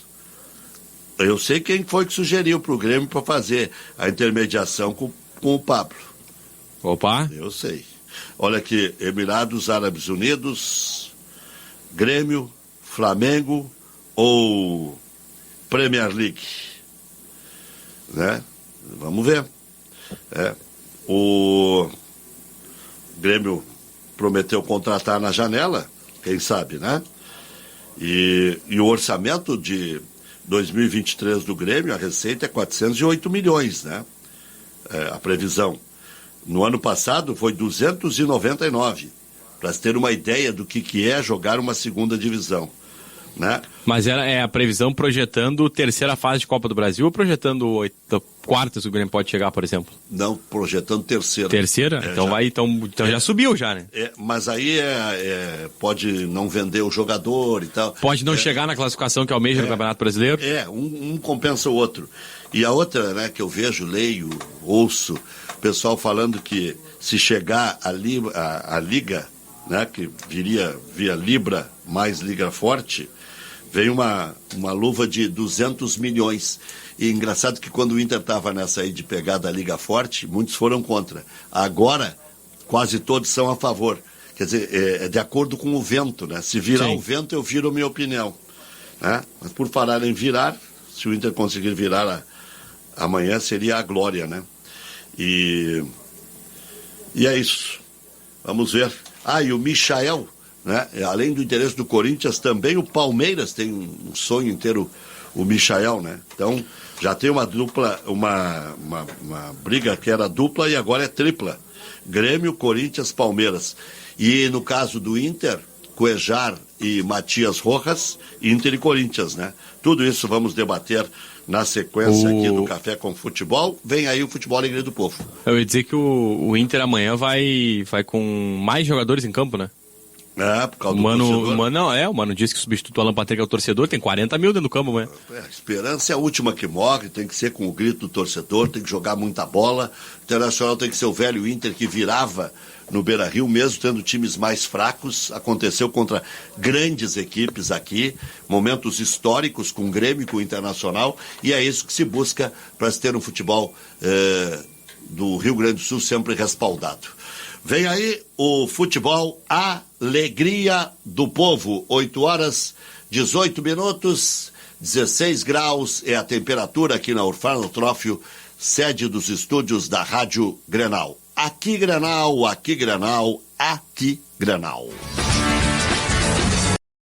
S1: Eu sei quem foi que sugeriu para o Grêmio para fazer a intermediação com o Pablo.
S8: Opa!
S1: Eu sei. Olha aqui, Emirados Árabes Unidos, Grêmio, Flamengo ou Premier League, né? Vamos ver. O Grêmio prometeu contratar na janela, quem sabe, né? E o orçamento de 2023 do Grêmio, a receita é 408 milhões, né? A previsão. No ano passado foi 299. Para se ter uma ideia do que é jogar uma segunda divisão, né?
S8: Mas é a previsão projetando terceira fase de Copa do Brasil ou projetando quartas que o Grêmio pode chegar, por exemplo?
S1: Não, projetando terceira.
S8: Terceira? Então já subiu já, né?
S1: Mas aí pode não vender o jogador e tal.
S8: Pode não chegar na classificação que almeja no Campeonato Brasileiro?
S1: Um compensa o outro. E a outra, né, que eu vejo, leio, ouço, o pessoal falando que se chegar a Liga, né, que viria via Libra mais Liga Forte, vem uma luva de 200 milhões. E engraçado que quando o Inter estava nessa aí de pegar da Liga Forte, muitos foram contra. Agora, quase todos são a favor. Quer dizer, é de acordo com o vento, né? Se virar
S8: Sim.
S1: o vento, eu viro a minha opinião. Né? Mas por falar em virar, se o Inter conseguir virar amanhã, seria a glória, né? E é isso. Vamos ver. E o Michael, né? Além do interesse do Corinthians, também o Palmeiras tem um sonho inteiro, o Michael, né? Então, já tem uma dupla, uma briga que era dupla e agora é tripla. Grêmio, Corinthians, Palmeiras. E no caso do Inter, Cuejar e Matias Rojas, Inter e Corinthians, né? Tudo isso vamos debater na sequência aqui do Café com Futebol. Vem aí o Futebol Alegria do Povo.
S8: Eu ia dizer que o Inter amanhã vai com mais jogadores em campo, né?
S1: Por causa do torcedor.
S8: O Mano disse que substitui o Alan Patrick ao torcedor, tem 40 mil dentro do campo amanhã.
S1: A esperança é a última que morre, tem que ser com o grito do torcedor, tem que jogar muita bola. O Internacional tem que ser o velho Inter que virava no Beira-Rio, mesmo tendo times mais fracos. Aconteceu contra grandes equipes aqui, momentos históricos com o Grêmio e com o Internacional, e é isso que se busca para se ter um futebol do Rio Grande do Sul sempre respaldado. Vem aí o futebol Alegria do Povo, 8h18, 16 graus é a temperatura aqui na Urfano Trófio, sede dos estúdios da Rádio Grenal. Aqui Grenal, aqui Grenal, aqui Grenal.